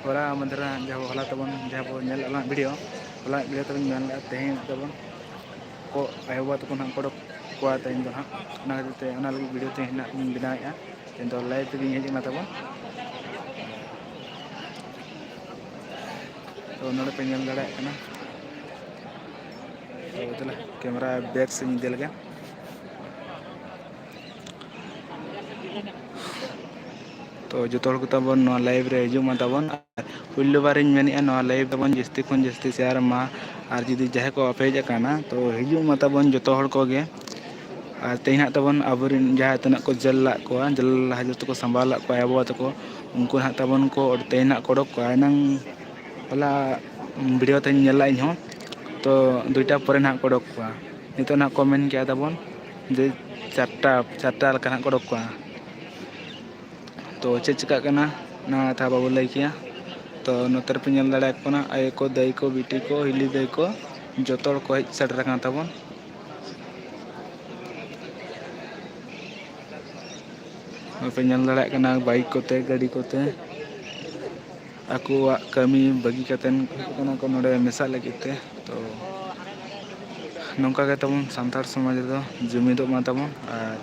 होला मध्र जहाँ होला तबन जहाँ बो नेल अला वीडियो होला वीडियो तबन मेन ला तेहें तबन को आयोबा तको ना कोडक कोआ तेहें दो ना ना खातिर ते लगी वीडियो तेहें ना बनाया तेहें दो लाइव तेगी हेज ना तबन तो नोड़े पे नेल दाड़े कना तो चला कैमरा बैक से नी दे लगे तो जो तोड़ को तबन नो लाइव रे हिजु मा तबन पुल्लो बारिन मेनिया नो लाइव तबन जस्ती खन जस्ती शेयर मा आर जुदी जहे को अपेज काना तो हिजु मा तबन जो तोड़ को गे आर तेना तबन अबरिन जहाँ तना को जल ला को जल हजत को संभाल ला को आबो तको उनको ना तबन को तेना कोडक को आनंग होला वीडियो ते नेला इन हो तो दुईटा परे ना कोडक को नितो ना कमेंट किया तबन जे चारटा लका कोडक को तो चेक चिका करना ना था बाबू लई किया तो नोतर पे नेल दाड़ा कोना आय को दई को बिटी को हिली दई को जोतोड़ को हेज सेटर का तबन पे नेल दाड़ा कना बाइक कोते गाड़ी कोते आकुआ कमी बगी कतेन कना को नोडे मेसा लगिते तो नौका के तबन सांतार समाज दो जुमिदो मा तबन आर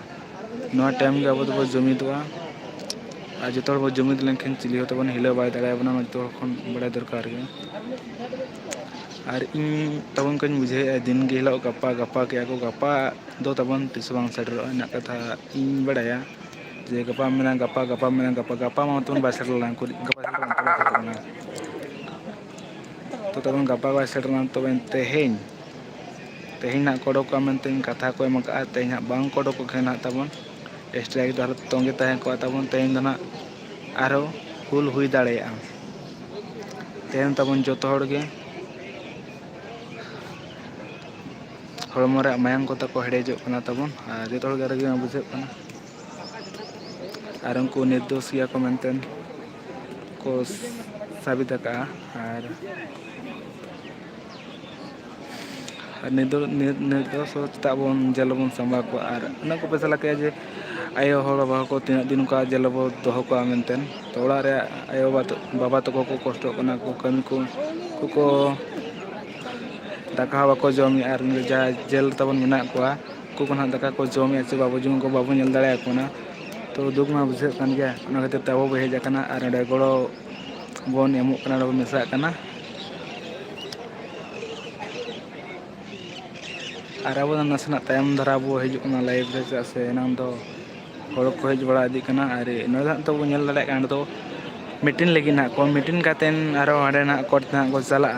नोआ टाइम के अब तो जुमिदोआ आज जो बो जुमिद लेकिन चिली हो तबन हिला बाय दाड़ा बना जो खन बड़ा दरकार गे और इन तबन कन बुझे दिन के हिला गपा गपा के को गपा दो तबन तिस बांग सेटर ना कथा इन बड़ाया जे गपा मेना गपा गपा मेना गपा गपा मा तबन बाय सेटर लांग को गपा सेटर तो तबन गपा बाय सेटर ना तबन तेहें तेहें ना कोडो को मेनते कथा को एमका तेहें बांग कोडो को खेना तबन स्ट्राइक दर तोंगे तहें को तबन तेहें दना आरो हुल हुई दाड़ेया तेहें तबन जोतो हड़ गे हड़मो रे मायांग को तको हेडेजो कना तबन आर जोतो हड़ गे रगे बुझे कना आर उनको निर्दोष या को मेनते को साबित का आर निर्दोष तबन जेल बन संभा को आर ना को पैसा लगे जे आयो हड़ बाबा को तीना दिन का जेल बो दोहो को मेनते तो ओड़ा रे आयो बाबा तको को कष्ट कना को कमी को दाका बाको जमी आर जा जेल तबन मेना को को ना दाका को जमी से बाबू जुम को बाबू नेल दाड़े कोना तो दुख मा बुझे कान गया ना खातिर तबो बो हेज कना आर अडे गड़ो बन एमो कना बो मेसा कना और अब नासना तायम धारा बो हजना लाइव रे से एनाम दो हड़ को हज बड़ा इदी कना और नोदा तो बो नेल दाड़े कान तो मीटिंग लगी ना को मीटिंग कातेन आरो हाडे ना कोर्ट ना को चला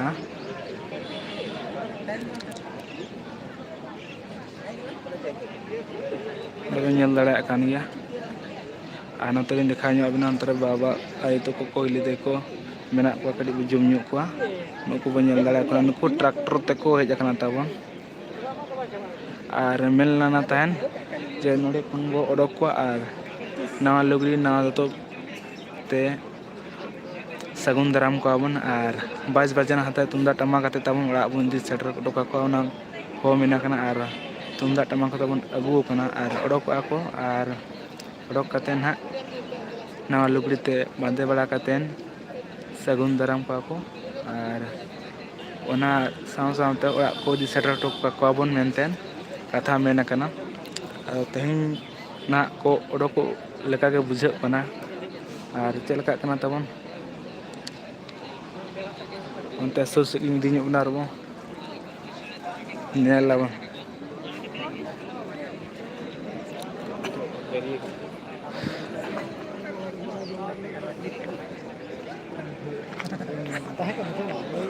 नेल दाड़े कान गया और नोते देखा बिना अंतरे बाबा आई तो को हिली दे को मेना को कड़ी जुम नु को नुको बो नेल दाड़े को नुको ट्रैक्टर ते को हज कना तबन और मेल ना तहन जे नोडे खन बो ओडक को और नवा लुगड़ी नवा तो ते सगुन दाराम को आबन और बाज बजना हता तुमदा टमाक आते तबन ओड़ा बन दी सेटर डोका को ना हो मेना कना और तुमदा टमाक तबन अगु कना और ओडक को और ओडक कते ना नवा लुगड़ी ते बांधे बड़ा कते सगुन दाराम को और ओना साव सावते ओड़ा को दी सेटर टोका को आबन मेनते कथा मेना कना तेहें ना को ओडक लेका के बुझे कना और चलका कना तबन उनते सुर से दिन बना रबो नेल लाबो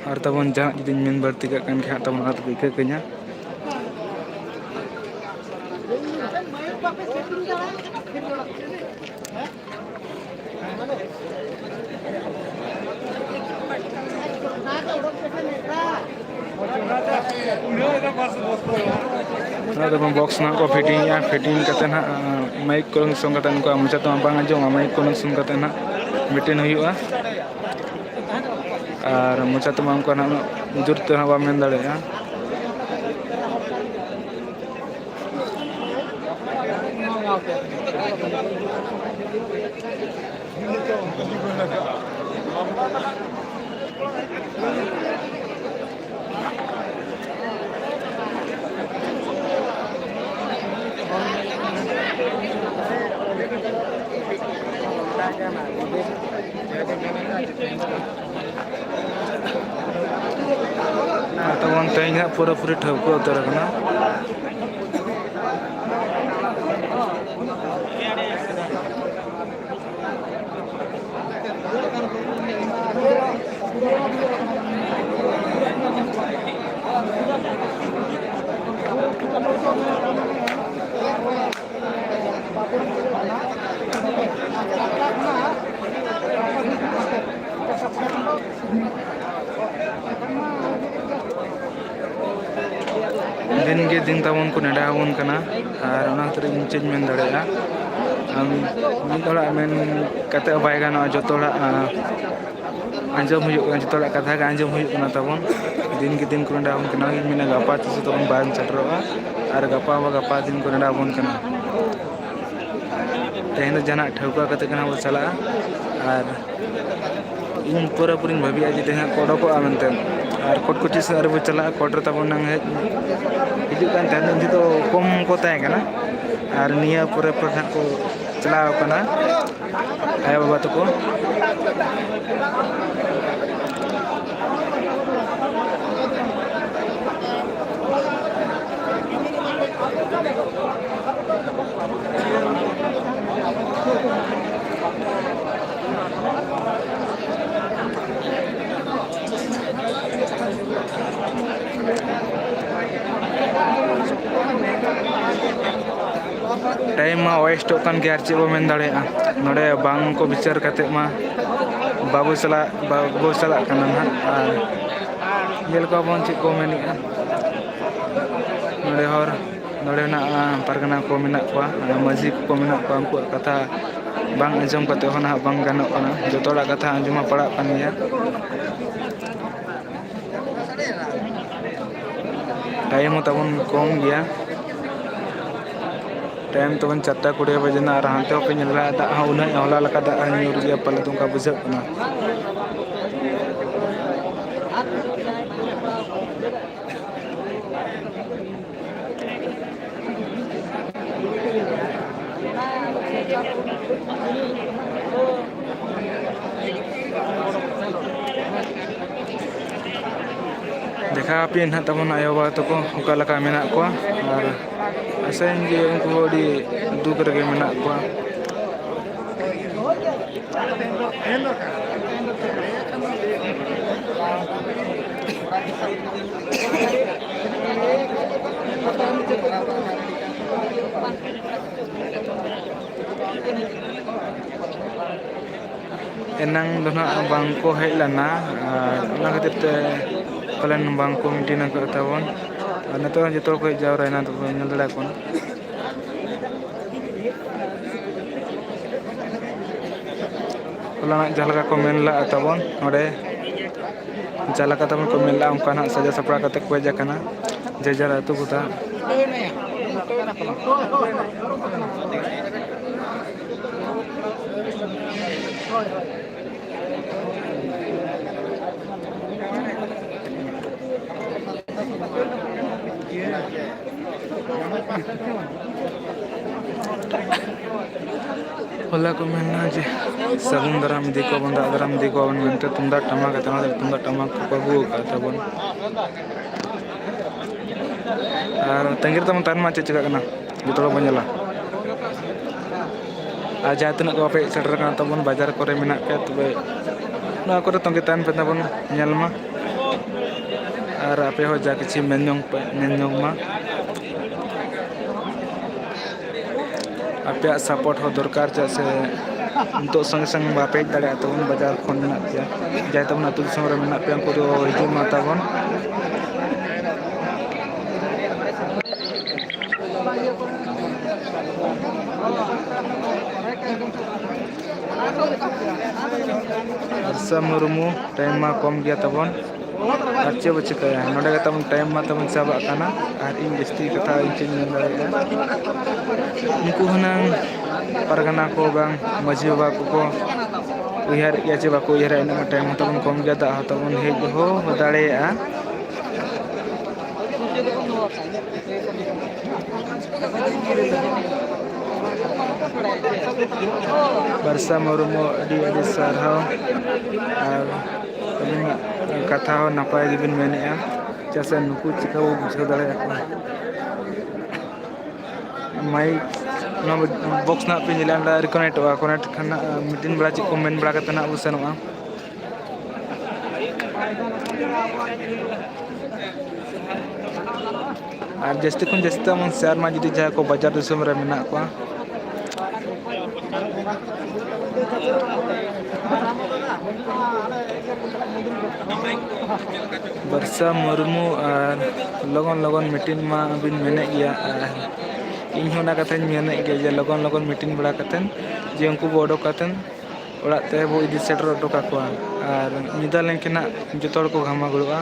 और तबन जहाँ जुदी मेन बारती का कान खा तबन हाथ बिके कन्या बॉक्स ना को फिटिंग करते ना माइक को संग करते उनको मुझे तो बांग आंजोमा माइक को संग करते ना मीटिंग हुआ और मुझे तो उनको ना जुर ते ना बामेन दाड़े ᱛᱟᱵᱚᱱ ᱛᱮᱦᱮᱧ ᱦᱟᱸᱜ ᱯᱩᱨᱟᱹᱯᱩᱨᱤ ᱴᱷᱟᱹᱣᱠᱟᱹ ᱩᱛᱟᱹᱨ ᱟᱠᱟᱱᱟ दिन के दिन तबन को नेडा आबन कना और ओना खतिर इन चेंज मेन दाड़ेया मिद हड़ा मेन कते बाय गानो जतो हड़ा आंजम हुयुग कना जतो हड़ा कथा का आंजम हुयुग कना तबन दिन के दिन को नेडा आबन कना मिना गपा तिस तबन बान चटरोआ और गपा दिन को नेडा आबन कना तेहन जाना ठौका कते कना बो चला और इन पूरा पूरी भाबिया जे तेहन कोडो को आमनते और कोटकोटी से अरे बो चला कोटर तबन नंग हिजुग कान तेहन दिन तो कम को ताहे कना और निया पूरे पूरा को चलाव कना आया बाबा तको टाइम मा वेस्ट होकन के चे बो मेन दाड़ेया नोडे बांग को विचार कते मा बाबू चला कना ना और येल को बन चे को मेनिया नोडे ना पारगना को मेना को माजी को मेना को उनको कथा बांग अंजम कते होना बांग गानो कना जतोड़ा कथा अंजमा पड़ा कनिया टाइम तबन कम गया टाइम तबन 4:20 बजे ना हानते पे नेला दा उना होला लका दा न्यूर गया पले तुमका बुझक ना देखा पे ना तबन आयो बा तको ओका लका मेना को और आसाइन जे उनको होडी दुख रगे मेना को enang dona bangko hej lana ona khatir te kalen bangko mitina ko tabon neto joto ko jawra na to nyel dala kon kolana jalaka ko menla tabon ore jalaka tabon ko menla onka na saja sapra kate ko jakana jejara atu buta होला को मेना जे सगुन दाराम दिको बंदा दाराम दिको बन मेनते तुंदा टमाक को अगु का तबन और तंगिर तम तान मा चेका कना जतो बनेला आज जातना को पे सेटर कना तबन बाजार करे मेना पे तबे ना करे तंगे तान पे तबन नेलमा और आपे हो जा किछि मेनयोंग मा आपे सपोर्ट हो दरकार जैसे तो संग संग बापे दाड़े तबन बाजार खन ना पे जाय तबन अतु दिसम रे मेना पे को दो हिजु मा तबन मुर्मू टाइम मा कम गया तबन और चे बचिका नोडे तबन टाइम मा तबन चाबा काना और इन जस्ती कथा इन चेन दाड़ेया उनको हना परगना को बांग मजी बाबा को उयहार या चे बाको उयहार इन टाइम तबन कम गया दा तबन हेज हो दाड़ेया बरसा मुर्मू अडी अडी सारहाव और कथा हो नपाय गिबिन मेनेआ जैसे नुकु चिका वो बुझाव दाड़ेया माइक बॉक्स ना पे निलाम रिकनेक्ट खाना मीटिंग बड़ा चीज कमेंट बड़ा करते ना वो सेनोआ और जस्ती खुन जस्ती मन शेयर मा जुदी जहाँ को बाजार दिसम रे मेना को बरसा मुर्मू और लगन लगन मीटिंग मा बिन मेने गया इन होना कथन मेने गया जे लगन लगन मीटिंग बड़ा कथन जे उनको बोडो कथन ओड़ाते बो इदी सेटर ओटोका को और निदा लेकिन जोतोड़ को घामा गुड़वा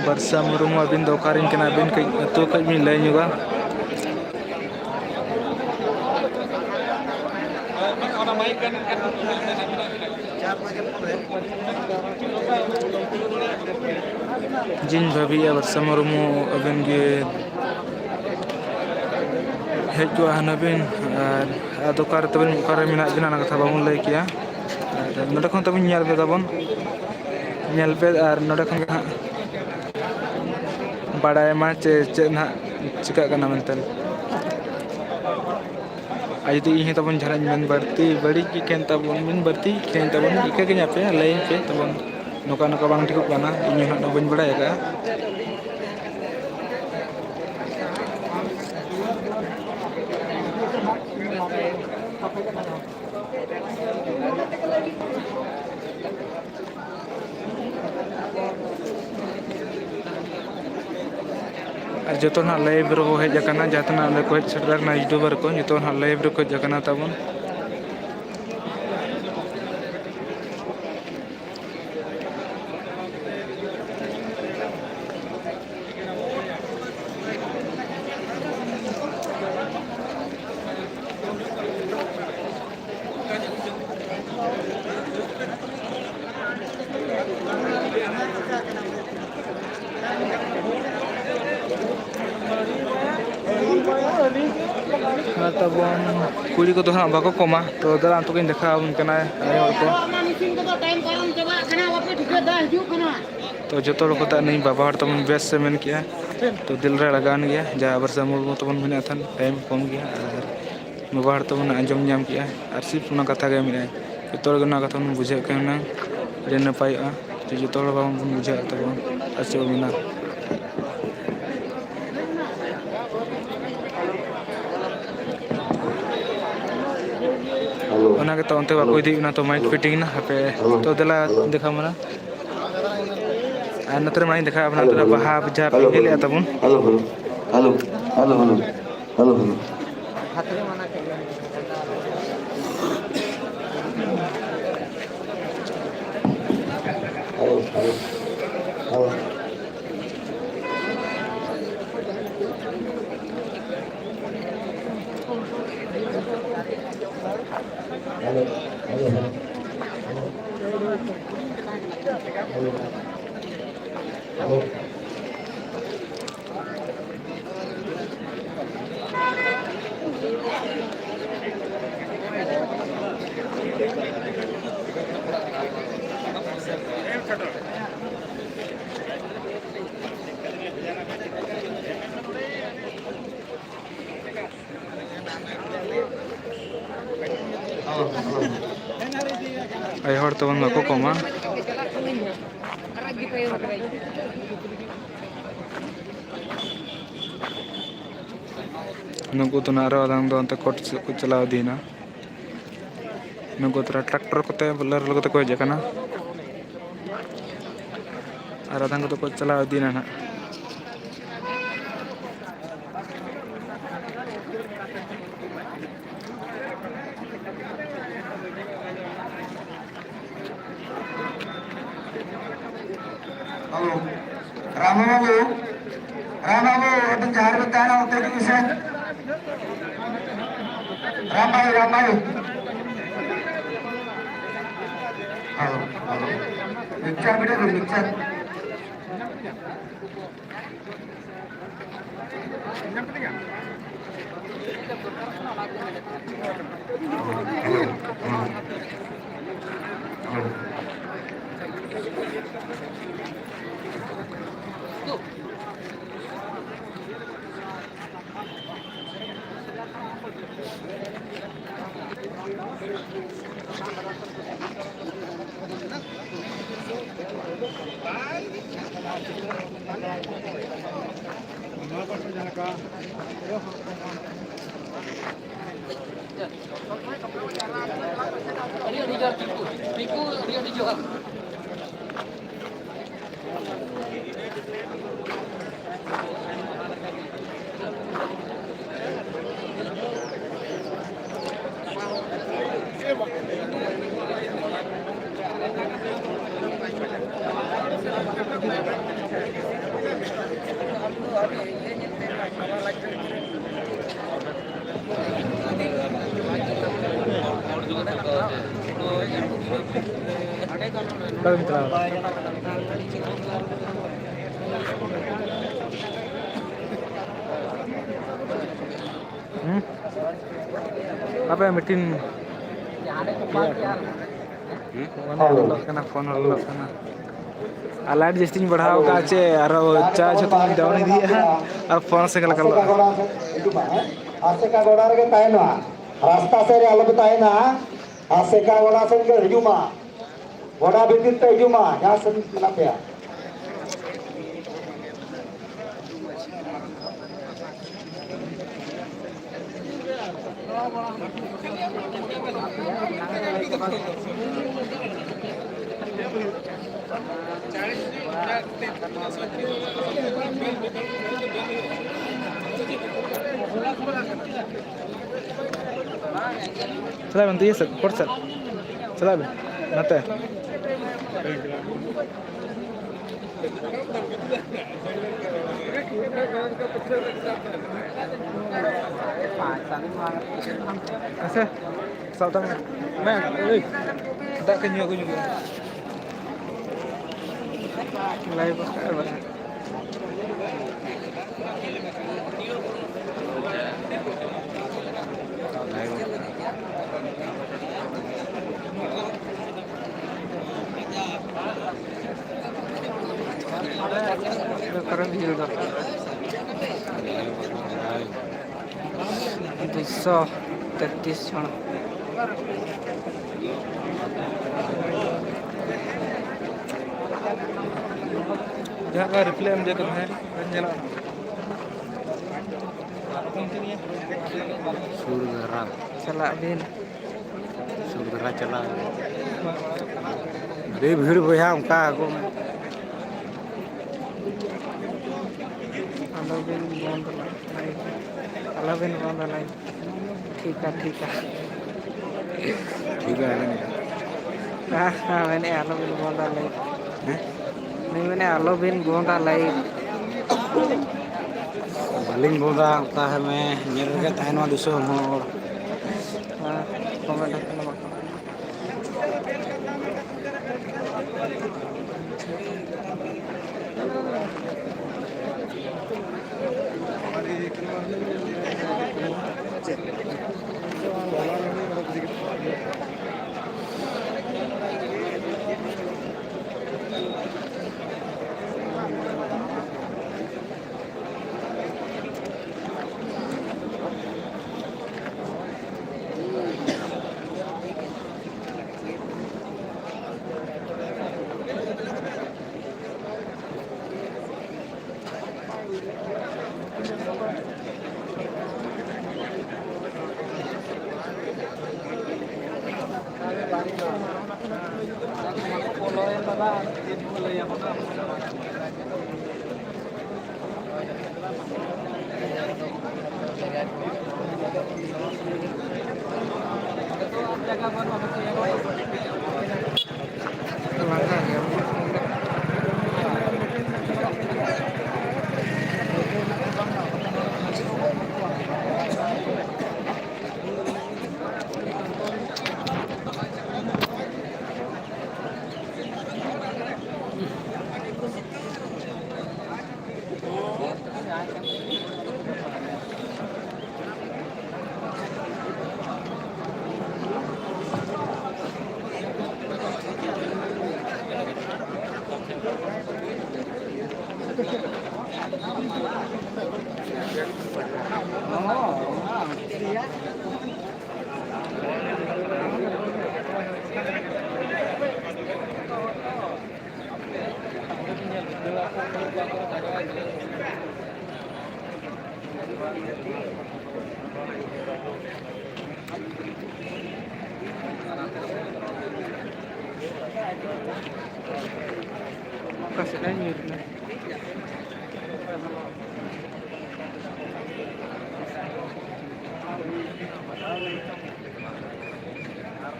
बरसा मुर्मू अबिन दोकारिन के अबिन तो कई लय नुगा जिन भाभी बरसा मुर्मू अबिन के हेजो हनबिन और दोकार तबिन मुकार मेना बिना कथा बाबन लय किया नोडे खन तबिन नेल पे तबन नेल पे और नोडे खन बाड़ाय मा चे ना चिका कना मेंतन आयदि इहे तबन झरा मेन बढ़ती बड़ी की केन तबन मेन बढ़ती केन तबन इका के पे लय पे तबन नोका नोका बांग ठिक काना इन ना बन बड़ाय का जो तो ना लाइव रो हेज जाकना जातना ले को सेटर ना यूट्यूबर को जो तो ना लाइव रो को जाकना तबन तबन कुड़ी को तो हाँ बाको कोमा तो दरा तो किन देखा उनकना अरे और को तो जो तो को नहीं बाबा हर तबन बेस से मेन किया तो दिल रे लगान गया जा बरसा मुर्मू तबन मेना थन टाइम कम गया और बाबा हर तबन अंजम नाम किया और सिर्फ ना कथा के मेना तो ना कथा बुझे कहना रे नपायआ जो तो बाबन बुझे तबन अच्छे मेना ओना के तो अंते बाको इदी ना तो माइक फिटिंग ना पे तो दला देखा मना और नतर माई देखा अपना तो बाहा जा पे ले तबन hello hello hello hello hello hello hello हाथरे मना के hello hello hello ay hor tawon ma ko koma नुको तो नारो आदंग दो अंत कोट को चलाव दीना नुको तो ट्रैक्टर कोते बलर लगते को जकना और आधा को तो को चला इदीना ना हेलो राम बाबू अतन जहार में ताना होते हैं किसे राम भाई हेलो मिक्सर बेटा mixer apa meeting phone light जस्ती बढ़ाओ का चे और चार्ज तो डाउन दिया और फोन से कल आसे का गोड़ा रे तायना रास्ता से रे अलग तायना आसे का गोड़ा से के हिजुमा गोड़ा बिदित ते हिजुमा या से ना पे चला बनती है सर पर सर चला बे नते ऐसे साउथ में मैं dak kenyo aku juga live apa keren juga 233 जन जहाँ का रिप्ले हम देते हैं सूरधरा चला दिन सूरधरा चला दे भीड़ भैया उनका आगो में अलाबिन बंद नहीं ठीक है हाँ मैंने अलाबिन बंद नहीं मैंने अलाबिन बंद लाइव बालिंग बोला होता है मैं मेरे के तायन में दिसो मोर हाँ कमेंट करना Follow-in Bapak, follow ya Bapak.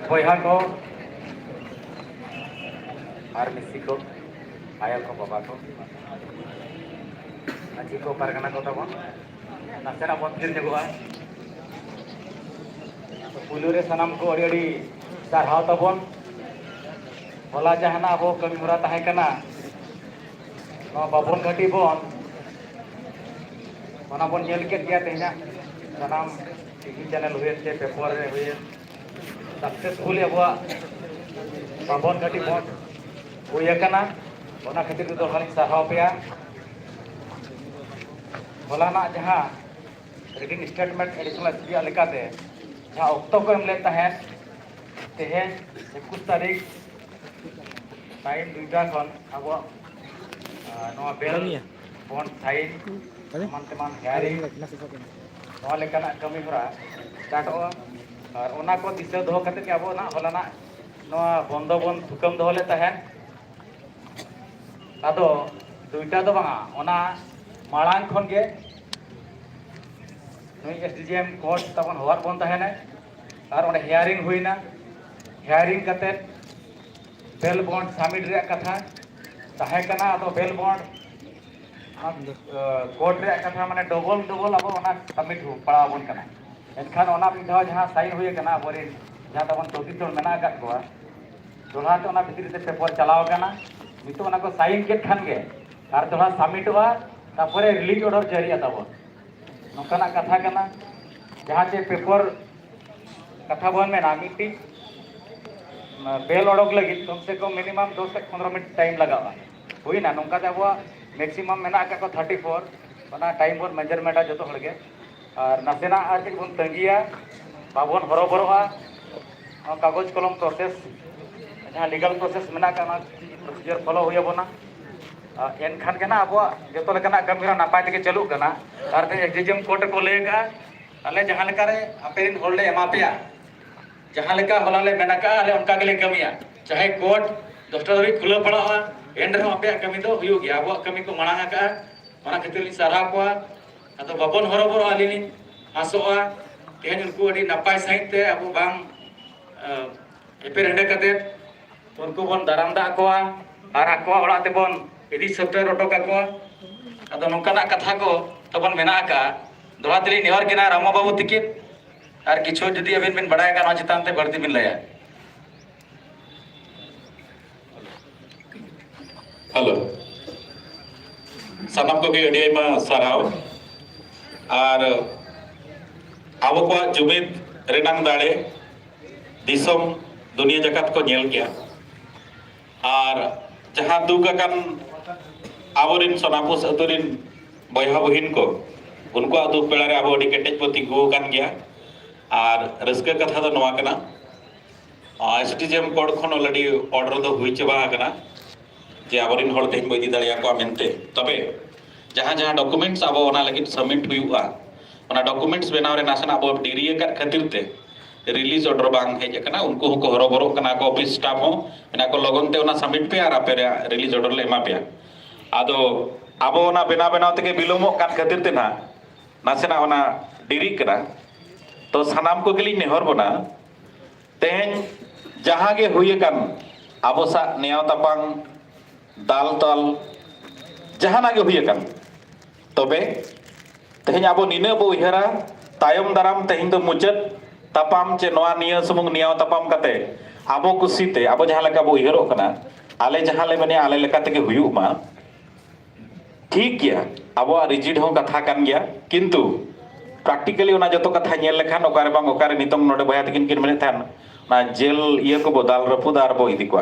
Boyha ko ar misi ko ayah ko bapa ko aji ko pargana ko tabon nasena bontir jagoa pulure sanam ko adi sarhaw tabon hola jahana abo kami hora tahe kana no babon ghati bon ona bon nyel ket gya tehna sanam TV channel huye se paper re huye successful अब बाबन घटी बन हुईकना ओना खातिर तो हलिंग साहाव पेया होलाना जहां reading statement additional SP लेकाते जहां octo को एमले तहन तेहेन 21 तारीख टाइम 2टा खन अब नवा बेल बन साइन मन हेयरिंग नवा लेकाना कमी हरा स्टार्टवा और ओना को दिशा दो करते कि अब ना होलाना नवा बंदो बन हुकम दो ले तहन आदो दुईटा दो बांगा ओना माळांग खन के नई एसडीएम कोर्ट तबन होवार बन तहने और ओने हियरिंग हुईना हियरिंग करते बेल बॉन्ड सबमिट रे कथा ताहे कना आदो बेल बॉन्ड कोर्ट रे कथा माने डबल डबल अब ओना सबमिट हो पड़ा बन कना एनखान ओना मिद धाव जहां साइन हुए कना बोरे जहां तबन 34 जन मेना काट कोआ दोला ते ओना भितरी ते पेपर चलाव कना मितो ओना को साइन के खान गे आर दोला सबमिट हुआ तापरे रिलीज ऑर्डर जारी आताबो नोकाना कथा कना जहां जे पेपर कथा बन मेना मिट्टी बेल ओडोक लगी कम से कम मिनिमम 10 से 15 मिनट टाइम लगावा हुई ना नोका ते अब मैक्सिमम मेना का को 34 ओना टाइम बोन मेजरमेंट जतो हड़गे और नासेना आर के बन तंगिया बाबन हरो बरोआ कागज कलम प्रोसेस जहां लीगल प्रोसेस मेना का प्रोसीजर फॉलो हुई बना एनखान के ना अब जो लेकाना कमी नापाय तक चलू कना और एग्जिम कोर्ट को लेगा अले जहां लेका रे अपेरिन होल ले एमा पेया जहां लेका होला ले मेना का अले उनका के ले कमिया चाहे कोर्ट 10टा दबी खुला पड़ा एंड रे अपेया कमी दो हुई गया अब कमी को मांगा का ओना खातिर सारा को अतो बाबन हरो बरो आलिनी आसोआ तेहन उनको अडी नापाय सहित अब बांग एपेर हेडे कते उनको बन दाराम दा कोआ और आकोआ ओड़ा ते बन इदी सफ्टवेयर ऑटो का को अदो नोकाना कथा को तबन मेना का दोहातली नेहर किना रामा बाबू तिकित और किछु जदी अबिन बिन बडाय का चितान ते बर्ती बिन लया हेलो सानाम को के अडियमा साराव और अब को जुमिद रेनांग दाड़े दिसम दुनिया जगत को नेल किया और जहां दुगकन आवरिन सोनापुस अतुरिन बयहा बहिन को उनको दुख बेला रे अब अडी केटेज पति गो कान गया और रस्के कथा दो नवा कना एसटीजेम कोड खन ऑलरेडी ऑर्डर दो हुई चबा कना जे आवरिन होल तेन बइदी दाड़िया को मेनते तबे जहां जहां डॉक्यूमेंट्स अब ओना लगी सबमिट हुआ ओना डॉक्यूमेंट्स बनाव रे नासना अब डिग्री का खातिर ते रिलीज ऑर्डर बांग हेज कना उनको को हरो बरो कना को ऑफिस स्टाफ हो एना को लगन ते ओना सबमिट पे और आपे रिलीज ऑर्डर ले एमा पे आदो अब ओना बेना बेनाव तके बिलोमो कान खातिर ते ना नासना ओना डिग्री कना तो सानाम को गली नेहर बना तेहें जहाँ के हुए कन आबो सा नेव तपांग दाल तल जहाना के हुए कन तबे तेहें आबो निने बो उयहरा तायम दाराम तेहें दो मुचाद तापाम चे नोआ निया सुमुंग निया तापाम कते आबो कुसीते आबो जहाँ लगा बो उयहरो कना आले जहाँ ले मने आले लेका तेगे हुयुग मा ठीक गया आबो रिजिड हों कथा कान गया किंतु प्रैक्टिकली उना जतो कथा नेल लेखान ओकारे बांग ओकारे नितोंग नोडे बया तकिन किन मेने थान ना जेल इया को बदल रपुदार बो इदी को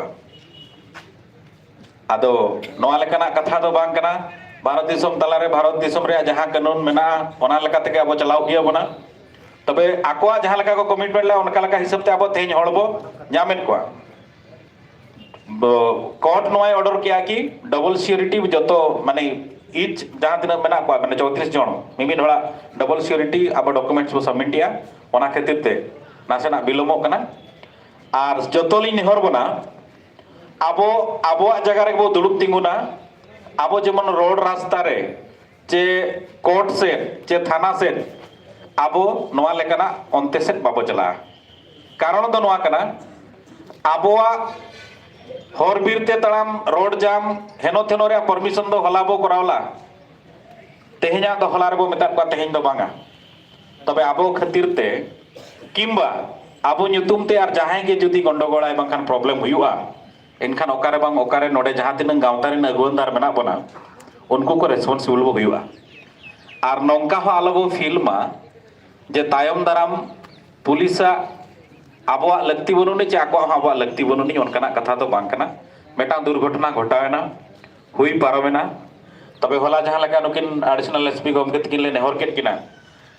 आदो नोआ लेकाना कथा दो बांग कना भारत दिसोम तलारे भारत दिसोम रे जहाँ कानून मेना ओना लेका तेगे आबो चलाव किया बना तबे आकोआ जहाँ लेका को कमिटमेंट ला उनका लेका हिसाब ते आबो तेहें हड़बो जामेन को कोर्ट नोए ऑर्डर किया कि डबल सिक्योरिटी जतो माने इच जहाँ तीन मेना को माने 34 जन मिमिन हड़ा डबल सिक्योरिटी अब डॉक्यूमेंट्स बो सबमिट या ओना खातिर ते नासेना बिलोमो कना आर जतोली नेहर बना आबो आबो जगह रे बो दुड़ुब तिंगुना आबो जेमन रोड रास्ता रे चे कोर्ट से चे थाना से आबो नोआ लेकना onte set बाबो चला कारण दो नोआ कना आबोआ हर बीरते तड़ाम रोड जाम हेनो थेनो रे परमिशन दो हलाबो करावला तेहेना दो हलार बो मेता को तेहेन दो बांगा तबे आबो खातिर ते किंबा आबो nyutum ते आर जहां के जुदी गंडगोळाय बांखान प्रॉब्लम हुयुआ एनखान ओकारे बांग ओकारे नोडे जहां तिन गावता रे अगुवनदार मेना बना उनको को रेस्पॉन्सिबल बो हुयुआ आर नोंका हो आलो बो फिल्मा जे तायम दाराम पुलिसा आबोआ लगती बनुनी चे आको आबोआ लगती बनुनी उनका कथा तो बांग कना मेटा दुर्घटना घटावेना हुई पारमेना तबे होला जहां लगा नुकिन एडिशनल एसपी गमके तकिन ले नेहर केट किना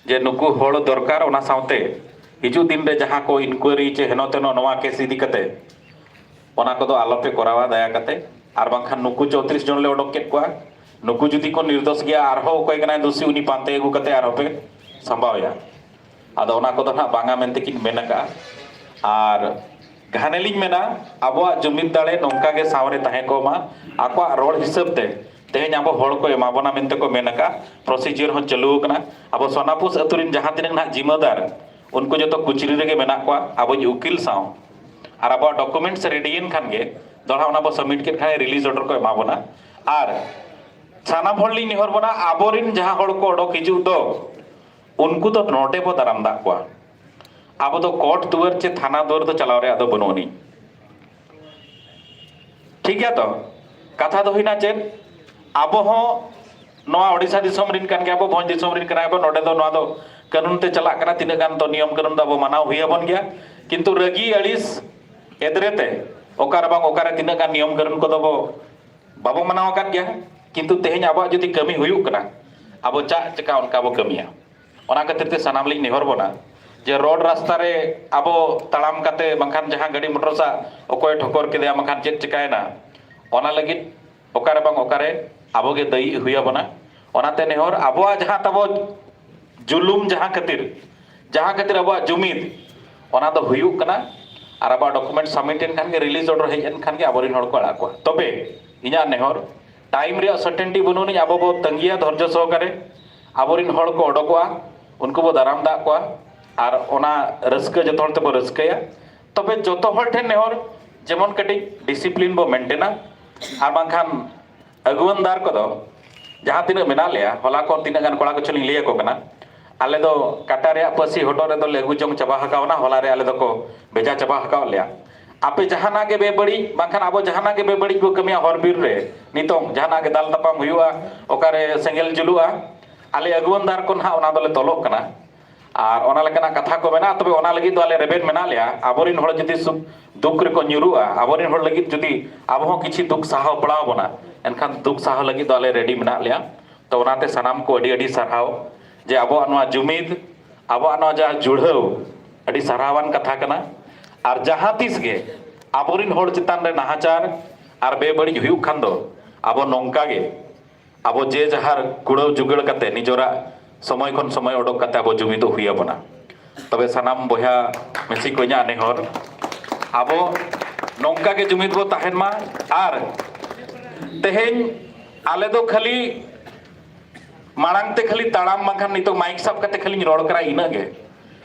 जे नुकु होड़ दरकार ओना सावते हिजु दिन रे जहां को इंक्वायरी चे हेनो तेनो नवा केस इदी कते ओना को दो आलोपे करावा दया कते आर बांखान नुकु 34 जन ले ओडक केट कोआ नुकु जुदी को निर्दोष गया आर हो कोई कना दोषी उनी पांते एगु कते आर होपे संभावया आदो ओना को दो ना बांगा मेनते किन मेनका आर घानेली मेना आबोआ जुमिद दाड़े नोंका के सावरे ताहे को मा आकोआ रोड हिसाब ते तेहें आबो होड़ को एमाबोना मेनते को मेनका प्रोसीजर हो चालू कना आबो सोनापुस अतुरिन जहां तिन ना जिम्मेदार उनको जो तो कुचरी रे मेना को आबो उकिल साव आर आबो डॉक्यूमेंट्स रेडीन खान गे दोड़ा ओना बो सबमिट के खाने रिलीज ऑर्डर को एमाबोना आर सानाम होड़ ली निहर बोना आबोरिन जहां होड़ को ओडक हिजु दो उनको तो नोटे बो दाराम दा को अब तो कोर्ट दुआर चे थाना दुआर तो चलाव रे आदो बनुनी ठीक है तो कथा तो हुईना चे अब हो नोआ ओडिशा दिसोम रिन कान के अब भोज दिसोम रिन कना अब नोडे दो नोआ दो कानून ते चला कना तिने गान तो नियम कानून दो मानाव हुई बन गया किंतु रगी अड़िस एदरेते ओकार बांग ओकारे तिने गान नियम कानून को दो बाबो मानाव कान गया किंतु तेहें अब जदी कमी हुयुक कना अब चा चका उनका बो कमिया ओना खातिर ते सनाम लिंग नेहर बोना जे रोड रास्ता रे आबो तड़ाम काते बंखान जहां गाड़ी मोटर सा ओकोय ठोकर के बंखान चेक चिकायना ओना लगित ओकारे बांग ओकारे आबो गे दई हुया बना ओनाते नेहर आबोआ जहां तबो जुलुम जहां खातिर आबोआ जुमिद ओना दो हुयुक कना आर आबा डॉक्यूमेंट सबमिट इन खान के रिलीज ऑर्डर हेजन खान के आबोरिन हड़ को अड़ा को तबे इना नेहर टाइम रे सर्टेनिटी बनुनी आबो बो तंगिया धैर्य सहकारे आबोरिन हड़ को ओडकोआ उनको बो दाराम दा को आर ओना रस्क जतो हर तबो रस्कया तबे जतो हर ठे नेहर जेमन कटी डिसिप्लिन बो मेंटेना आर बांखान अगुवनदार को दो जहां तिना मेना लिया होला को तिना गान कोड़ा को चलिं लिया को कना आले दो काटा रे पसी होटो रे दो लेगु जंग चबा हकावना होला रे आले दो को बेजा चबा हकाव लिया आपे जहाना के बेबड़ी बांखान आबो जहाना के बेबड़ी को कमिया हर बीर रे नितों जहाना के दाल तपाम हुआ ओकारे सेंगेल जुलुआ आले अगुवनदार को ना ओना दोले तोलोक कना और ओना लेकना कथा को मेना तबे ओना लगी दो आले रेबेन मेना लिया आबोरिन हड़ जदी दुख रे को न्युरुआ आबोरिन हड़ लगी जदी आबो किछि दुख साहाव पड़ाव बना एनखान दुख साहाव लगी दो आले रेडी मेना लिया तो ओनाते सनाम को अडी अडी सरहाव जे आबो नवा जुमिद आबो नवा जा जुड़ाव अडी सरहावान कथा कना और जहां तीस गे आबोरिन हड़ चितान रे नाहाचार और बेबड़ी हुयुक खान दो आबो नोंका गे आबो जे जहार कुड़ाव जुगड़ कते निजोरा समय खन समय ओडक कते आबो जुमिद हुई बना तबे सनाम बया मिसी को इना नेहर आबो नोंका के जुमिद बो ताहेन मा आर तेहेन आले दो खाली मांग ते खाली ताड़ाम बांखान नितो माइक साब कते खाली रोड करा इना गे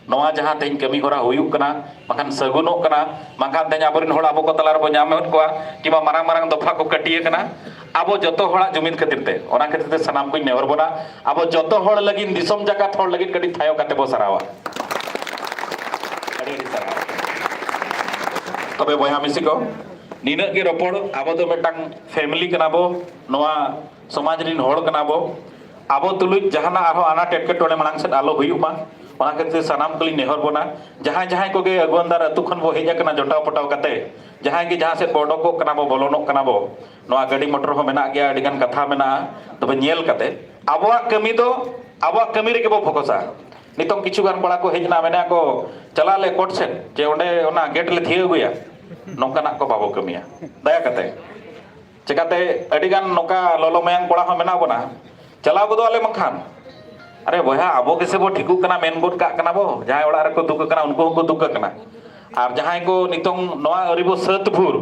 नवा जहां तेज कमी होरा हुयुक कना बाखान सगुनोक कना बाखान तेज आबोरिन होड़ आबो को तलार बो ᱧᱟᱢᱮᱫ ᱠᱚᱣᱟ किबा मारांग मारांग दफा को कटिए कना आबो जतो होड़ा जुमिद खातिर ते ओना खातिर ते सनाम को नेवर बोना आबो जतो होड़ लगिन दिसम जाकात होड़ लगिन कडी थायो काते बो सरावा अड़ी अड़ी सरावा तबे बया मिसी को नीना के रपड़ आबो तो मेटांग फैमिली कना बो नवा समाज रिन होड़ कना बो आबो तुलुज जहाना आरो आना टेटके टोले मांग से आलो हुयुमा ओना खातिर सनाम कली नेहर बोना जहां जहां को गे अगुनदार अतु खन बो हेजा कना जोटाव पटाव काते जहां गे जहां से बोडोको कना बो बोलोनोक कना बो नवा गाड़ी मोटर हो मेना गया अडिगान कथा मेना तबे नेल काते आबोआ कमी दो आबोआ कमी रे के बो फोकसा नितों किछु गान कोड़ा को हेजना मेना को चला ले कोट से जे ओंडे ओना गेट ले थिए गुया नोकाना को बाबो कमिया दया काते चिकाते अडिगान नोका लोलो मयांग कोड़ा हो मेना बोना चलाव को दो आले मखान अरे बया आबो कैसे बो ठिकु कना मेन बोर्ड का कना बो जहां ओड़ा रे को दुक कना उनको को दुक कना और जहां को नितों नवा अरिबो सतपुर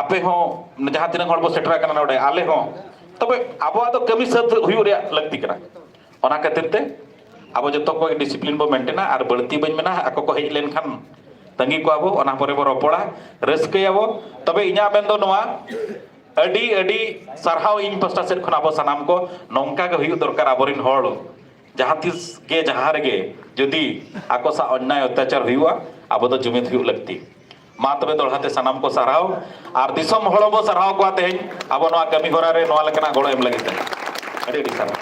आपे हो जहां तिना हड़ बो सेटरा कना नोडे आले हो तबे आबो तो कमी सत हुयु रे लगती कना ओना खातिर ते आबो जतो को डिसिप्लिन बो मेंटेना और बळती बन मेना आको को हेज लेन खान तंगी को आबो ओना परे बो रपोड़ा रस्कयाबो तबे इना बेन दो नवा अडी अडी सरहाव इन पस्टा सेट खन आबो सनाम को नोंका के हुयु दरकार आबोरिन होड़ जहां तिस के जहां रे जदि आको सा अन्याय अत्याचार हुआ आबो तो जुमिद हुयु लगती मा तबे दोड़ाते सनाम को सरहाव और दिसम होड़ बो सरहाव को आते आबो नवा कमी होरा रे नवा लेकना गोड़ो एम लगिते अडी अडी सरहाव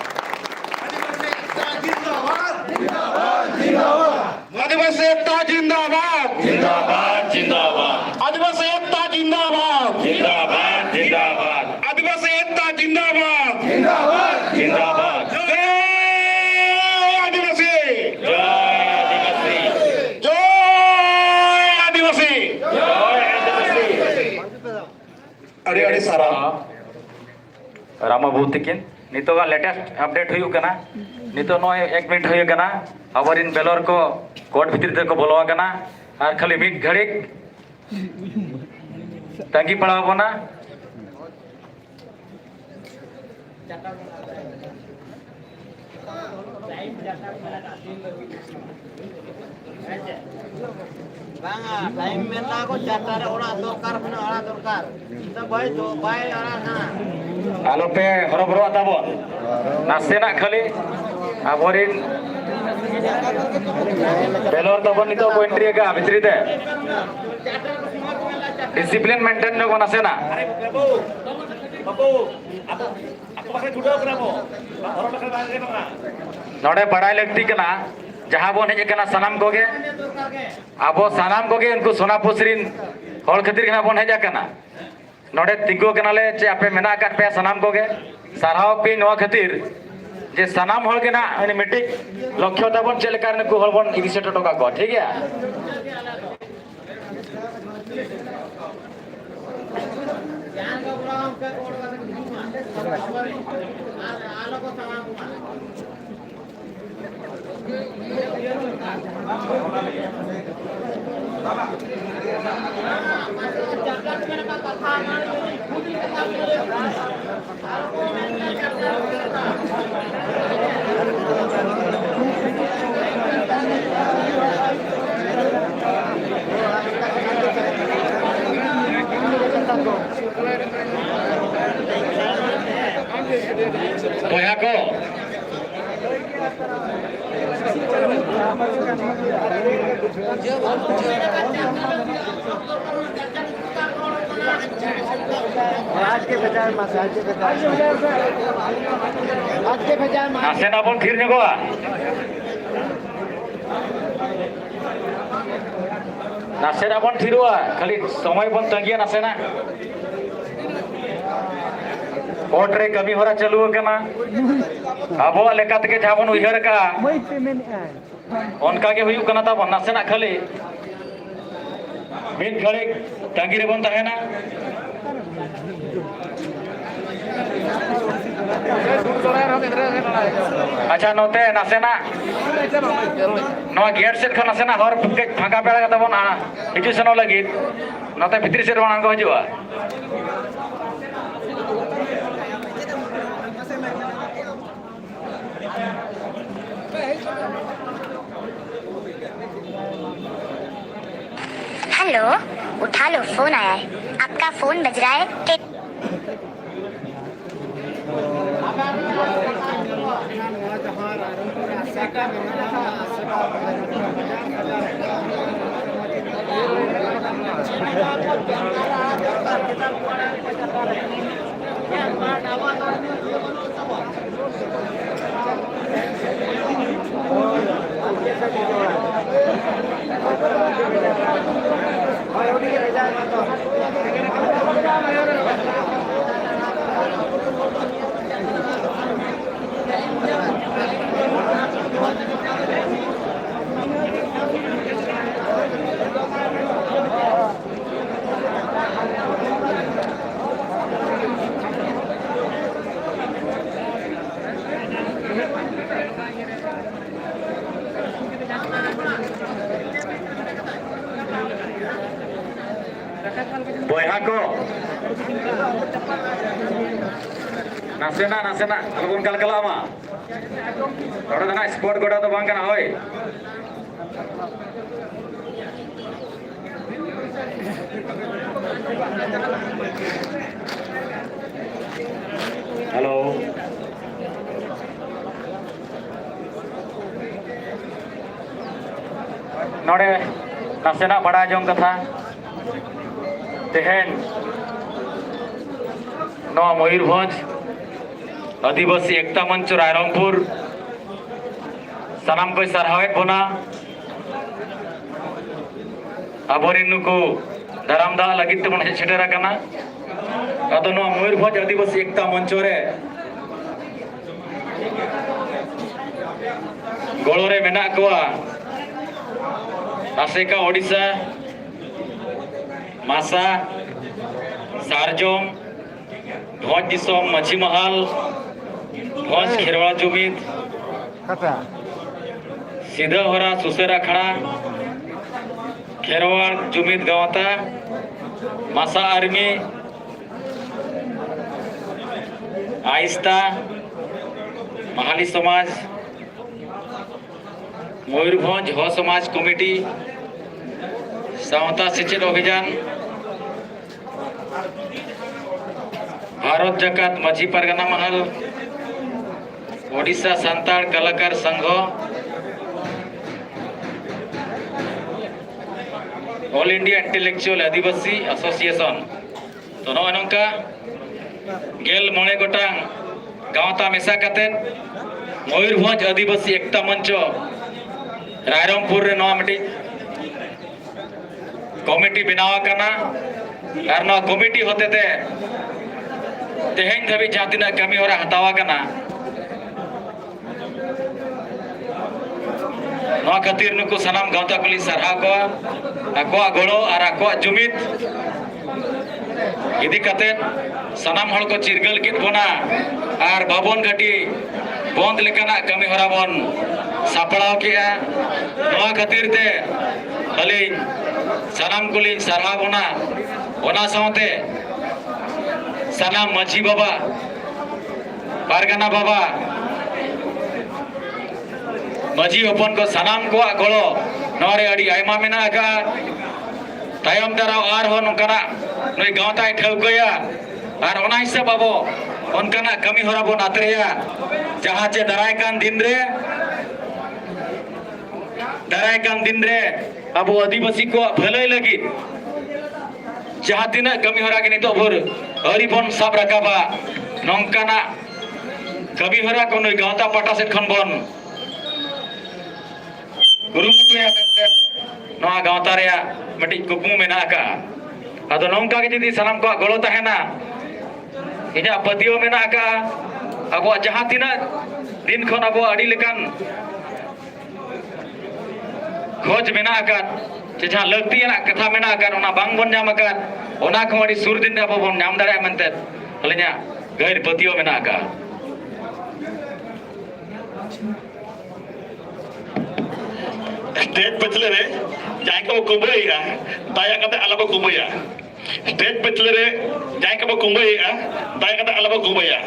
आदिवासी एकता जिंदाबाद जिंदाबाद जिंदाबाद आदिवासी एकता जिंदाबाद जिंदाबाद जिंदाबाद आदिवासी एकता जिंदाबाद जिंदाबाद जिंदाबाद जय आदिवासी जय आदिवासी अड़ी अड़ी सारा रामाबू तकिन नितोगा लेटेस्ट अपडेट हुयु कना नितो नो 1 मिनट हुयु कना अबरिन बेलोर को कोर्ट भीतर ते को बोलवा कना और खाली मिट घड़ी तंगी पड़ाव बना बांगा टाइम मेला को चाटारे ओड़ा दरकार बना ओड़ा दरकार तो भाई तो भाई ओड़ा ना आलो पे हरबरो आताबो नासेना खाली अबरिन बेलोर तबन नितो को एंट्री का भितरी ते डिसिप्लिन मेंटेन नो नासेना बाबू आपको बाखे छुटाव कराबो हरो बाखे बागे ना नोडे पढ़ाई लगती कना जहां बो हेज कना सनाम कोगे आबो सनाम कोगे उनको सोना पुसरिन होड़ खातिर कना बन हेजा कना नोडे तिगो कनाले चे आपे मेना काट पे सनाम कोगे साराव पे नवा खातिर जे सनाम होड़ के ना अनि मिटिक लक्ष्य ताबन चले कारण को होड़बन इदिसे टटका को ठीक है ज्ञान का प्रोग्राम का कोड का आलो को सवाल बोया को आज के बाजार में नासेना बन फिर जगो नासेना बन फिरुआ खाली समय बन तंगिया नासेना कोर्ट रे कमी होरा चालू कना अबो लेकात के जाबन उहर का उनका के हुयु कना तब नासेना खाली मिट घड़ी तंगी रे बन तहेना अच्छा नोते नासेना नो गेट सेट खन नासेना हर फांका पेड़ा का तबन हिजु सनो लगी नोते भित्री से रोना को हजुआ हेलो, उठा लो, फोन आया है। आपका फोन बज रहा है। Boyha ko. Nasena algun kal ama. Thora dana sport goda to bang kana hoy. Hello. Node nasena bada jong katha. तेहेन मयूरभंज आदिवासी एकता मंच रायरंगपुर सानाम को सारहावेद बोना आबोरिन नुकु दाराम दा लगित तेमन सेटेरा काना अदो नो मयूरभंज आदिवासी एकता मंच रे गोलोरे मेना कोआ आसेका ओडिशा मासा सारजोम भोज दिसोम मछी महल भोज खेरवाड़ा जुमिद सीधा होरा सुसेरा खड़ा खेरवाड़ जुमिद गावता मासा आर्मी आइस्ता महाली समाज मयूरभंज हो समाज कमिटी सावता सेचेद अभियान भारत जकात माझी परगना महल ओडिशा सांताड़ कलाकार संघ all India intellectual Adivasi association तो नौ नौका गेल मोणे गोटांग गावता मेसा काते मयूरभंज आदिवासी एकता मंच रायरंगपुर रे नवा मिटी कमिटी बनावा करना और नवा कमिटी होते थे तेहेन धबी जातिना कमी होरा हतावा करना नवा खातिर नुकु सनाम गावता कुली सरहा को आकोआ गोड़ो और आकोआ जुमिद इदी कते सनाम हल को चिरगल कित बोना और बाबन घाटी बंद लेकाना कमी होरा बन सापड़ाव किया नवा खातिर ते खाली सनाम कुली सरहा बोना ओना सावते सनाम माझी बाबा पारगना बाबा माझी ओपन को सनाम को गोलो नोरे अड़ी आयमा मेना का तायम दाराव आर हो नोकना नई गावताय ठौकया और ओना हिसाब बाबो उनकना कमी होरा बन आतरेया जहां चे दराय कान दिन रे अब आदिवासी को भलाई लगी जहां तीना कमी होरा के नितो भोर हरि बन सब रकाबा नौकाना कमी होरा को नई गावता पाटा से खन बन गुरुमुखिया नवा गावता रे मटी कुकमु मेना का अदो नौका के जदी सनाम को गोलो तहेना इना पतियो मेना का अब जहां तीना दिन खन अब अड़ी लेकान खोज मेना का जहां लगती कथा मेना का ओना बांग बन जाम का ओना को अड़ी सुर दिन अब बन नाम दाड़ा मनते हलिना गैर पतियो मेना का स्टेज पचले रे जाय को कुंबईया दाया कते अलबो कुंबईया स्टेज पचले रे जाय को कुंबईया दाया कते अलबो कुंबईया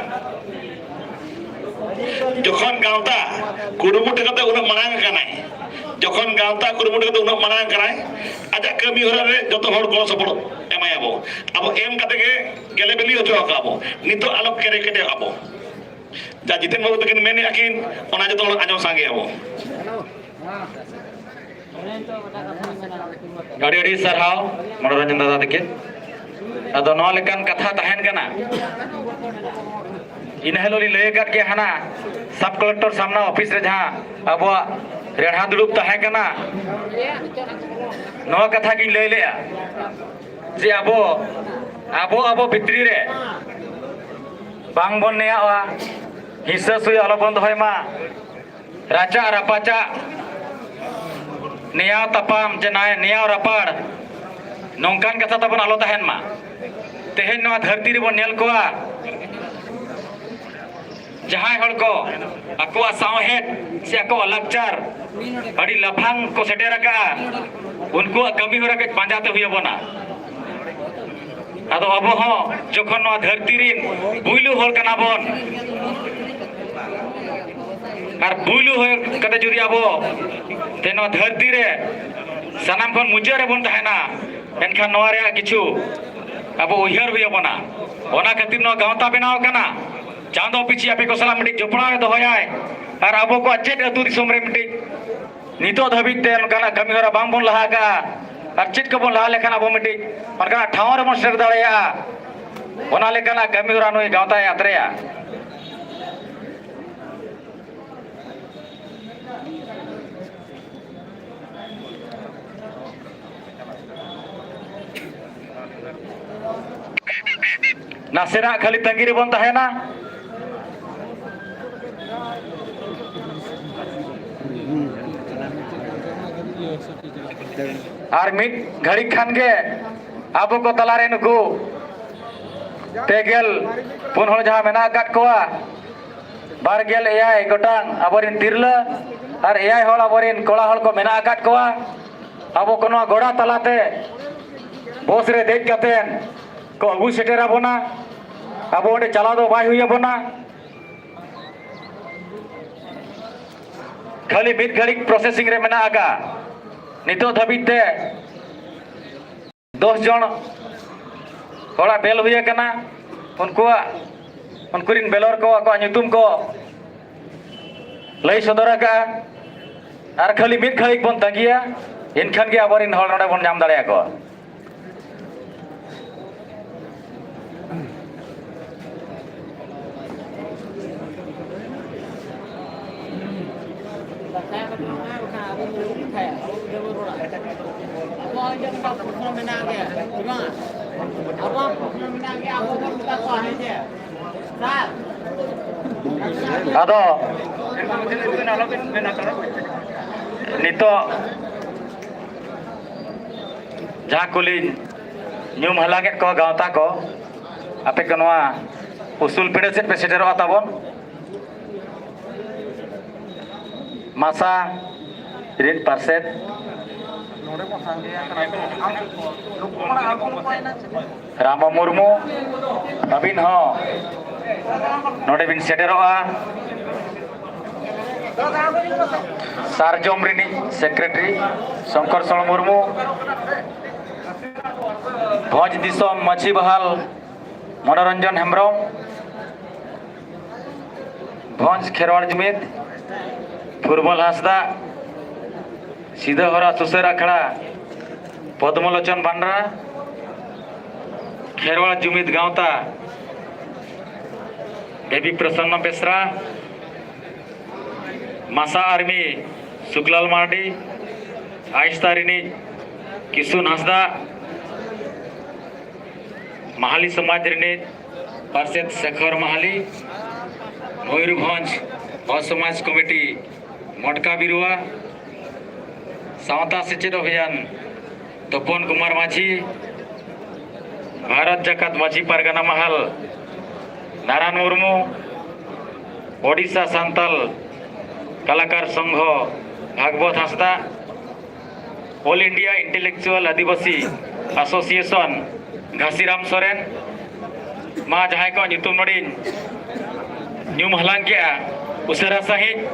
जखन गावता कुरुमुट कते उन मांग कनाय जखन गावता कुरुमुट कते उन मांग कनाय आजा कमी होरा रे जतो हर गो सपोर्ट एमायाबो अब एम कते के गेले बेली होचो आकाबो नितो आलोक केरे केटे आबो जा जितेन बाबू तकिन मेने आकिन ओना जतो आजो सांगे आबो गाड़ी गाड़ी सरहाव मनोरंजन दादा तकिन अदो नो लेकान कथा तहन कना इन हेलोली लय गट के हना सब कलेक्टर सामना ऑफिस रे जहां अबो रेढ़ा दुड़ुब तहे कना नो कथा की लय लेया जे अबो अबो अबो भित्री रे बांग बन नेयावा हिस्सा सुई आलो बंद होय मा राजा रापाचा नेया तपाम जे नाय नेया रापाड़ नौकान कथा तबन आलो तहन मा तेहन नवा धरती रे बन नेल कोआ जहां हड़ को अकोआ सावहेड से अकोआ लक्चर अड़ी लफांग को सेटेर का उनको कमी हो रखे पांजाते हुए बना अदो अब हो जखन नवा धरती रे बुइलु होल कना बन और बुइलु हो कते जुरी आबो ते नवा धरती रे सनाम खन मुजे रे बन तहना एनखान नवा रे किछु अब उहर हुए बना ओना खातिर नवा गावता बनाव कना चांदो पिछी आपे को सलाम मिटी जोपड़ा दोहयाय और अबो को चेट अतु दिसोम रे मिटी नितो धबित ते अनकाना कमी होरा बांग बोन लहा का और चेट को बोन लहा लेखान अबो मिटी अनकाना ठाव रे मन सेर दाड़ेया ओना लेखाना कमी होरा नुई गावता यात्रेया नासेरा खाली तंगी रे बन तहेना और मिट घड़ी खान के आबो को तलारे नुकु पेगेल पुन हल जहां मेना काट कोआ बारगेल एआई गोटांग आबोरिन तिरला और एआई हल आबोरिन कोड़ा हल को मेना काट कोआ आबो कोनो गोड़ा तलाते बोस रे देख कतेन को अगु सेटेरा बोना आबो ओंडे चला दो बाय हुई बोना खाली मिट घड़ी प्रोसेसिंग रे मेना आगा नितो धबिते 10 जन होड़ा बेल हुए कना उनकुरिन बेलर को को nyutum को लई सदरा का और खाली मिट घड़ी बन तंगिया इनखान के आबोरिन हल नडे बन नाम दाड़ेया को अदो नितो जहाँ कुली न्यूम हलागे को गावता को आपे कनवा उसूल पीढ़े से पे सेटेरो ताबन मासा रिन परसेट राम मुर्मू अबिन हो नोडे बिन सेटेरोआ सारजोम रिनी सेक्रेटरी शंकर सण मुर्मू भोज दिसोम मछी बहाल मनोरंजन हेम्ब्रम भोज खेरवाड़ जुमिद फुरबल हांसदा सीधा हरा सुसेर अखड़ा पद्मलोचन बांड्रा खेरवाड़ जुमिद गावता देवी प्रसन्न बेसरा मासा आर्मी शुक्लाल मार्डी आयस्तारिनी किशुन हांसदा महाली समाज रिनी पार्षद शेखर महाली मयूरभंज असमाज कमिटी मटका बिरुआ सावता सेचेद अभियान तपन कुमार माझी भारत जाकात माझी पारगाना महल नारायण मुर्मू ओडिशा सांताल कलाकार संघ Bhagwat Hansda all India intellectual Adivasi association Ghasiram Soren मा जहां को नुतुम नोडी न्यूम हलांग के usara sahih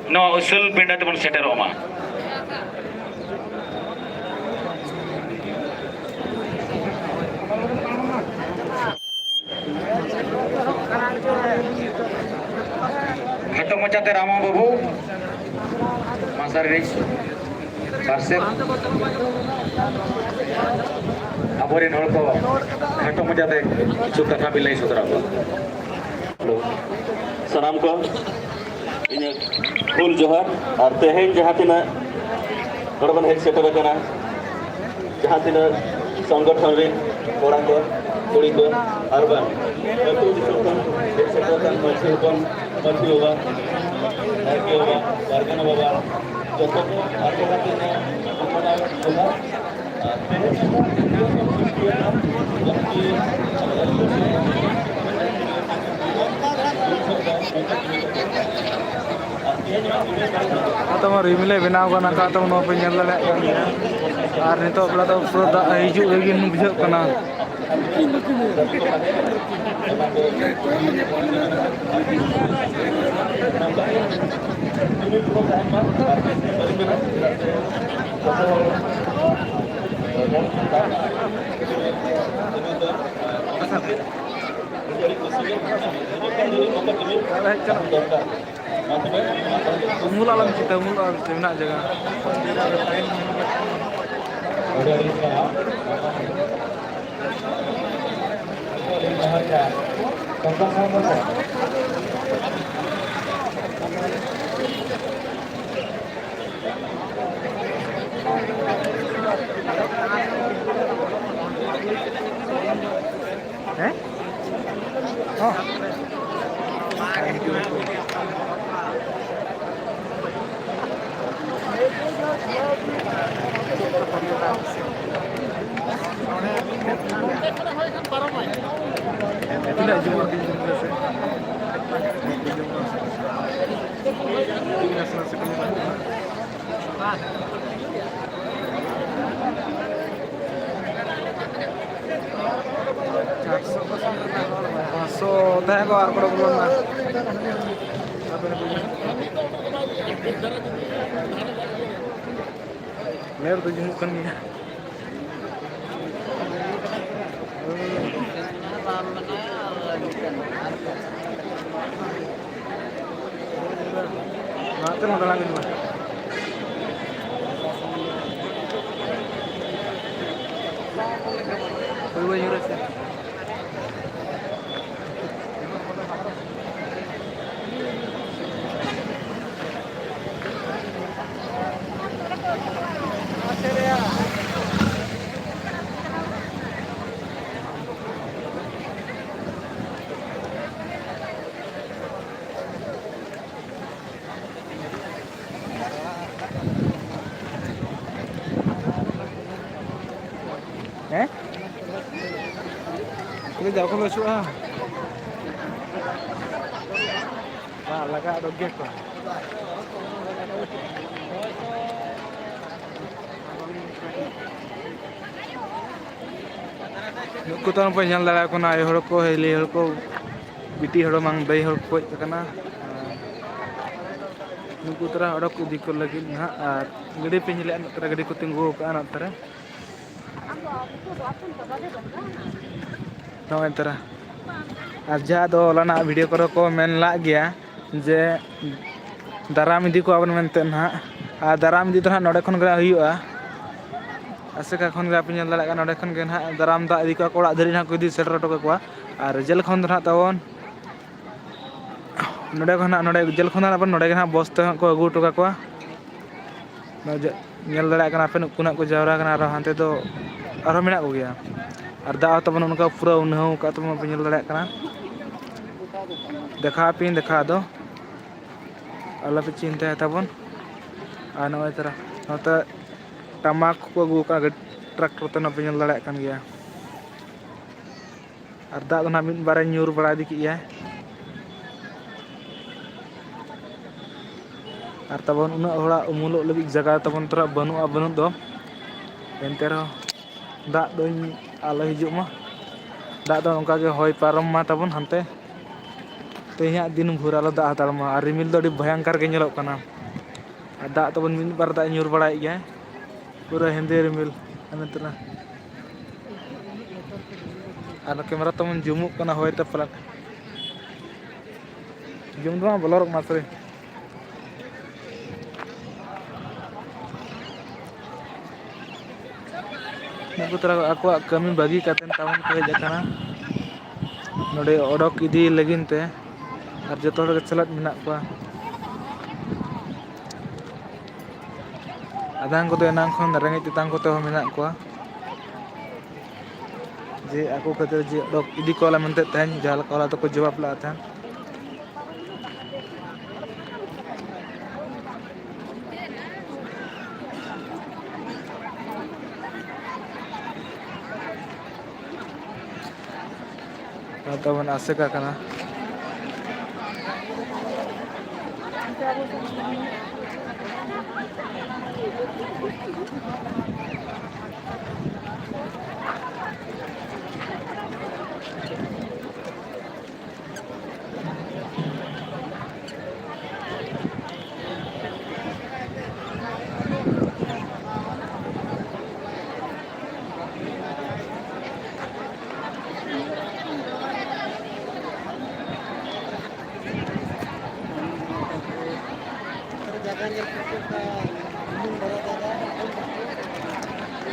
no usul pindah tebon seterok ma. Hato macate Rama Babu Masari Parsep Aborin Holko Hato macate Suka Kabilai Sutra Salam ko ini Hul Johar ar tehen jahatina korban hej seter kana jahatina সংগঠন রে কোড়া ko kuri ko arban itu disebutkan disebutkan masih baba lagi baba warga baba joto artinya kepada baba atau mau rimle benaw kana ka atau mau penyel lele ar nito bela to pura da hiju lagi nu bijak kana mula alam kita mula nak jaga oh tidak cuma di so teh ko ar ko belum na mer to jumuk kan ni Makan makan lagi nih. Dua euro sih. Ini jauh kan masuk ah. Nah, laga ada gap lah. Nuku tuan penyal laga ko na hor ko heli hor ko biti hor mang dai hor ko kana. Nuku tara hor ko dikol lagi na ar gede penyele an tara gede ko tinggu ka an tara. No entera aja do lana video ko men la gya je daram idi ko aban mente na a daram idi to na node khon ga huyu'a aseka khon ga pinyal la node khon ge na daram da idi ko oড়াক dhari na ko idi setter to ko ar jel khon do na tawon node khon na node jel khon na aban node ge na boste ko agu to ko no nyel dala kana pe nukunak ko jawra kana aro hante do aro menak ko gya ar da to ban unka pura unhau ka to penyel dala kana देखा दो अल्लाह पे चिंता है तबन आना वाला तरह नोता टमाक को अगू का ट्रैक्टर तो ना पेंजल लड़ाई kan गया अर्धा तो ना मिन बारे nyur बड़ा दिखी है ar tabon una hora umulok lebih jaga tabon tera banu do entero dak do ala hijuk mah dak do onka ge hoy param ma tabon hante तेहैं दिन भोर आलो दाग हाताड़मा और रिमिल दो भयंकर के नेलोग कना दाग तबन मिद बार दाग ᱧᱩᱨ बाड़ाय गया पूरा हेंदे रिमिल अनतना और कैमरा तमन जूमुक कना होयते पलट जूम दो ब्लर मासरे नुकु तरा आको कमी बागी कातेन तावन को हेज अकाना नोडे ओडक इदी लगिनते और जतो हड़ चलत मेना को आदान को एनांग खन रेंगे तितांग को मेना को जे आको खातिर जे ओडक इदी कोला मनते तहन जहाल कोला तो को जवाब ला था तबन आसेका कना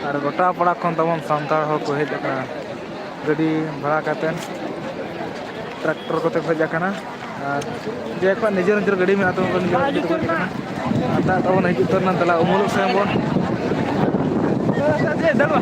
और गोटा पड़ा खन तबन सांतार हो को हेज अकाना गाड़ी भाड़ा कातेन ट्रैक्टर कोते हेज अकाना और जे को निजर निजर गाड़ी में आतो निजर को आता तबन हिजु तरना तला उमुल से बोन जे दलवा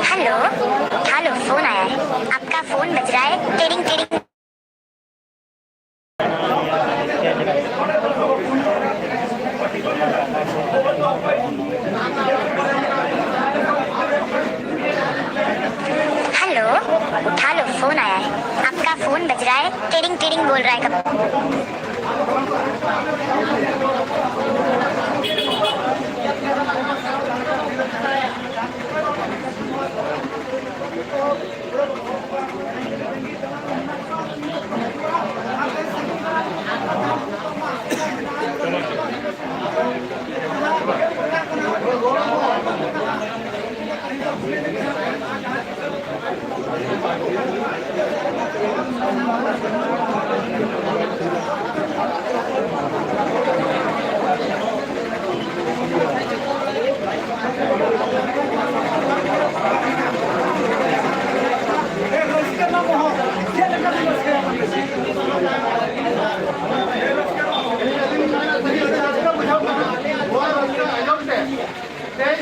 हेलो हेलो, फोन आया है, आपका फोन बज रहा है, टिडिंग टिडिंग। हेलो, उठा लो, फोन आया है, आपका फोन बज रहा है, टिडिंग टिडिंग बोल रहा है कब।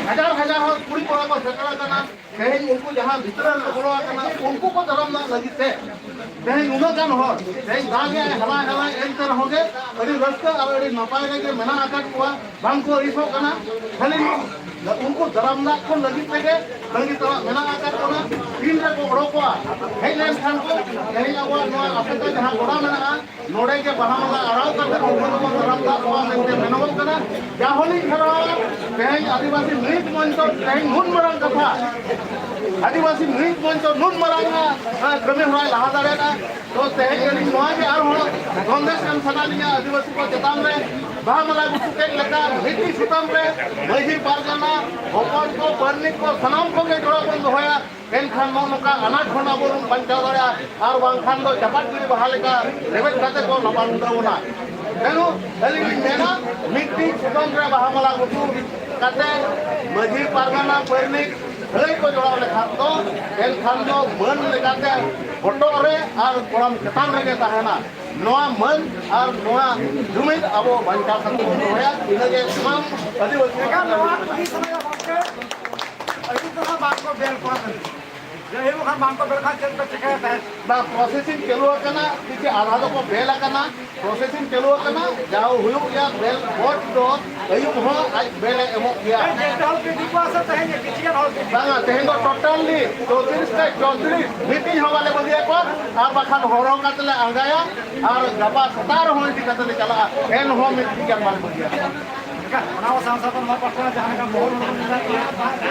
हजार हजार हर कुड़ी कोड़ा को सेटल करना कहीं उनको जहां भीतर बोलवा करना उनको को धर्म ना लगी थे कहीं उनो कान हो कहीं दागे हला हला एक तरह होगे अभी रस्ता और अभी नपाए के मना आकर को बांग को रिसो करना खाली उनको धर्म ना को लगी थे के लगी तरह मना आकर को ना तीन रे को बड़ो को है लेन खान को कहीं अब नो अपने तो जहां गोड़ा मना नोड़े के बहाना अड़ाव कर उनको धर्म ना को में मनोबल करना जाहोली खरा कहीं आदिवासी नृत्य मंच कहीं नून मरंग कथा आदिवासी नृत्य मंच नून मरंग कमी हुआ लहा दाड़ेगा तो तेज नोआ के और कांग्रेस का सना लिया आदिवासी को चेतान में बामला गुटुके लेका मिट्टी सुतम रे मही पारगाना हपन को परनिक को सनाम को के जोड़ा बन होया एनखान नोका अनाथ खना बोरुम पंचा दड़ा आर बांखान दो चपाट गिरी बहालेका रेबेट काते को नपान उतरबोना एनु एलिंग मेना मिट्टी सुतम रे बामला गुटु काते मही पारगाना परनिक हई को जोड़ा लेखा तो एनखान दो मन लेकाते फोटो रे आर कोराम चतान रे ताहेना नोआ मन और नोआ जुमिद अबो बंचा संतो होया इनगे तमाम आदिवासी का नोआ की समय बाके अभी तो बात को बेल को जे वो का बात को बेल का चेक चेक है बा प्रोसेसिंग चलो कना कि आधा को बेल कना प्रोसेसिंग चलो कना जाओ हुयो या बेल बोट दो अयु हो आज बेल एमो किया हॉल के दिपास तहे किचियन हॉल बांगा तहे तो टोटली 34 मीटिंग होवाले बलिया को आर बाखान होरो कातले आंगाया और गपा 17 होई कातले चला एन हो मीटिंग के माल बलिया बनाओ सांसद में पटना जहां का मोहर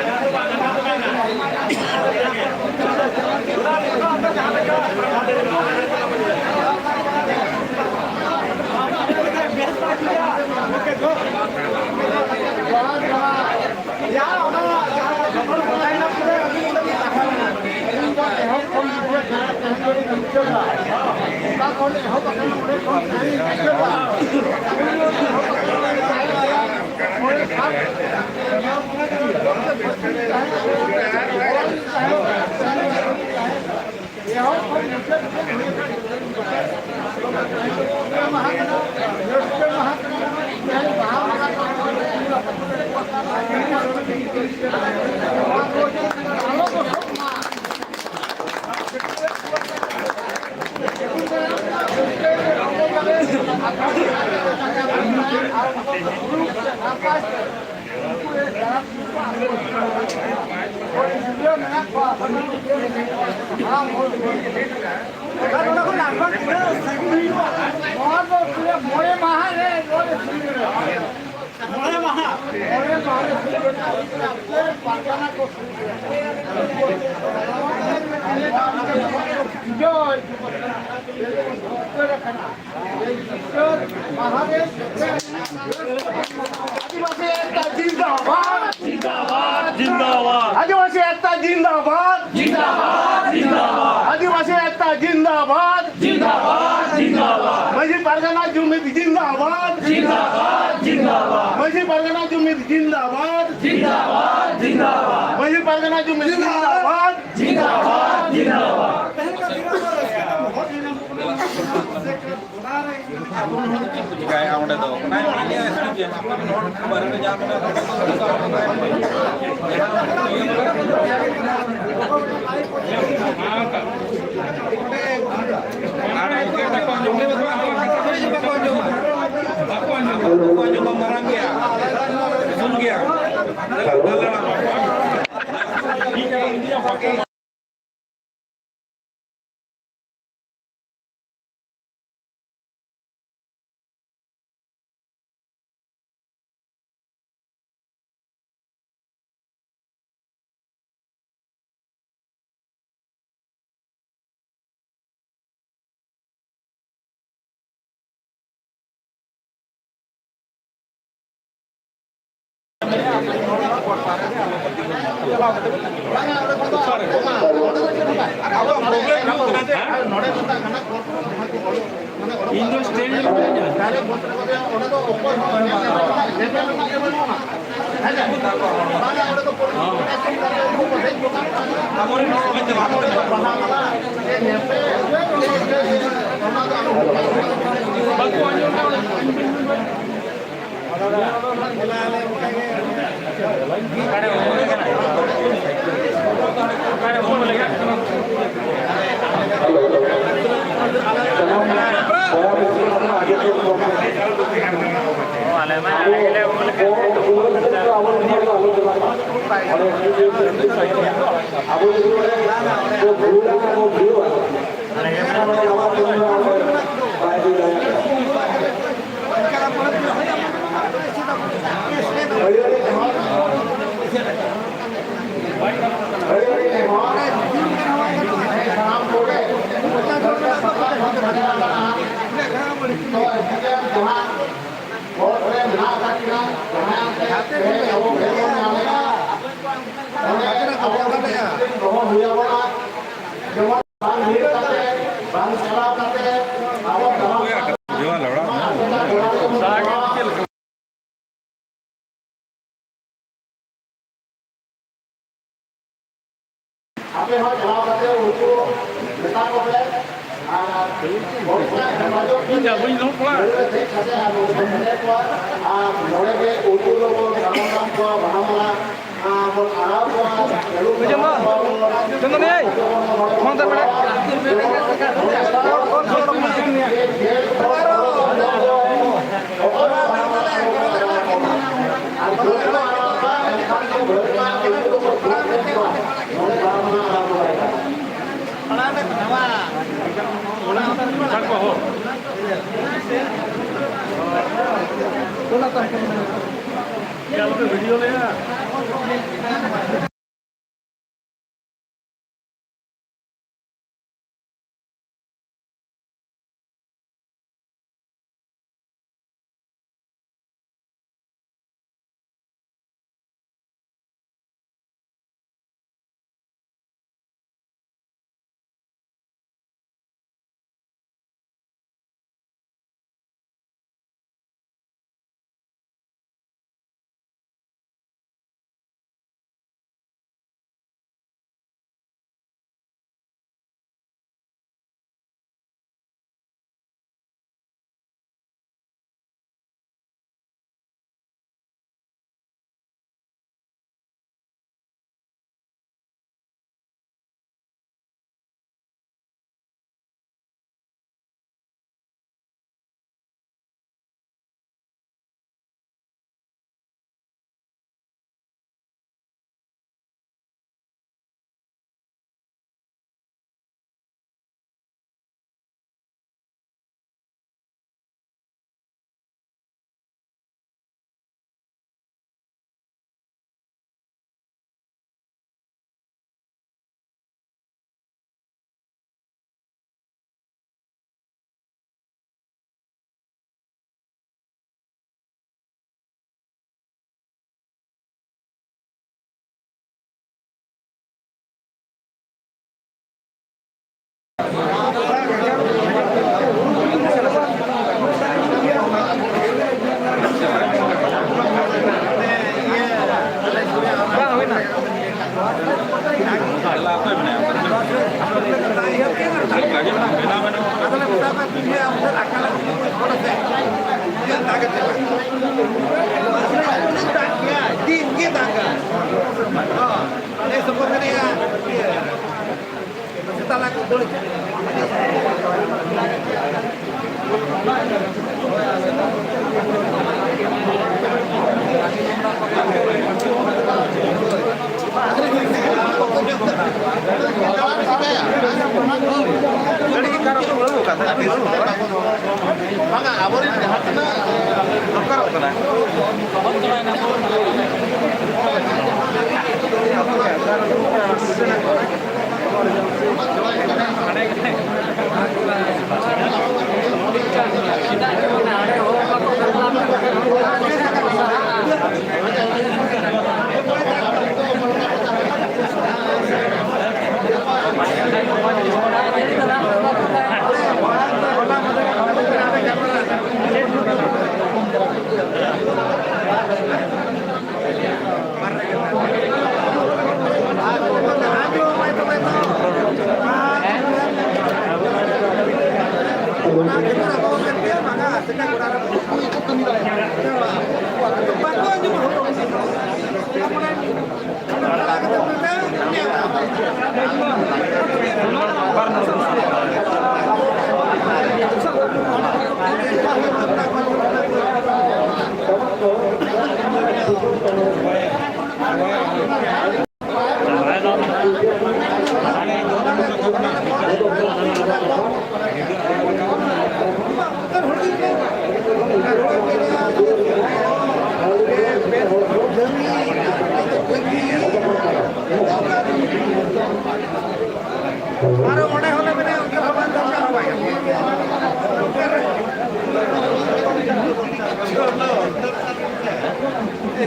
आदिवासी एकता जिंदाबाद जिंदाबाद जिंदाबाद आदिवासी एकता जिंदाबाद जिंदाबाद जिंदाबाद मजी परगना जुमिद जिंदाबाद जिंदाबाद जिंदाबाद मजी परगना जुमिद जिंदाबाद जिंदाबाद जिंदाबाद मजी परगना जुमिद जिंदाबाद जिंदाबाद जिंदाबाद काय आवडे तो नाही मी एसपी आपण नोट खबर में जा और Apa yang kalau kata untuk letak boleh, Tidak boleh lupa. Video ले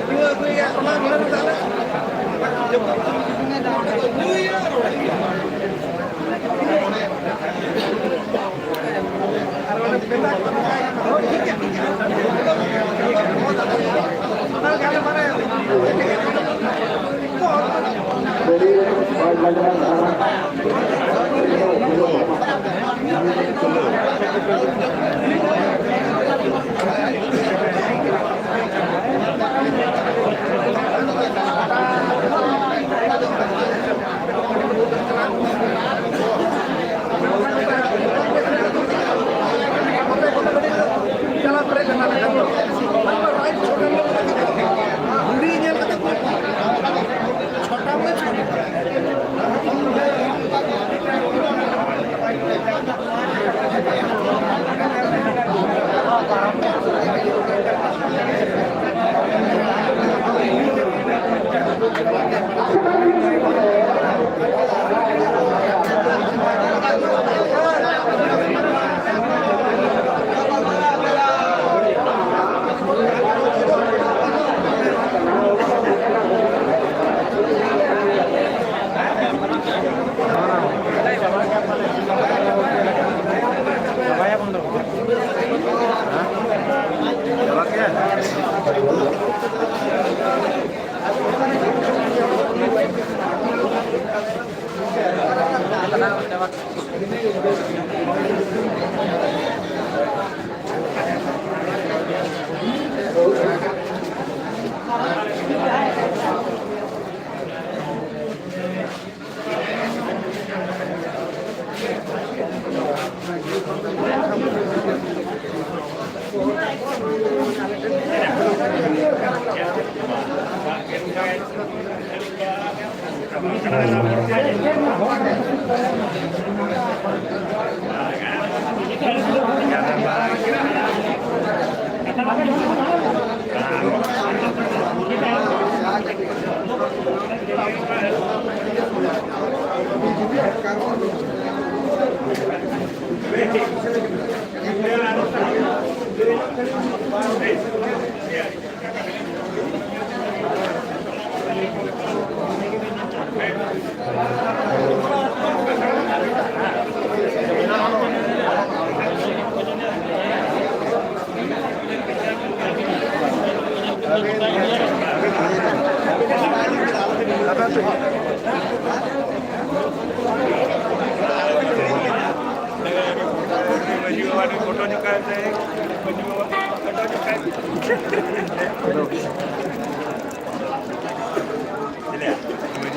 Dua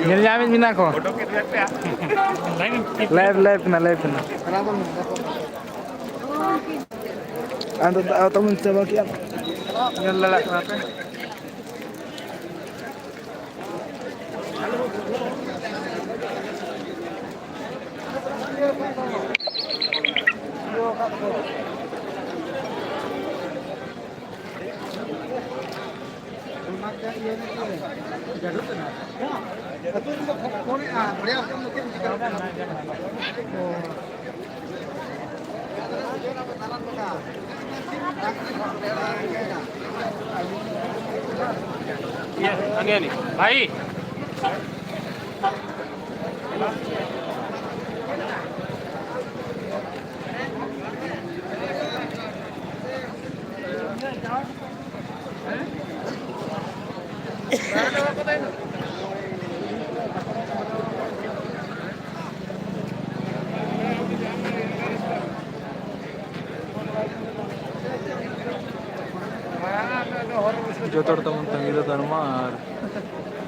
Nyel jamin mina ko. Live na. Ando atau mencoba kian. Nyel lalak kenapa? भाई जो तमन तंगी तरमा और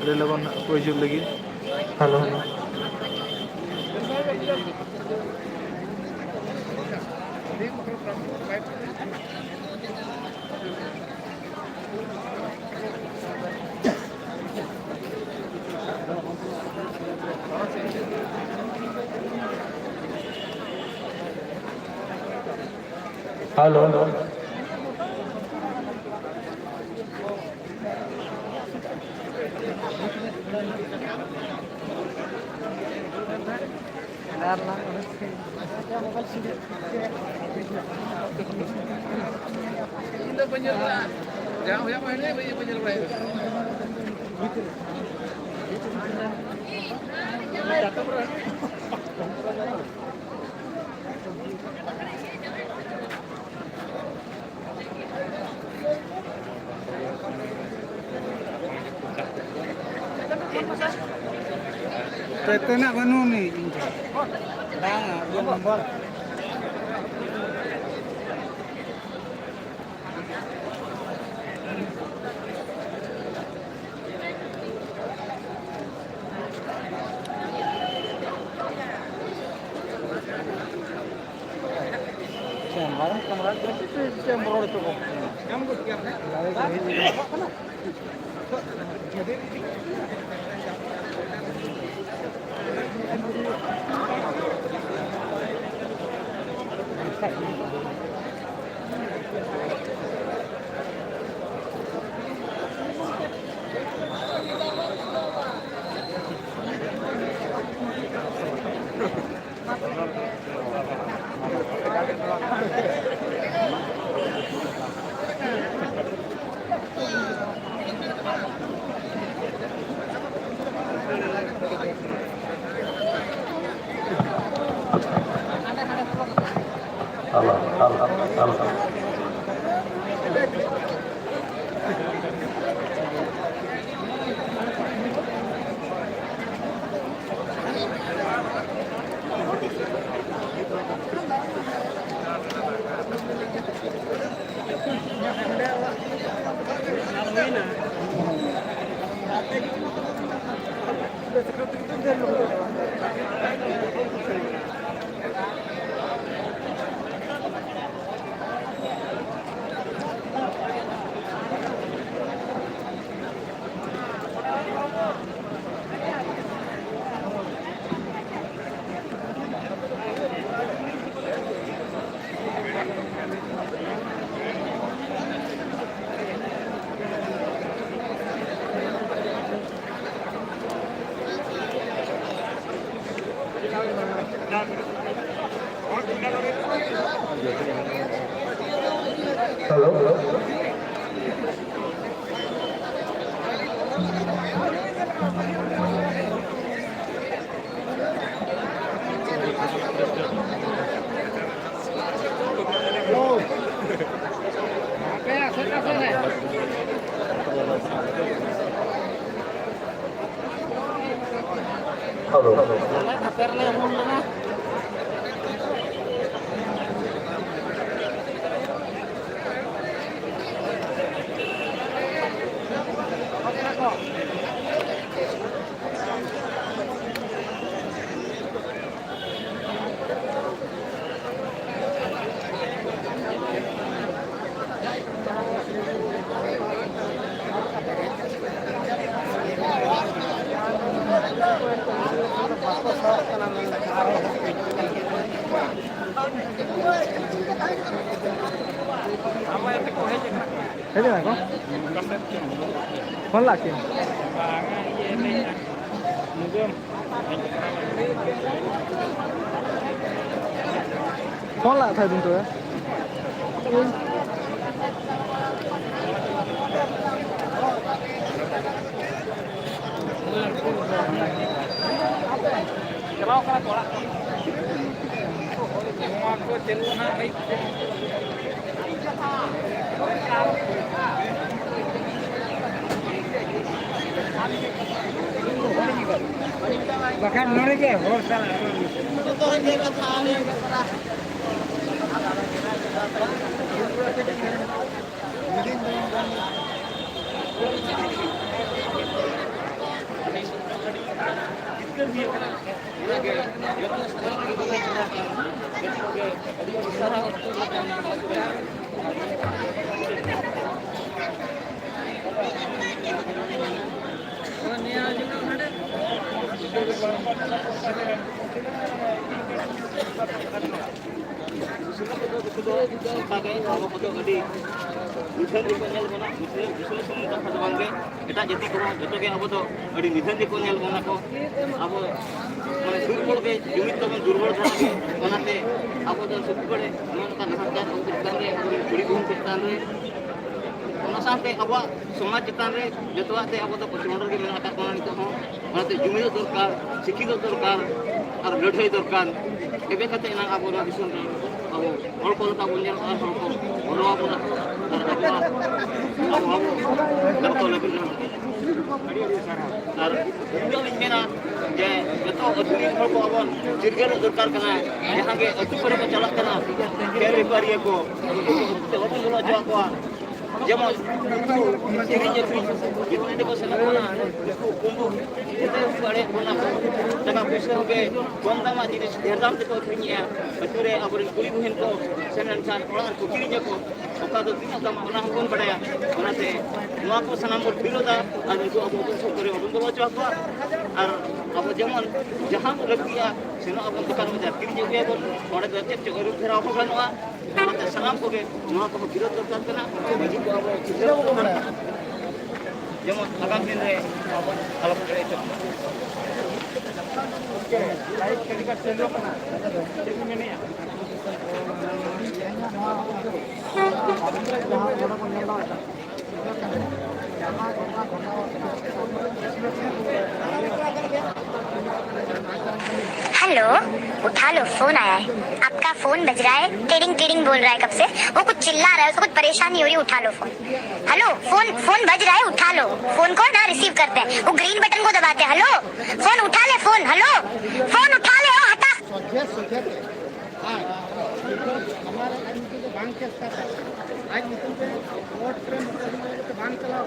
रेलवन को हिजुग लगी hello hello hello Itu nak banu ni. Dah, dia nombor. Kamera itu berapa tu? Kamu kiam ni? Thế này có? Con lạc kìa. Con lạc thầy đúng tuổi. Bahkan mereka bosan. kita jadi kurang itu kayak apa tuh ada nisan di konyol mana ko apa mana durbol ke jumit to durbol lagi mana te apa tuh supere mana kan harga untuk tanda yang beri pun tanda mana sampai apa समाज चितान रे जतवा ते अब तो पचमंडल के मेना का कोना नितो हो mana te jumit दरकार शिक्षित दरकार और लड़ाई दरकार एबे कते ना अब ना दिसुन अब हल को का बुनियाद और हल को ᱞᱟᱹᱜᱤᱫ ᱟᱨ ᱤᱧ ᱢᱮᱱᱟ ᱡᱮ ᱡᱚᱛᱚ ᱟᱹᱛᱩᱨᱤᱱ ᱦᱚᱲ ᱠᱚ ᱟᱵᱚ ᱪᱤᱨᱜᱟᱹᱞ ᱫᱚᱨᱠᱟর ᱠᱟᱱᱟ ᱡᱟᱦᱟᱸ ᱜᱮ ᱟᱹᱛᱩ ᱠᱚᱨᱮ ᱠᱚ ᱪᱟᱞᱟᱜ ᱠᱟᱱᱟ ᱠᱮᱨ ᱵᱮᱯᱟᱨᱤᱭᱟᱹ ᱠᱚ ᱩᱱᱠᱩ ᱠᱚ ᱵᱟᱵᱚᱱ ᱵᱚᱞᱚ ᱦᱚᱪᱚ ᱟᱠᱚᱣᱟ যেমন কিরিং আখরিং যেখানে को सेना कोना कुंबु बड़े कोना टाका पैसा होगे कम दाम जिनिस ढेर दाम ते को अखरिंया अतुरे अबरे कुली बहन को सेना इंसान ओड़ा को किरिंग को ओका दो तीन दाम ओना हमन बड़ाया ओनाते नोआ को सनाम को बिरोदा और उनको अब को करे अब को बचो को और अब जेमन जहां को लगतिया सेना अब दुकान में जा किरिंग के को ओड़े दो चेक चोरू फेरा को गनवा ओनाते सनाम को के नोआ को बिरोध दरकार कना मजी को अब যেমন আগামী দিনে আলোচনা করে ওকে লাইভ ক্যালিকার সেলো কনা ঠিক মেনে हेलो, उठा लो, फोन आया है। आपका फोन बज रहा है, टेडिंग टेडिंग बोल रहा है कब से। वो कुछ चिल्ला रहा है, उसको कुछ परेशानी हो रही है, उठा लो फोन। हेलो, फोन बज रहा है, उठा लो फोन को ना, रिसीव करते हैं। वो ग्रीन बटन को दबाते हैं। हेलो, फोन उठा ले, फोन। हेलो, फोन उठा ले, हटा। आज निकल पे वोट प्रेम तो बांध चलाओ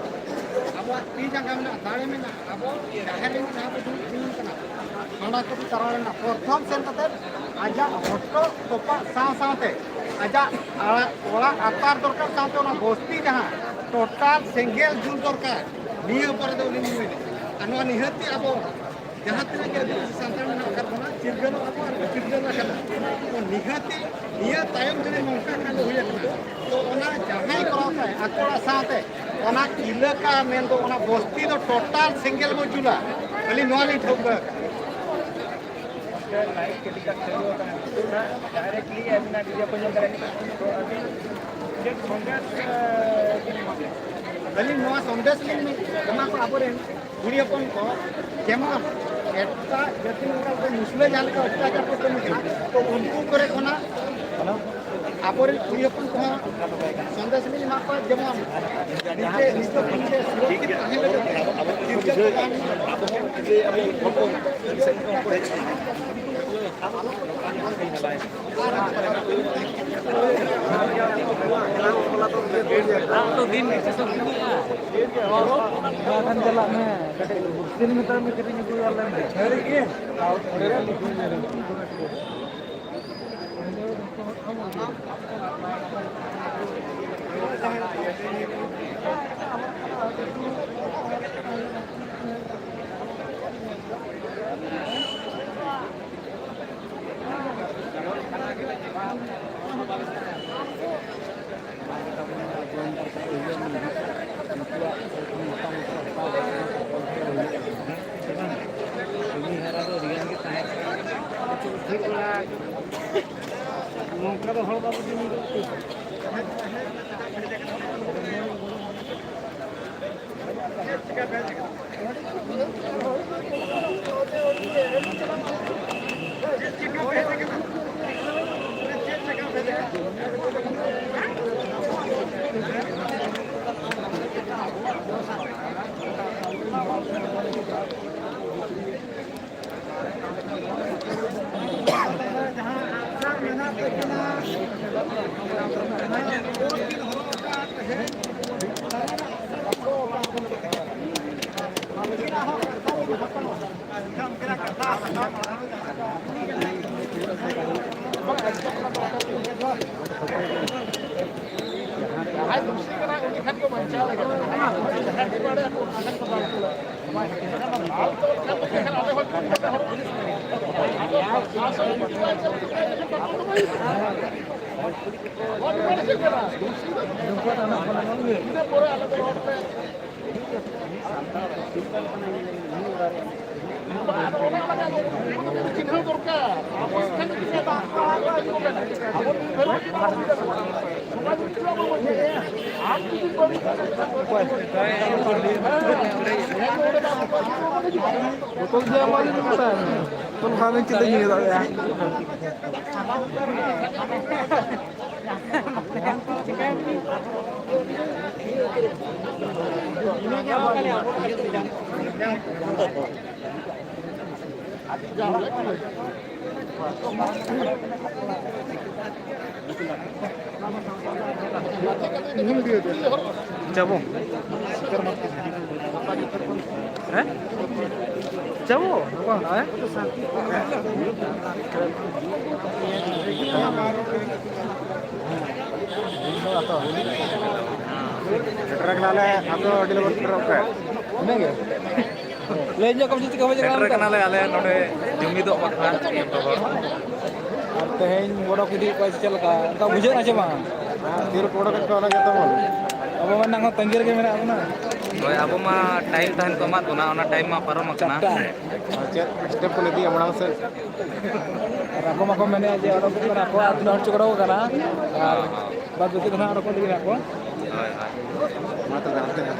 अब ती जगह में दाड़े में ना अब शहर में ना पे दूर करना खाना को भी करावे ना प्रथम सेन कते आजा फोटो टोपा साथे आजा ओला आकार दरकार साथे ओना बस्ती जहां टोटल सिंगल जुल दरकार नियो पर दो निमे अनवा निहति अब जहां तक के संतान में आकार बना चिरगन अब चिरगन रखना तो निहति निया तायम जने नौका खान हुई तो ओना जहां कराता है अकोड़ा साथे ओना इलाका में तो ओना बस्ती तो टोटल सिंगल मौजूदा खाली नोली ठोकर लाइव क्लिक चलो ना डायरेक्टली अपना वीडियो को करे तो अभी एक संदेश खाली नोआ संदेश में जमा को आबरे गुड़ियापन को जेमन एटा जति को मुस्लिम जान का अत्याचार करते हैं तो उनको करे कोना आबरे गुड़ियापन को संदेश में मा को जेमन निजे निजे पुलिस सुरक्षित आहे लगे अभी फोटो सेंड को तो दिन akan jalan में sini meter में कितनी कोई वाला है अरे के Betul dia malu bukan. Pun kami kita ni tak ya. যাবো হ্যাঁ যাবো হ্যাঁ ᱠᱟᱱᱟᱞᱮ ᱟᱞᱮ ᱱᱚᱰᱮ ᱡᱩᱢᱤᱫᱚᱜ ᱵᱟᱠᱷᱨᱟ ᱡᱚᱛᱚ ᱦᱚᱲ तेज बड़ो की चल बुझे चे बा तीर को अब मैं तंगी रे मेरा ᱦᱳᱭ ᱟᱵᱚ ᱢᱟ ᱴᱟᱭᱤᱢ ᱛᱟᱦᱮᱱ ᱠᱚ ᱮᱢᱟᱫ ᱵᱚᱱᱟ ᱚᱱᱟ ᱴᱟᱭᱤम ᱢᱟ ᱯᱟᱨᱚᱢ ᱟᱠᱟᱱᱟ चेक स्टेप को इदी मांग से राको माको मैंने जे अडक करा को आदमी हट चकड़ो करा और बाद बाकी धना अडक लगी राको ᱦᱳᱭ ᱦᱳᱭ मात्र जानते हैं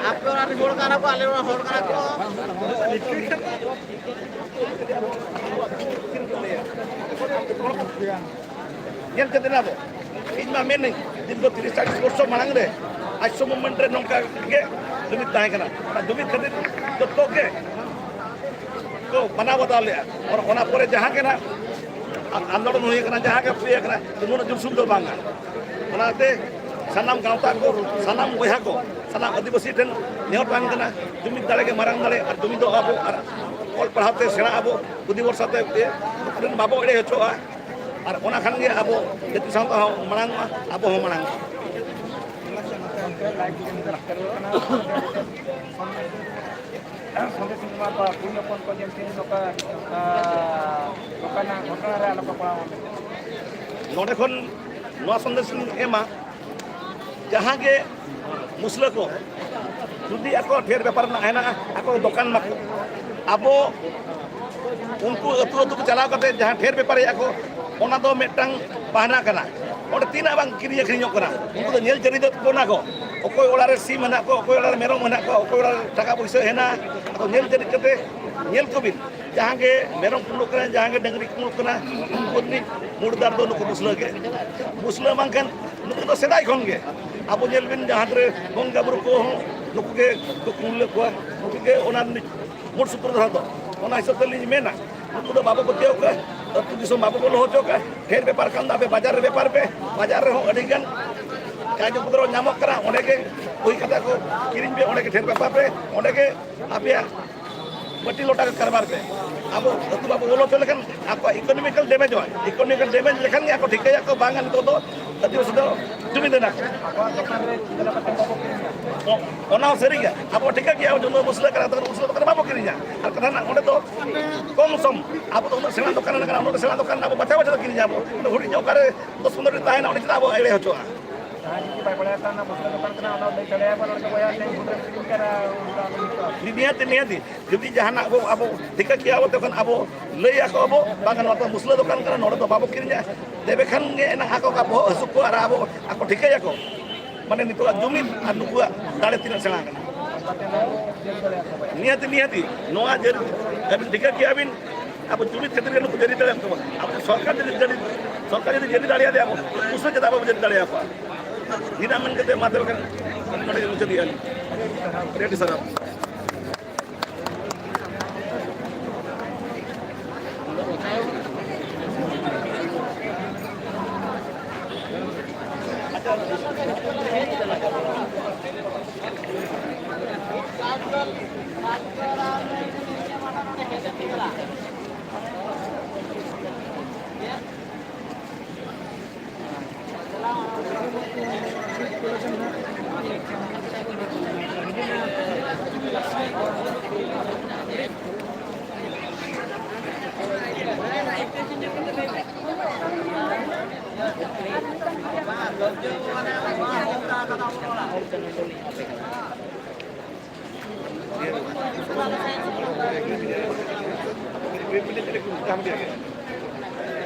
आपके और रोड का ना को आले रोड का को Yan ka din ako. Ina mening dito 30 kurso malang re. Ay so moment re nong ka ge dumit tayo kana. Na dumit ka din to ge. Ko बनावत आले और ओना परे जहां के ना आंदोलन हुई kana जहां के प्रिय kana तुमने जुम सुंदर बांगा. ओनाते sanam गांवता को sanam बया को sanam आदिवासी ठन नेहर बांग kana dumit दाले के मारंग दाले और dumit दो आबो और पढ़ाते सेना आबो बुद्धि वर्षाते दिन बाबो एड़े हचोआ और ओना खान गे आबो जति सावता मांग आबो हो मांग नोडे खन नोआ संदेश एमा जहां के मुस्लिम को जुदी ako ढेर व्यापार ना है ना ako दुकान मा आबो उनको अतु अतु चलाव करते जहां ढेर व्यापार ako ओना दो मेटंग बहाना कना और तीना बांग किरी अखरिño कना उनको तो नेल जरी दो कोना को ओकोय ओला रे सी मना को ओकोय ओला रे मेरो मना को ओकोय ओला टाका पैसा हेना तो नेल जरी कते नेल को बिन जहां के मेरो कुलो कना जहां के डंगरी कुलो कना उनको नि मुर्दार दो नुको मुस्लिम मांगन नुको तो सेदाय खन गे आबो नेल बिन जहां रे गंगा बुरु को नुको के को कुलो को नुको के ओना मुर सुपर दो ओना हिसाब ते लिज मेना नुको तो बाबू को तेओ के तो दिसो बाबू को हो चोका ढेर व्यापार कंदा पे बाजार पे बाजार रे हो अडिगन काजो पुत्रो नामक करा ओने के ओई कथा को किरिन पे ओने के ढेर व्यापार पे ओने के आपया बटी लोटा के कारबार पे अब तो बाबू बोलो तो लेकिन आपको इकोनॉमिकल डैमेज हो इकोनॉमिकल डैमेज लेकिन आपको ठीक है आपको बांगन तो दिवस तो जुमी देना ओना सरी गया अब ठीक है कि जो मुस्लिम करा तो मुस्लिम तो बाबू किरिया और कथा ओने तो कम सम अब तो सेना दुकान ना ओने सेना दुकान अब बचा बचा किरिया अब हुडी जो करे 10-15 दिन ताहे ना ओने अब एड़े होचो नियति जुदी जहां अब ठिका किया अब तखन अब लई आको अब बागान तो मुस्लिम दुकान करा नोड तो बाबू किरिया देबे खान गे ना आको का हसु को आर अब आको ठिका याको माने नितो जुमिन आ नुकुआ दाड़े तीन सेना नियति नोआ जे अबिन ठिका किया अबिन अब जुमिन क्षेत्र नुकु जरी दले अब सरकार जरी दाड़िया दे अब उससे जदा अब जरी दाड़िया को दिनामन के माध्यम kan नोडे मुचदी आली ready sir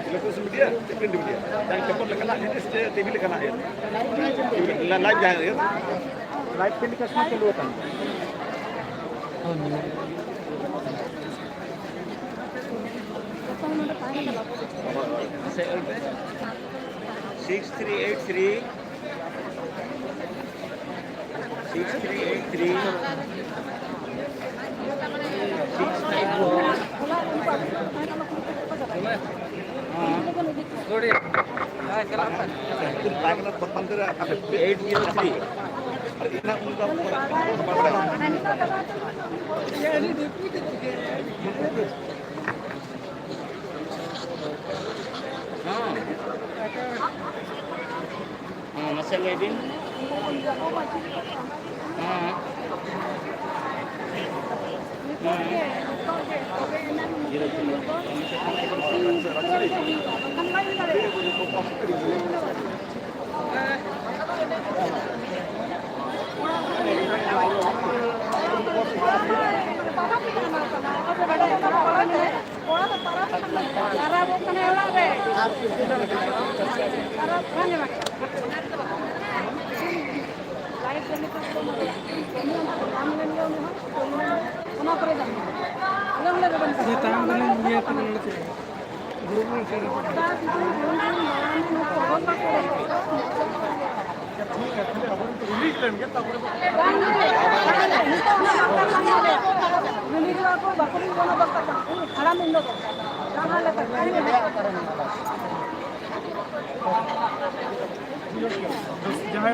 Televisi media, print media. Dan cepat lekat jenis TV lekat ya. Live jangan ya. Live telecast में चालू होता है 6383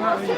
masih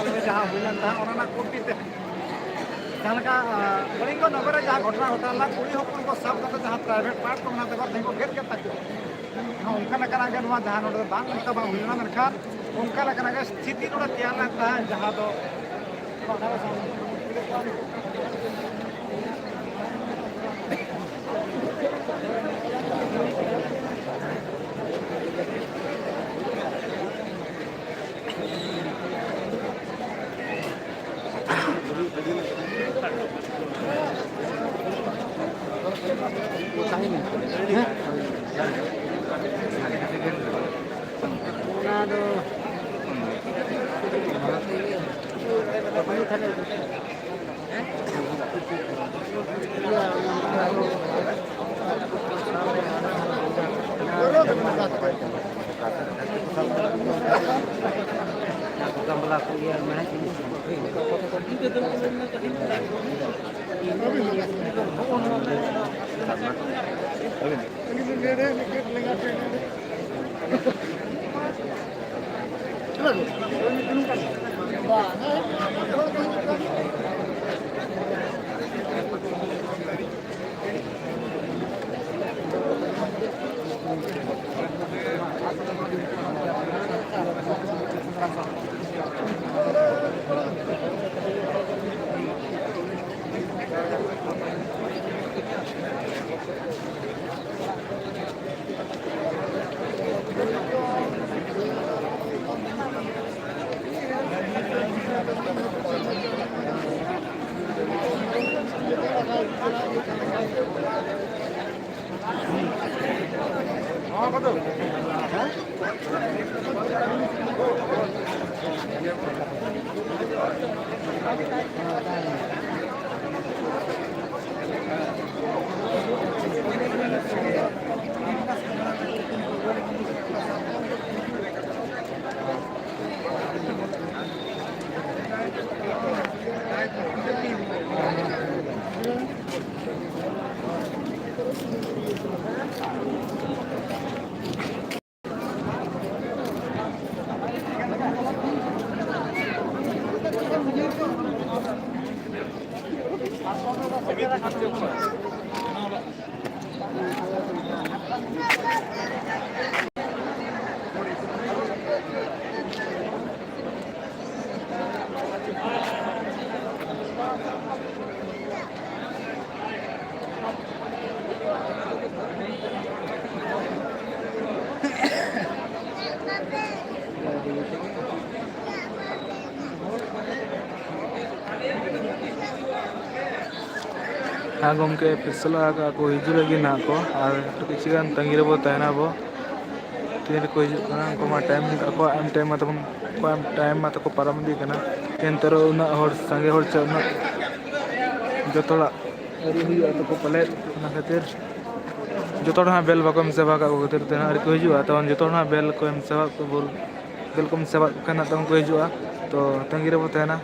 lebih घटना होता है कुड़ी हपन को सब जहाँ प्राइवेट पार्ट को को गेट के तक उनका जहाँ बांग हुआ मेखान उनका स्थिति तैयार लगता है जहाँ तो हाँ गमके पिछला को हिजू लगे ना को और किसी तंगी बो तहना बो तीन को हिजुना टाइम को एम टाइम मतबन को एम टाइम मत को पारम दी कना एनतर उना हर संगे हर चे उना जतोड़ा अरी हुई तो को पले ना खातिर जतोड़ा बेल बाको एम सेवा का खातिर तेना अरी को हिजुआ तो जतोड़ा बेल को एम सेवा को बोल बेल को एम सेवा कना तो को हिजुआ तो तंगी रे बो तहना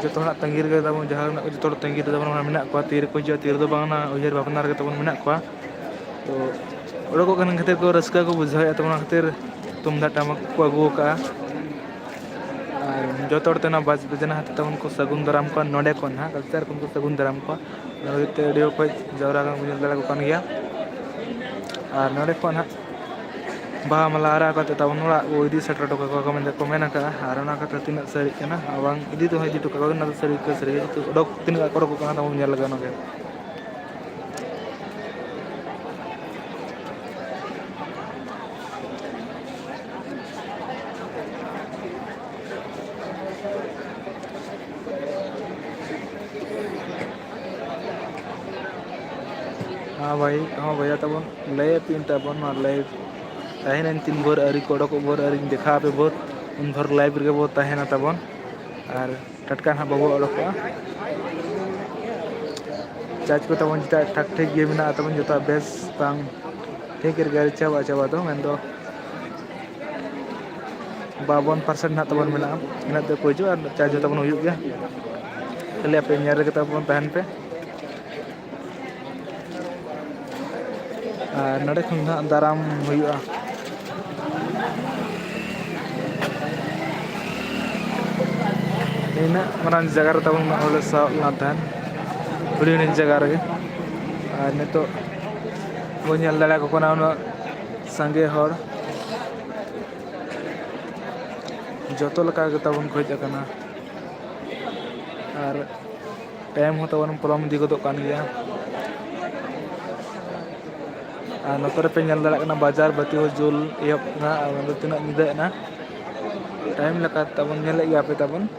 जोतोड़ा तंगी रे तबन जहां जोतोड़ तंगी रे तबन मेना को तीर को जो तीर दो बांगना उयर बापनार के तबन मेना को तो ओडको कन खातिर को रस्का को बुझाय तबन खातिर तुमदा टमक को अगु का और जोतोड़ तना बाज बजना हाथ तबन को सगुन दराम को नोडे को ना कल्चर को सगुन दराम को नोते ऑडियो को जवरा का बुझल दला को कन गया और नोडे को ना बाहा मलारा का तबन ओड़ा ओ इदी सेटर टो को मेन को मेना का और ओना का तिना सरी कना आवांग इदी तो हिजु टो का ना सरी का सरी तो ओडक तिना को को कना तबन नेल गनो के हाँ भाई हाँ भैया तबन लय पिन तबन और लय तहन तीन भोर अरी को ओडक भोर अरी देखा पे बहुत उन भर लाइव रे बहुत तहना तबन और टटका ना बाबू ओडक चार्ज को तबन ठक ठीक गे मेना तबन जोता बेस बांग ठीक रे गाड़ी चाबा चाबा दो मेन दो 52% ना तबन मेना इना दे को जो और चार्ज तबन हुई गया खाली पे नेर रे तबन तहन पे नडे खन दाराम हुआ ina maran jagar tabon hole sa lathan budi ni jagar ge ar nito bonyal dala ko kona una sange hor joto laka ge tabon khoj akana ar time ho tabon polom di godok kan gya ar notore pe nyal dala kana bazar bati ho jul yop na ar tina nida na time laka tabon nyal ya pe tabon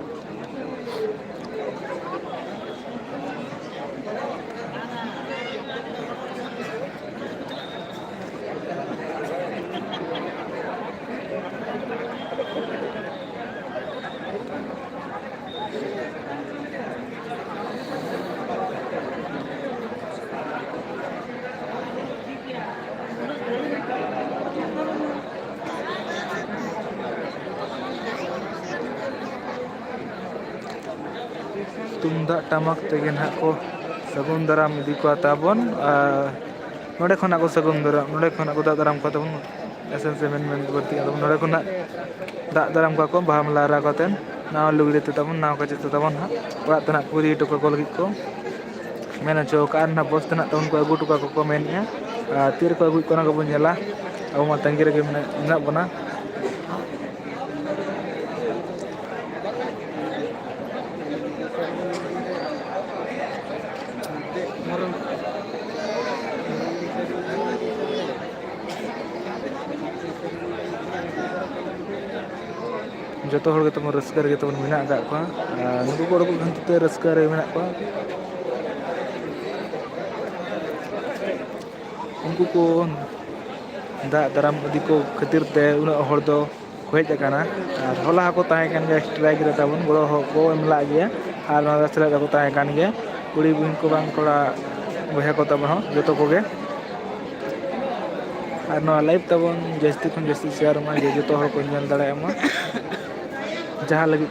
तुमदा टमक तेगे ना को सगुन दाराम इदी को ताबन नोडे खना को सगुन दाराम नोडे खना को दाराम को ताबन एसेंस मेन मेन बर्ती आदम नोडे खना दाराम को बाहा मलारा कोतेन नाव लुगड़ी ते ताबन नाव का चित ताबन हा ओरा तना पूरी टको को लगी को मेना चो कार ना बस तना ताबन को अगु टको को मेन या ᱛᱤ ᱨᱮᱠᱚ ᱟᱹᱜᱩᱭᱮᱫ ᱠᱚᱣᱟ ᱚᱱᱟ ᱠᱚᱵᱚᱱ ᱧᱮᱞᱟ ᱟᱵᱚ ᱢᱟ ᱛᱟᱺᱜᱤ ᱨᱮᱜᱮ ᱢᱮᱱᱟᱜ ᱵᱚᱱᱟ ᱡᱚᱛᱚ ᱦᱚᱲ ᱜᱮ ᱛᱟᱵᱚᱱ ᱨᱟᱹᱥᱠᱟᱹ ᱨᱮᱜᱮ ᱛᱟᱵᱚᱱ ᱢᱮᱱᱟᱜ ᱟᱠᱟᱫ ᱠᱚᱣᱟ ᱟᱨ ᱱᱩᱠᱩ ᱠᱚ ᱩᱰᱩᱠᱚᱜ ᱠᱷᱟᱹᱛᱤᱨ ᱛᱮ ᱨᱟᱹᱥᱠᱟᱹ ᱨᱮ ᱢᱮᱱᱟᱜ ᱠᱚᱣᱟ ᱩᱱᱠᱩ ᱠᱚ ᱫᱟᱜ ᱫᱟᱨᱟᱢ ᱤᱫᱤ ko khatir te unang hor do ᱦᱮᱡ ᱟᱠᱟᱱᱟ ᱟᱨ ᱦᱚᱞᱟ ᱦᱚᱸᱠᱚ ᱛᱟᱦᱮᱸ ᱠᱟᱱ ᱜᱮᱭᱟ ᱥᱴᱨᱟᱭᱤᱠ ᱨᱮ ᱛᱟᱵᱚᱱ ᱜᱚᱲᱚ ᱦᱚᱸᱠᱚ ᱮᱢ ᱞᱟᱜ ᱜᱮᱭᱟ ᱟᱨ ᱱᱚᱣᱟ ᱥᱮᱞᱮᱫ ᱨᱮᱠᱚ ᱛᱟᱦᱮᱸ ᱠᱟᱱ ᱜᱮᱭᱟ ᱠᱩᱲᱤ ᱵᱤᱱ ᱠᱚ ᱵᱟᱝ ᱠᱚᱲᱟ ᱵᱚᱭᱦᱟ ᱠᱚ ᱛᱟᱵᱚᱱ ᱦᱚᱸ ᱡᱚᱛᱚ ᱠᱚᱜᱮ ᱟᱨ ᱱᱚᱣᱟ ᱞᱟᱭᱤᱵᱷ ᱛᱟᱵᱚᱱ ᱡᱟᱹᱥᱛᱤ ᱠᱷᱚᱱ ᱡᱟᱹᱥᱛᱤ ᱥᱮᱭᱟᱨ ᱢᱟ ᱡᱮ ᱡᱚᱛᱚ ᱦᱚᱲ ᱠᱚ ᱧᱮᱞ ᱫᱟᱲᱮᱭᱟᱜ ᱢᱟ ᱡᱟᱦᱟᱸ ᱞᱟᱹᱜᱤᱫ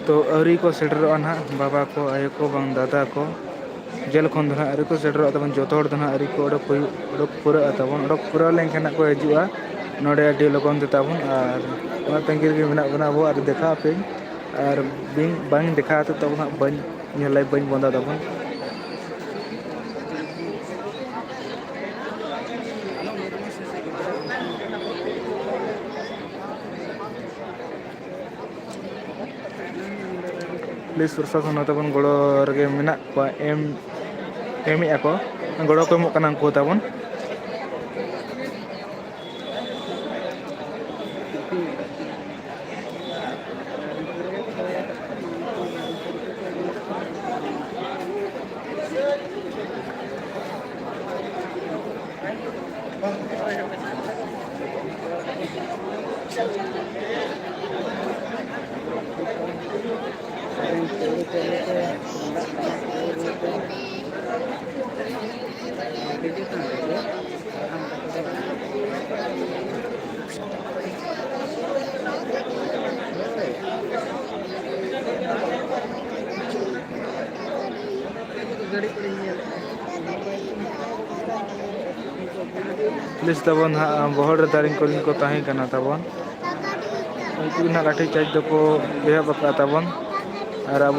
तो अवरी को सेटरों ना बाबा को आयो को बांग दादा को जेल खन दो ना अवरी को सेटरों तबन जोतो हर दो ना अवरी को ओडक पूरा तबन ओडक पूरा लेंखन को हजुआ नोडे अडी लोगन दे तबन और ओना तंगिर के मेना बना वो और देखा पे और बिंग बांग देखा तो तबन बन लाइव बन बंदा तबन पुलिस प्रशासन तबन गड़ो रगे मेना को एम को गड़ो को एमोग कना को तबन पुलिस तबन बहर दारिंग को ताहें कना तबन उनको ना लाठी चार्ज दको एहब अका तबन और अब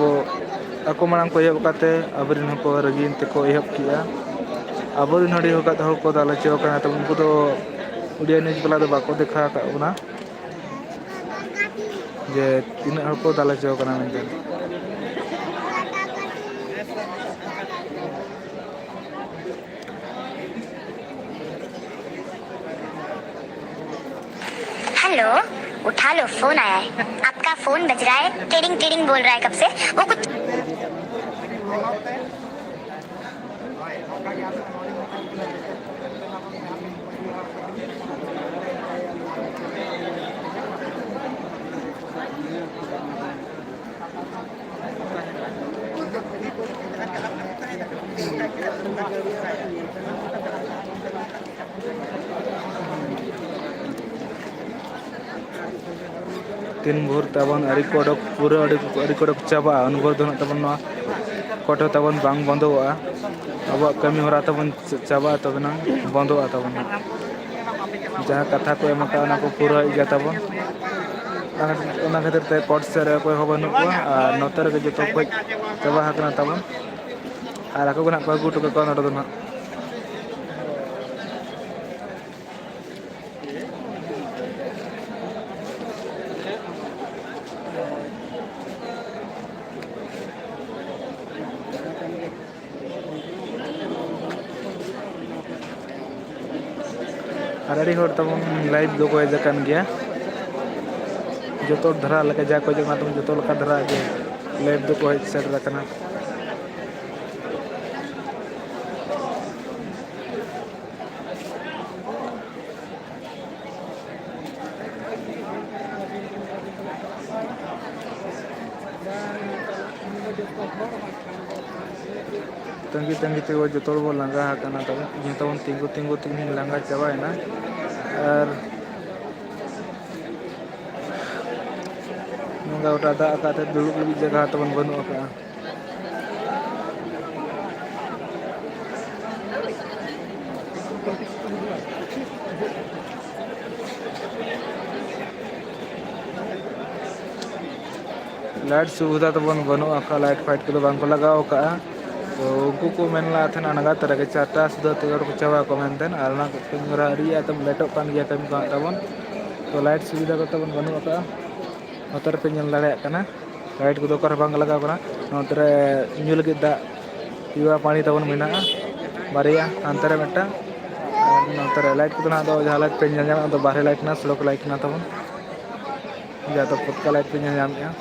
ako marang ko ehab kate abrin ko ragin te ko ehab kiya abrin hodi hokat hor ko dala cheo kana to unku do udia news bala do bako dekha ka una je tina hor ko dala cheo kana mente hello उठा लो phone आया है आपका phone बज रहा है tending tending बोल रहा है कब से वो कुछ तीन भोर तबन अरी कोडक पूरा अरी कोडक चाबा अनुभव दो तबन कोटो तबन बांग बंदोआ अब कमी होरा तबन चाबा तबन बंदोआ तबन जहाँ कथा को एमका ना को पूरा इया तबन ओना खातिर ते कोर्ट से रे कोई होबन को और नोतर के जतो कोई चाबा हकना तबन और आको गना को गुटो को नडो ना अड़ी हर तब लाइव दो को हेजन गया जो धरा लगे जा को जो धरा लाइव दो को हेज सेटर तंगी तंगी ते वो जो वो लंगा हाकना तब जो तिंगु तिंगु तिंगु लंगा चाबायना और नंगा उठा दा आकाते दुलुक लगी जगह तबन बनु आका लाइट सुविधा तबन बनु आका लाइट फाइट को बांग को लगाओ का तो उनको को मेनला थे नगा तरह के चारटा सुधा तेगर को चावा को मेनतेन और ना पिंगरा रिया तब लेटो कान गया कमी को तबन तो लाइट सुविधा को तबन बनु आका नोतर पे ñal lare kana लाइट को दोकर बांग लगा कना नोतरे ᱧᱩ लगे दा पिवा पानी तबन मेना बारिया अंतरे मेटा नोतरे लाइट को ना दो जहां लाइट पे ñal ñam दो बाहर लाइट ना स्लोक लाइट ना तबन या तो पक्का लाइट पे ñal ñam या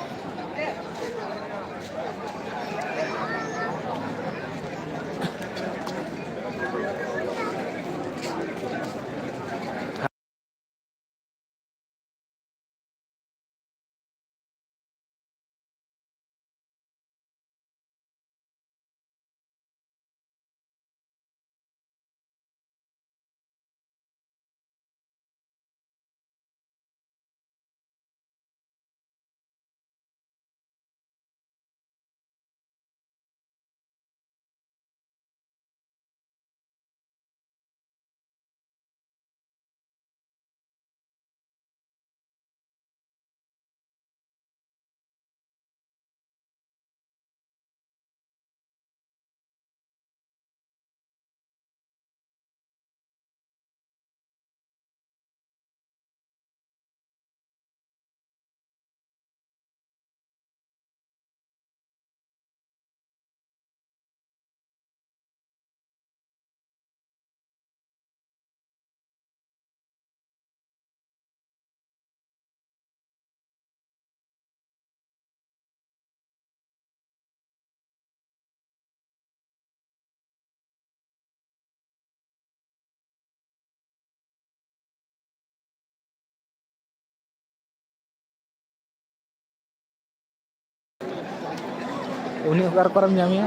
उन्हीं कार परम ñamia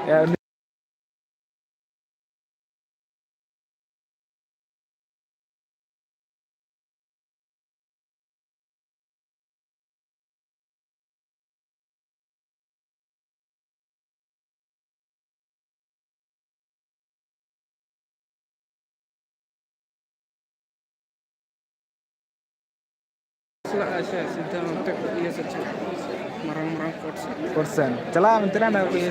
ya persen चला mentira ना कोई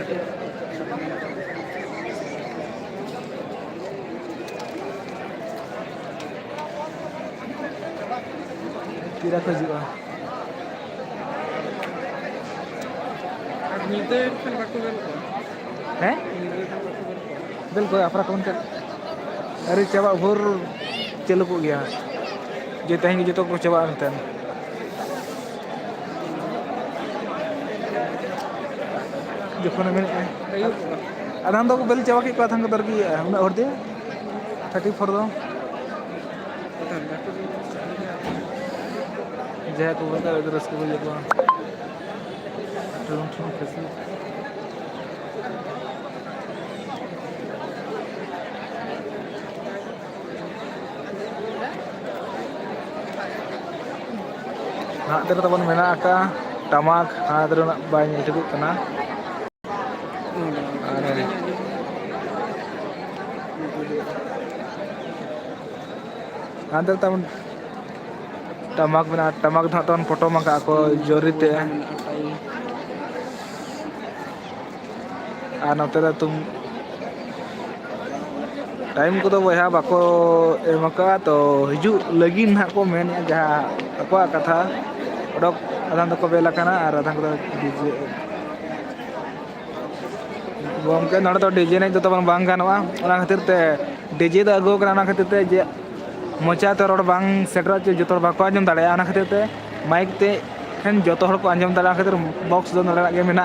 tidak kejuan बिल्कुल अपना कौन कर अरे चाबा भोर चलो को गया जो तहेंगे जो तो को चाबा अंतन जखन में आधान दो को बेल चाबा के कथा को दरगी उना और दे 34 दो जय को बता रस को जो ट्रोन ट्रोन कैसे हाँ तेरे तबन मेना का टमाक हाँ तेरे ना बाय नहीं ठुक कना हाँ तेरे तबन टमाक मेना टमाक था तबन फोटो मका को जोरीते आना तेरे तुम टाइम को तो वह बाको एमका तो हिजू लगी ना को मेन जहाँ अको कथा उडक आधान तो को बेला कना और आधान को डीजे गमके नोडे तो डीजे ने तो बन बांग गानवा ओना खातिर ते डीजे द अगो कना ओना खातिर ते जे मोचा तो रोड बांग सेटर जे जतो बाको आंजम दाड़े ओना खातिर ते माइक ते खन जतो हर को आंजम दाड़ा खातिर बॉक्स दो नोडे गे मेना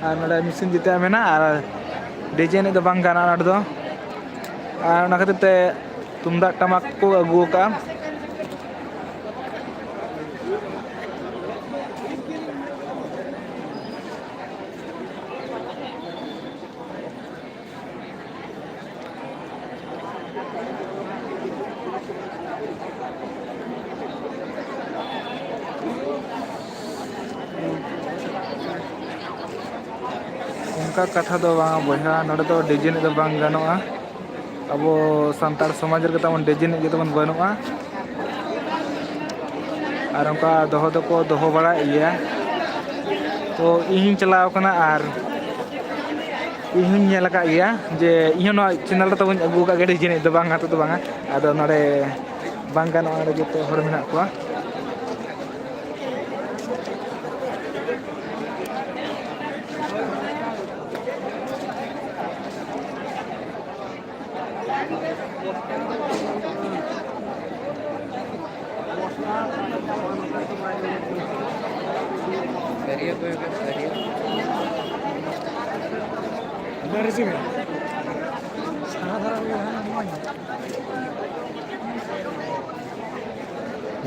और नोडे मिसिन जिते मेना और डीजे ने तो बांग गाना नोडे दो और ओना खातिर ते तुमदा टमाक को अगु का ᱚᱱᱠᱟ ᱠᱟᱛᱷᱟ ᱫᱚ ᱵᱟᱝ ᱵᱚᱭᱦᱟ, ᱱᱚᱰᱮ ᱫᱚ ᱰᱤᱡᱮ ᱮᱱᱮᱡ ᱫᱚ ᱵᱟᱝ ᱜᱟᱱᱚᱜᱼᱟ᱾ ᱟᱵᱚ ᱥᱟᱱᱛᱟᱲ ᱥᱚᱢᱟᱡᱽ ᱨᱮᱜᱮ ᱛᱟᱵᱚᱱ ᱰᱤᱡᱮ ᱮᱱᱮᱡ ᱜᱮᱛᱟᱵᱚᱱ ᱵᱟᱹᱱᱩᱜᱼᱟ᱾ ᱟᱨ ᱚᱱᱠᱟ ᱫᱚᱦᱚ ᱫᱚᱠᱚ ᱫᱚᱦᱚ ᱵᱟᱲᱟᱭᱮᱫ ᱜᱮᱭᱟ᱾ ᱛᱚ ᱤᱧ ᱪᱟᱞᱟᱣ ᱠᱟᱱᱟ ᱟᱨ ᱤᱧ ᱦᱚᱧ ᱧᱮᱞ ᱟᱠᱟᱫ ᱜᱮᱭᱟ ᱡᱮ ᱤᱧᱦᱚᱸ ᱱᱚᱣᱟ ᱪᱮᱱᱮᱞ ᱨᱮᱫᱚ ᱵᱟᱹᱧ ᱟᱹᱜᱩ ᱟᱠᱟᱫ ᱜᱮᱭᱟ ᱰᱤᱡᱮ ᱮᱱᱮᱡ ᱫᱚ ᱵᱟᱝ ᱱᱤᱛᱚᱜ ᱫᱚ ᱵᱟᱝᱟ᱾ ᱟᱫᱚ ᱱᱚᱰᱮ ᱵᱟᱝ ᱜᱟᱱᱚᱜᱼᱟ, ᱱᱚᱰᱮ ᱡᱚᱛᱚ ᱦᱚᱲ ᱢᱮᱱᱟᱜ ᱠᱚᱣᱟ᱾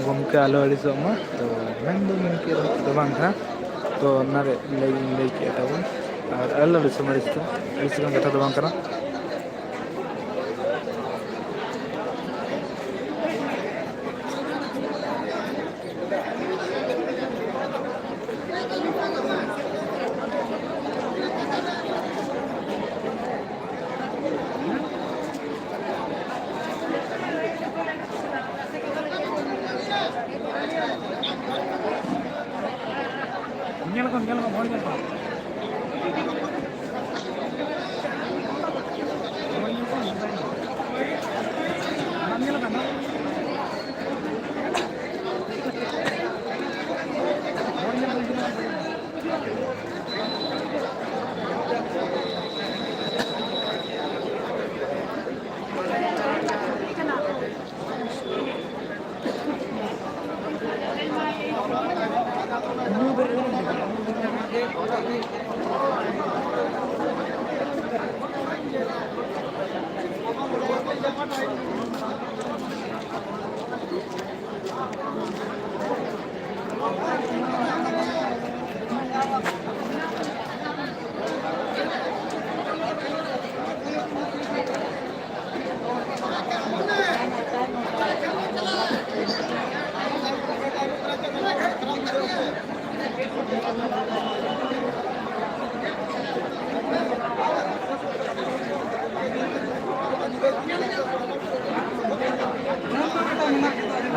ᱜᱚᱢᱠᱮ ᱟᱞᱚ ᱟᱹᱲᱤᱥᱚᱜ ᱢᱟ, ᱛᱚ ᱢᱮᱱᱫᱚ ᱱᱤᱝᱠᱟᱹ ᱫᱚ ᱵᱟᱝ ᱠᱟᱱᱟ᱾ ᱛᱚ ᱚᱱᱟᱨᱮ ᱞᱟᱹᱭ ᱠᱮᱫ ᱛᱟᱵᱚᱱ ᱟᱨ ᱟᱞᱚ ᱟᱹᱲᱤᱥᱚᱜ ᱢᱟ, ᱟᱹᱲᱤᱥ ᱨᱮᱱᱟᱜ ᱠᱟᱛᱷᱟ ᱫᱚ ᱵᱟᱝ ᱠᱟᱱᱟ᱾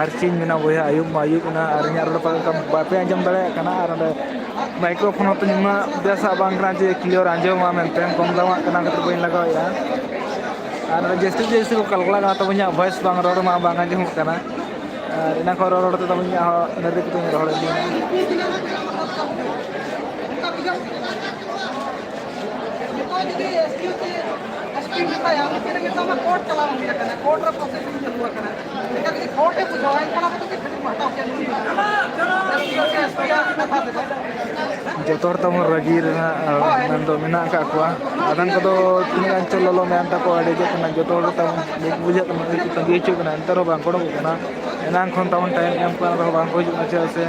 ᱟᱨ ᱪᱮᱫ ᱤᱧ ᱢᱮᱱᱟ ᱵᱚᱭᱦᱟ, ᱟᱹᱭᱩᱵ ᱢᱟ ᱟᱹᱭᱩᱵ ᱮᱱᱟ ᱟᱨ ᱤᱧᱟᱹᱜ ᱨᱚᱲ ᱵᱟᱯᱮ ᱟᱸᱡᱚᱢ ᱫᱟᱲᱮᱭᱟᱜ ᱠᱟᱱᱟ᱾ ᱟᱨ ᱚᱸᱰᱮ ᱢᱟᱭᱠᱨᱳᱯᱷᱳᱱ ᱦᱚᱸᱛᱚ ᱩᱱᱟᱹᱜ ᱵᱮᱥᱟᱜ ᱵᱟᱝ ᱠᱟᱱᱟ ᱡᱮ ᱠᱞᱤᱭᱟᱨ ᱟᱸᱡᱚᱢᱚᱜᱼᱟ ᱢᱮᱱᱛᱮ, ᱠᱚᱢ ᱫᱟᱢᱟᱜ ᱠᱟᱱᱟ ᱠᱷᱟᱹᱛᱤᱨ ᱵᱟᱹᱧ ᱞᱟᱜᱟᱣᱮᱫᱼᱟ᱾ ᱟᱨ ᱡᱟᱹᱥᱛᱤ ᱡᱟᱹᱥᱛᱤ ᱠᱚ ᱠᱟᱞᱠᱟᱞᱟᱜ ᱠᱟᱱᱟ, ᱛᱚᱵᱮ ᱤᱧᱟᱹᱜ ᱵᱷᱚᱭᱮᱥ ᱵᱟᱝ ᱨᱚᱲ ᱢᱟ ᱵᱟᱝ ᱟᱸᱡᱚᱢᱚᱜ ᱠᱟᱱᱟ᱾ ᱟᱨ ᱮᱱᱟ ᱠᱷᱚᱱ ᱨᱚᱲ ᱛᱮᱫᱚ ᱤᱧᱟᱹᱜ ᱦᱚᱸ ᱱᱟᱹᱨᱤ ᱠᱚᱫᱚᱧ ᱨᱚᱦᱚᱲ ᱤᱫᱤᱭᱮᱱᱟ᱾ ᱡᱚᱛᱚ ᱦᱚᱲ ᱛᱟᱵᱚᱱ ᱨᱟᱹᱜᱤ ᱨᱮᱱᱟᱜ ᱢᱮᱱᱫᱚ ᱢᱮᱱᱟᱜ ᱟᱠᱟᱫ ᱠᱚᱣᱟ᱾ ᱟᱫᱷᱟᱱ ᱠᱚᱫᱚ ᱛᱤᱱᱟᱹᱜ ᱜᱟᱱ ᱪᱚ ᱞᱚᱞᱚ ᱢᱮᱱ ᱛᱟᱠᱚ ᱟᱹᱰᱤᱡᱚᱜ ᱠᱟᱱᱟ᱾ ᱡᱚᱛᱚ ᱦᱚᱲ ᱛᱟᱵᱚᱱ ᱵᱩᱡᱷᱟᱹᱜ ᱠᱟᱱᱟ, ᱛᱟᱺᱜᱤ ᱦᱚᱪᱚᱜ ᱠᱟᱱᱟ, ᱮᱱᱛᱮ ᱨᱮᱦᱚᱸ ᱵᱟᱝ ᱠᱚ ᱚᱰᱚᱠᱚᱜ ᱠᱟᱱᱟ᱾ ᱮᱱᱟᱝ ᱠᱷᱚᱱ ᱛᱟᱵᱚᱱ ᱴᱟᱭᱤᱢ ᱮᱢ ᱠᱟᱱ ᱨᱮᱦᱚᱸ ᱵᱟᱝ ᱠᱚ ᱦᱤᱡᱩᱜ ᱠᱟᱱᱟ, ᱪᱮᱫᱟᱜ ᱥᱮ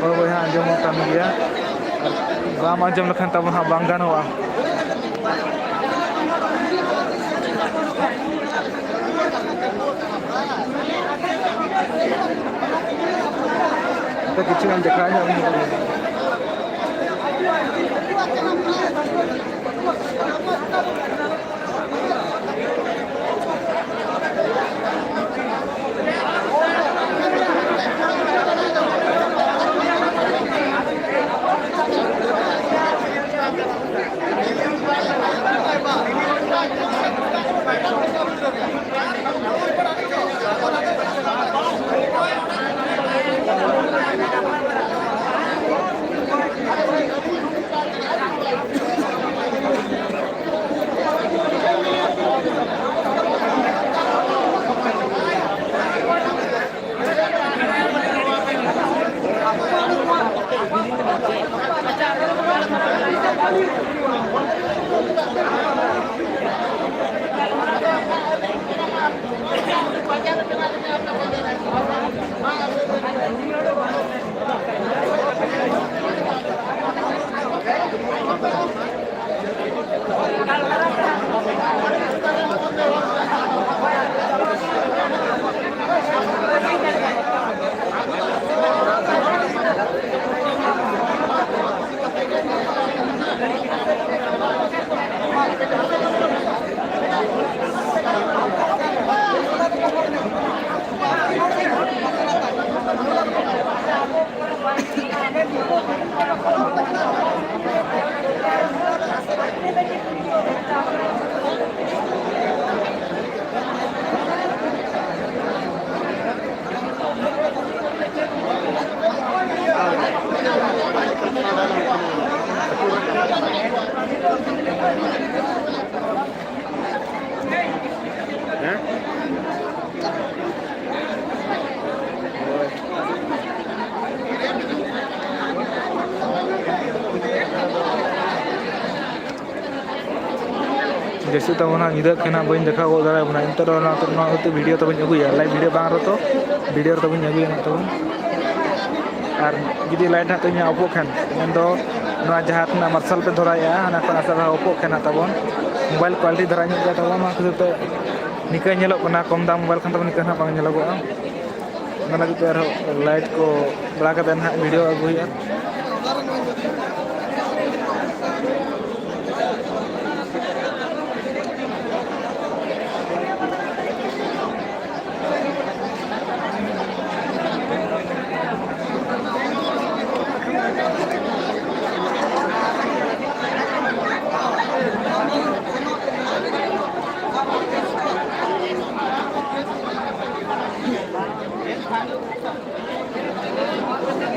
ᱦᱳᱭ ᱵᱚᱭᱦᱟ ᱟᱸᱡᱚᱢᱚᱜ ᱠᱟᱱ ᱜᱮᱭᱟ᱾ ᱵᱟᱢ ᱟᱸᱡᱚᱢ ᱞᱮᱠᱷᱟᱱ ᱛᱟᱵᱚᱱ ᱦᱟᱸᱜ ᱵᱟᱝ ᱜᱟᱱᱚᱜᱼᱟ᱾ ᱠᱤᱪᱷᱩ ᱜᱟᱱ ᱫᱮᱠᱷᱟᱣ ᱧᱚᱜ जैसे तब नीदा के बी देखा दाड़ा बना इंटर वीडियो तब अगुया लाइव वीडियो बांग तो वीडियो तब अगुया तब और जुदी लाइट हाँ तीन ओपो खान मैं जहाँ मार्शल पे धराया हाँ ओपो खान तब मोबाइल क्वालिटी धरा तब पे निका कम दाम मोबाइल खान तब निका ना बांग लगे लाइट को बड़ा वीडियो अगुया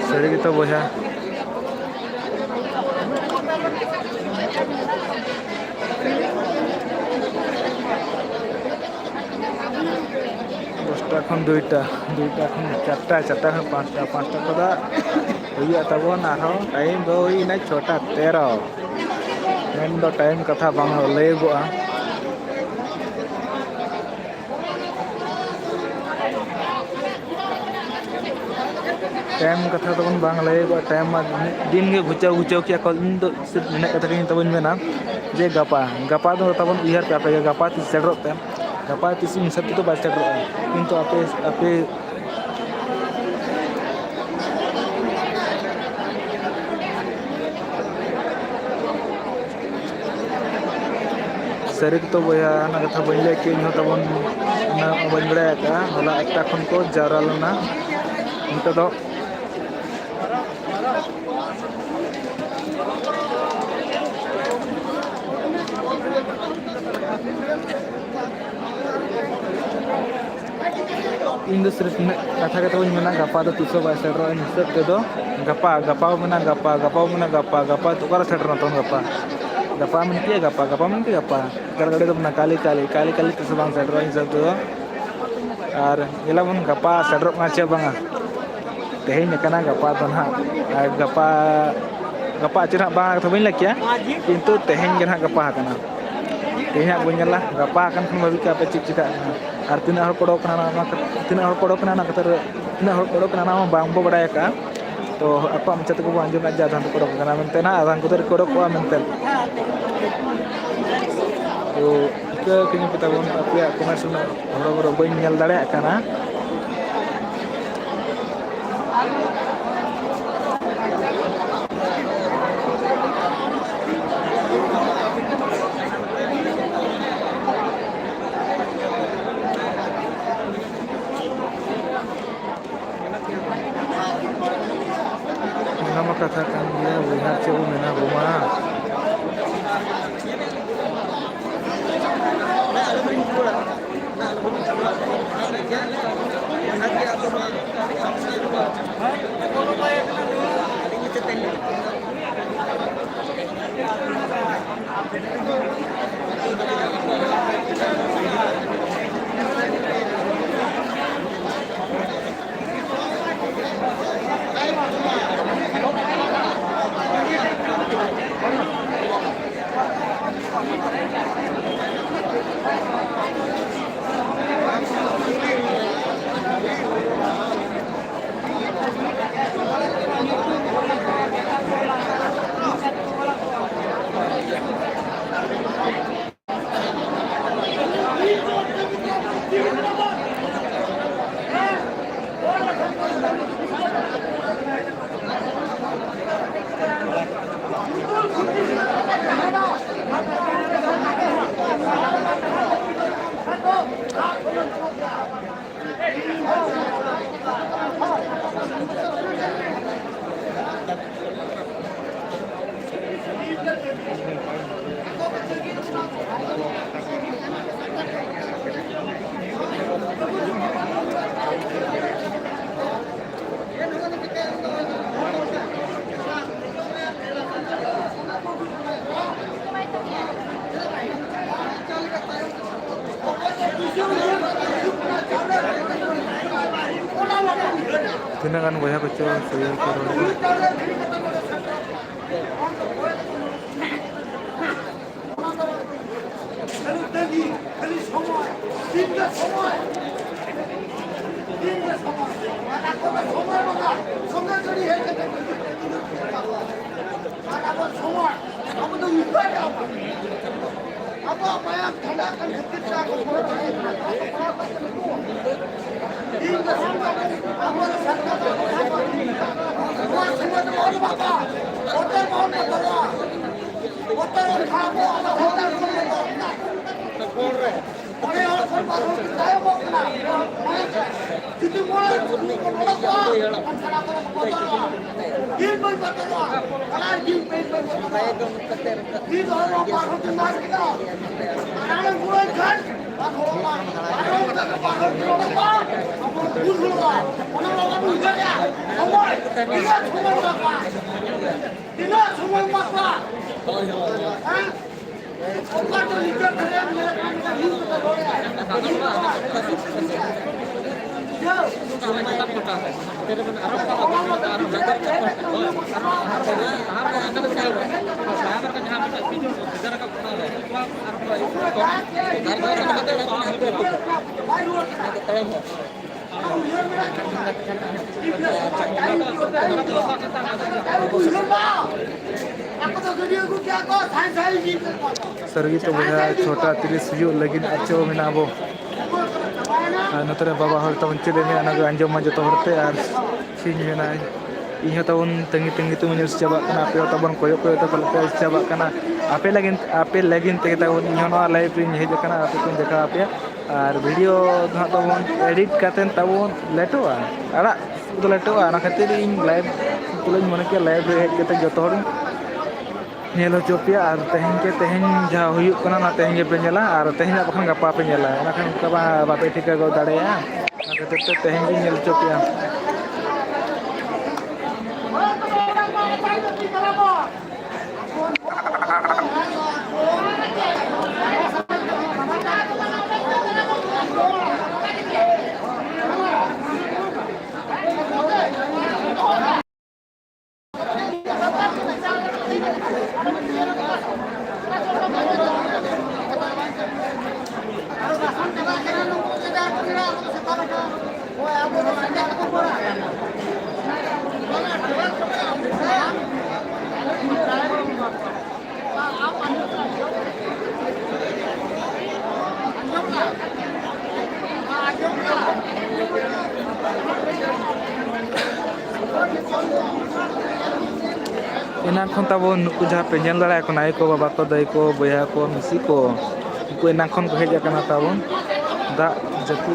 सही तो बोझा दसटा खन दुईटा खन चारटा खन पाँचटा कदा हुआ तबन टाइम दो हुईना 6:13 मेन दो टाइम कथा बांग लैगोआ टाइम कथा तबन बांग लैगोआ टाइम दिन के घुचाव किया इन दो सिर्फ मेना कथा के तबन मेना जे गपा दो तबन उहर पे आपे गपा तीस सेटरों पे गपा तीस हिसाब तो बाय सेटरों किंतु आपे सरी तो बोया कथा बी लैके तबन बी बड़ा हला 1टा खन को जावरा लेना उनका दो इन सिर्फ कथा के तब मेना गपा तो तीसो बाय सेटरों हिसाब तेदो गपा मेना गपा तो सेटरना तब गपा मनती गपा गड़गड़े तो काली तीस बांग सेटरों हिसाब तेदो और ये बन गपा सेटरों चे बांगा तेहन गपा तो ना गपा चे बांग तो बी लैकिया किंतु तेहन के गपा तेहना बा गपा भाभी के आपे चेक चिका और तीन पड़ोकना बांग बो बड़ा तो आप मचा तक आंजम आधान को मनते आधान को उड़कोआ मनते तो इका पे तब अपने कमेंट्स हर बी दाड़ा कथा kan dia lihat cewek mana rumah Tinagan kan banyak kecil saya kira. खाली समय दिन के समय समय बना समय करी है अब समय अब तो निकल जाओ अब मैं ठंडा कर कितना को दिन के समय हमारे सरकार का वो समय तो और बाबा होटल बहुत बड़ा होटल खाओ होटल बोल रहे अरे और सरकार को काय बोलना कितने बोला अच्छा बोला दिन पर बता अरे दिन पे बता दिन और पार होते मार के ना अरे पूरा घर सरगी तो बोला छोटा तिरिस लगी अच्छे में अब नतरे बाबा हर तब चले में आंजम जो होते और सीना इन तब तंगी तंगी तुम चाबा पे तब कोयो कोयो तब चाबा आपे लगिन ते इन लाइव हजना आपे को देखा पे और वीडियो तब एडिट करते तब लेटो आड़ा तो लेटो खातिर इन लाइव तुल मन के लाइव हजते जो नेल चोपे और तेहन के तेहन जहाँ होना तेहन पे नेला और तेहन बखान गपा पे नेला बापे ठिका गो दाड़े खातिर तेहन भी नेल चोपे इन तब नुक जहाँ पे नल दाड़ा नाई को बाबा को दाई को बया को मिसी को उनको इन को हजना तब दा जपू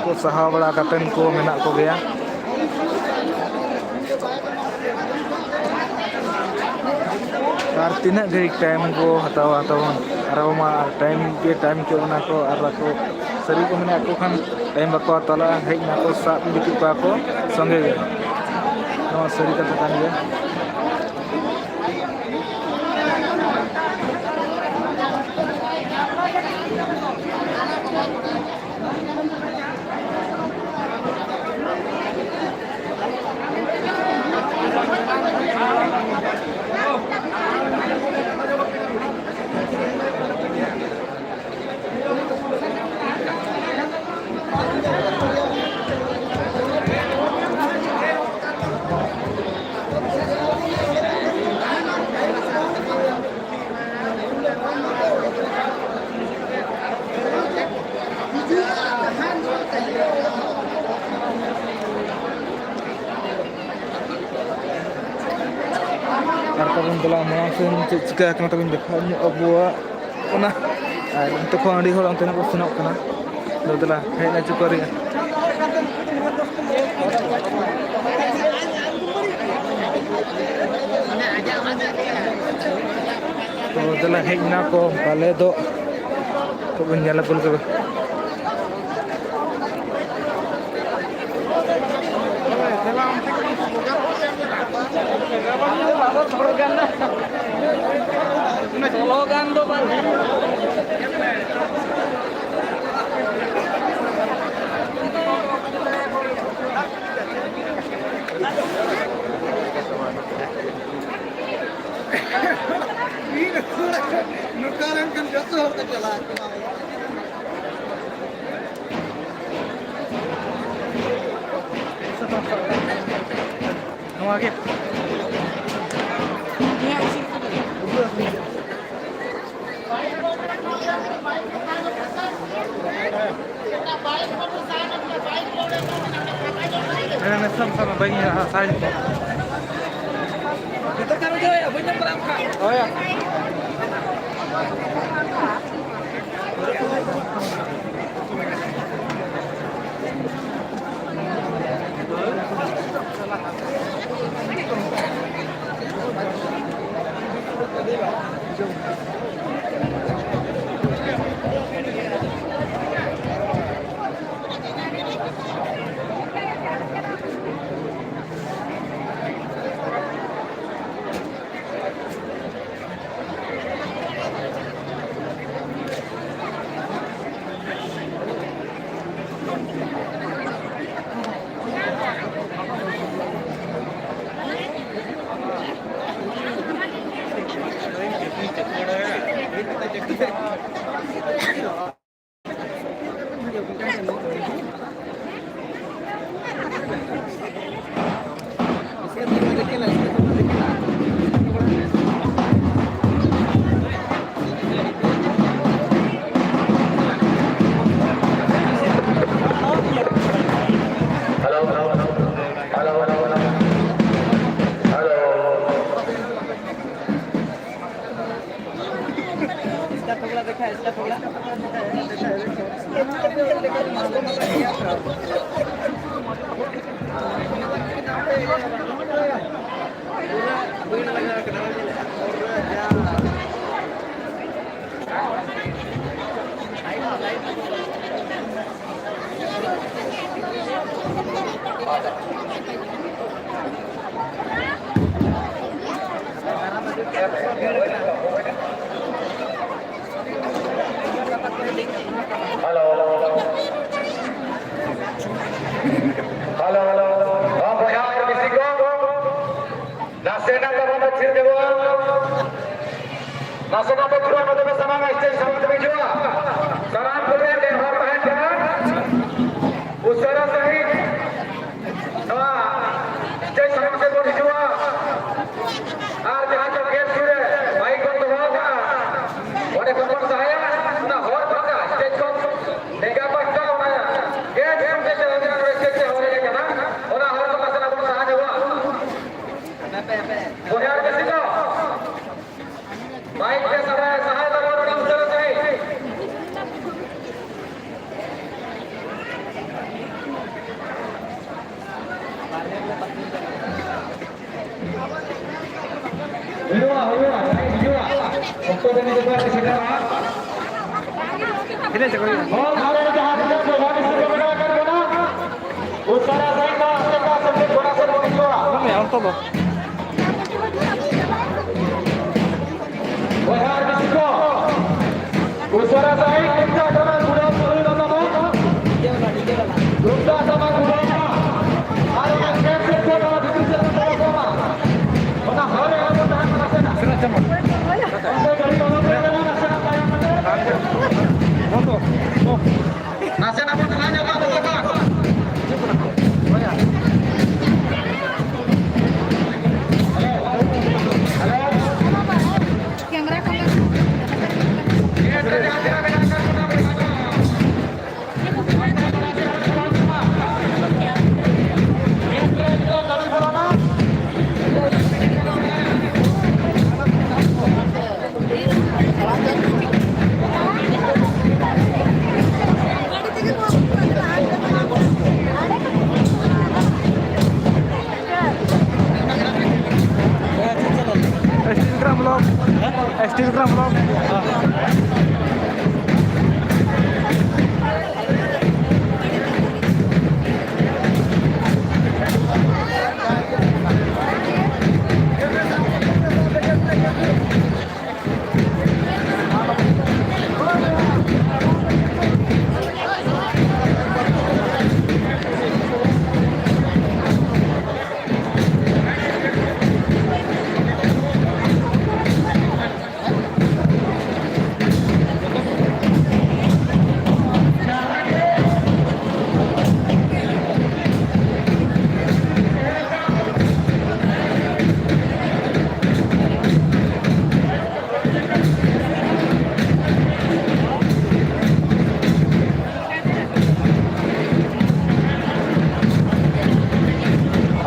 को सहा बड़ा को मेना को गया और तीना घड़ी टाइम को हतावा तब और टाइम के टाइम के को सरी को मेना को खान टाइम बाको तला हजना को साब दिखी को संगे सरी कथा कान गया dalam langsung jika kena tapi dekatnya abuah, mana, untuk kau di orang tengah bersenok kena, itulah hanya cukup ringan. तो itulah hanya ko bale do, ko bunyilah pun ke. Nukaran kan jatuh ke jalan. नवा के सब baik ya saya kita kan udah ya banyak berangkat oh ya camera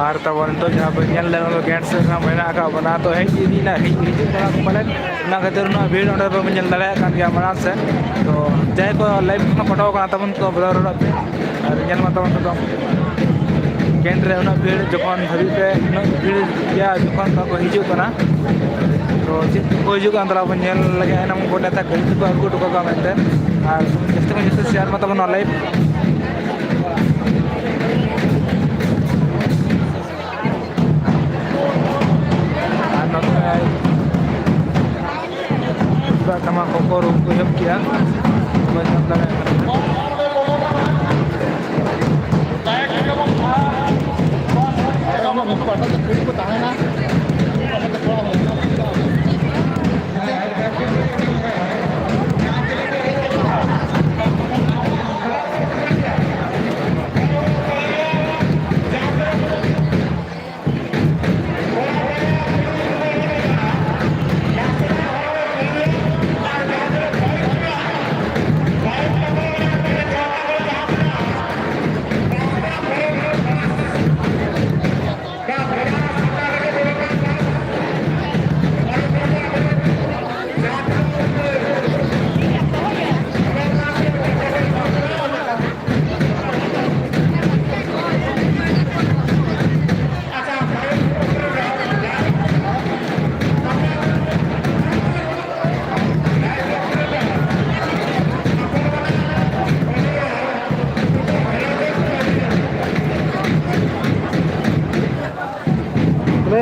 और तब तो जहाँ पर gate से मेना बना तो हजना हिजुना खातिर भीड़ अंडे दाड़ा मांग से तो जहाँ को लाइव फटोना तब तो ब्लर पे और तब कैंट रे भीड़ जखन धाबी पे भीड़ गया जखन को हिजुना तो चेक को हिजुन तला बन लगे बो नेता गाड़ी को अगू टुका मेनते और जस्ते में जस्ते शेयर तब live sama kokor ko yop kiya banyak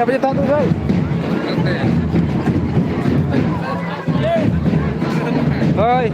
apa je tahu tu guys. Oi.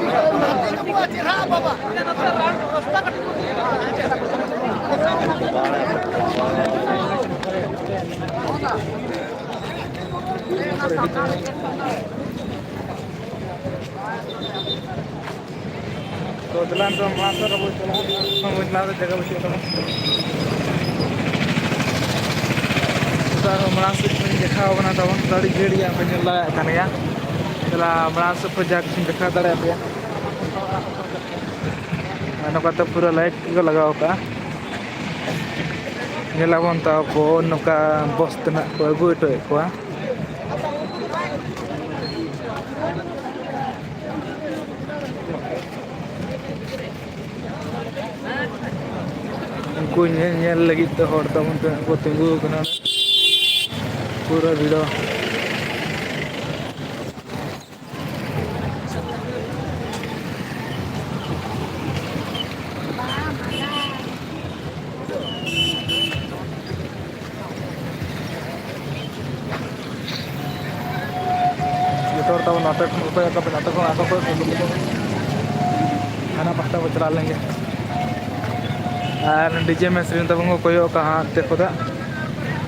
Apa तो दलान तो मास्टर अब चला जगह बची मरान से देखा तब गाड़ी गेड़िया लगा चला मरान से जा देखा दाड़ा पे नौकाते पूरा लाइट को लगाव का नेलाबन ताको नौका बस तना को अगु हटोए को उनको लगी तो हर तबन को तिंगु पूरा भिड़ो तब नाटक नाटक खाना पत्ता को चला लेंगे और डीजे में श्री तब को कोयो कहाँ ते खुदा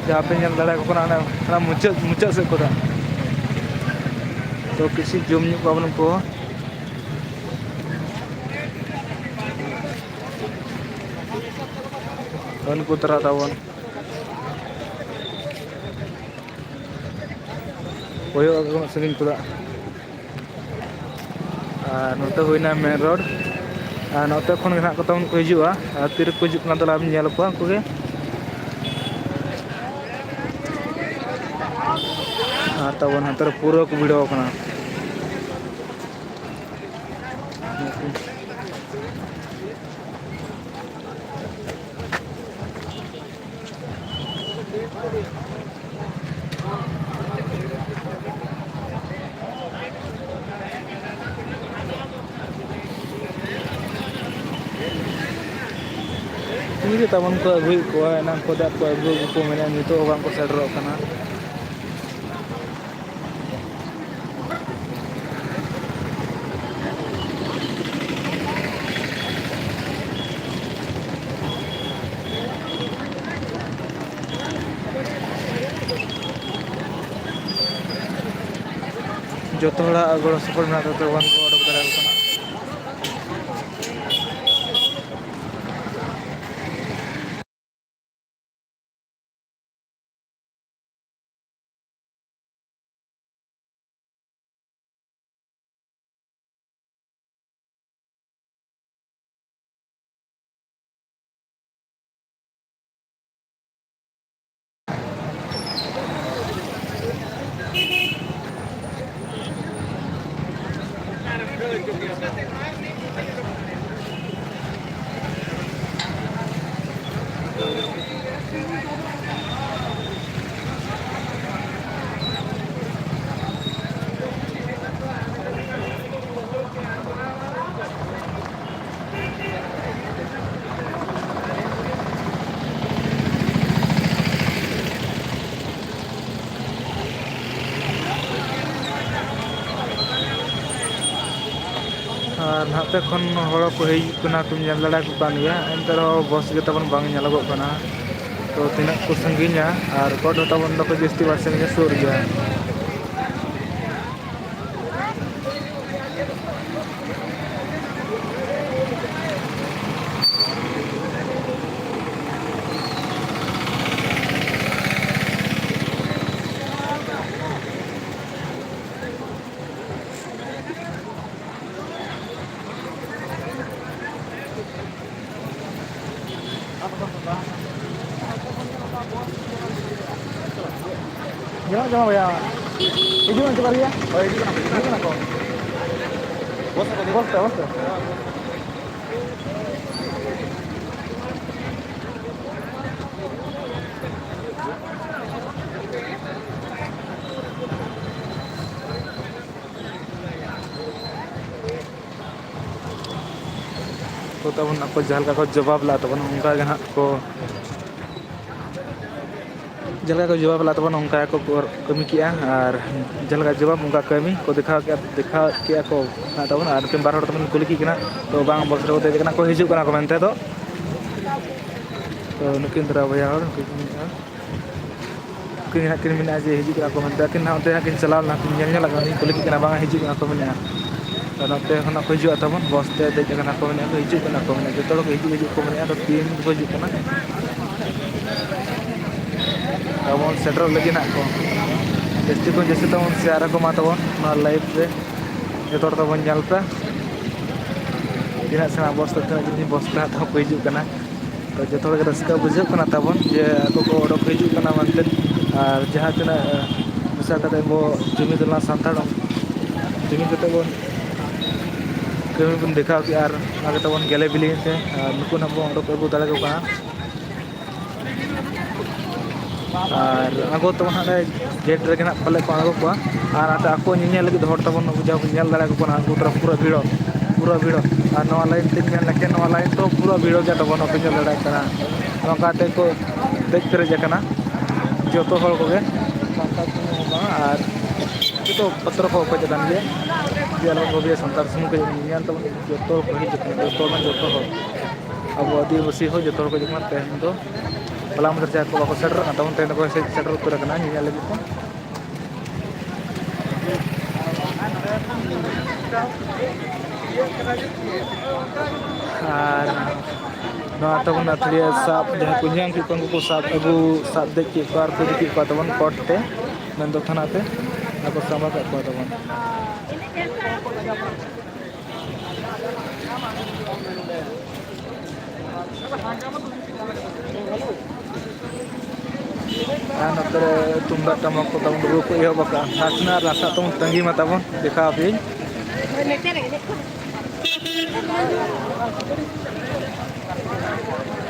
जहाँ पे नल दाड़ा को मुचाद मुचाद से खुदा तो किसी जुम प्रॉब्लम को उनको तरह तबन कोयो संगिन खुदा नोते हुईना मेन रोड नोते खन ना को तबन को हिजुआ तिर को हिजुना दला नेल को कोगे तबन हतर पूरा को भिड़ो कना ini taman ko agui ko nang ko da ko agui ko mena nito bang ko sedro kana joto hora goro sopor na to wan ko odok dara kana नाते खन हड़ को हजना तुम लड़ा को एनते बस के तबन बांग नेलोगो कना तो तीना को संगीना और कोड तबन को जस्ती बार संगे सुर गया Jangan ya. Itu yang coba ya. Oh, itu kan aku. Bos. तो तब आपको जहल का जवाब ला तब उनका को जलगा को जवाब ला तबन उनका को कमी किया और जलगा जवाब उनका कमी को दिखा किया को ना तबन और किन बार हर तबन कुली की ना तो बांग बस रो दे को हिजू कना को मेनते तो नुकिन दरा भैया और किन ना किन मिना जे हिजू कना को मेनते किन ना उते किन चलाव ना किन ñel लगा ni कुली की ना बांग हिजू कना को मेना तो नते खना को हिजू तबन बस ते दे कना को मेना को हिजू कना को मेना जो तो हिजू को मेना तो तीन को हिजू कना तबन सेटर लगी ना को जैसे को जैसे तबन शेयर को मा तबन ना लाइव रे जो तबन ñalता तीना सेना बस तक जदी बस ता तो हिजू कना तो जो थोड़ा रस्का बुझे कना तबन जे ako को ओडक हिजू कना मानते और जहां तना मिसा कते बो जुमी दला संताड़ जुमी कते बन कमी बन देखा कि यार आगे तबन गेले बिली ते नुको ना बो ओडक को दाले को कना और आगो तबन हाडे गेट रे ना पले को आगो को और आते ako ñeñe लगी हर तबन बुझा को ñel दाले को कना आगो तरा पूरा भिड़ो और नवा लाइन ते ñel लके नवा लाइन तो पूरा भिड़ो जा तबन को ñel दाले कना नकाते को देख करे जकना जो तो हर को गे संतार को और तो पत्र को जगन गे जेलो को भी संतार सुन के ñel तबन जो तो को ही जो तो में जो तो अब आदिवासी हो जो तो को जकना ते तो पला मदर जा को को सेटर तबन ते को सेटर उतर कना ñel लगी को और नवा तबन अथलिया साब जहां को ñang की को साब अगु साब दे की बार को की को तबन कोर्ट ते नंदो थाना ते ako sama ka ko तबन आना तर तुंबा तमक को तबन रू को यो बका हासना रासा तुम तंगी मा तबन देखा अभी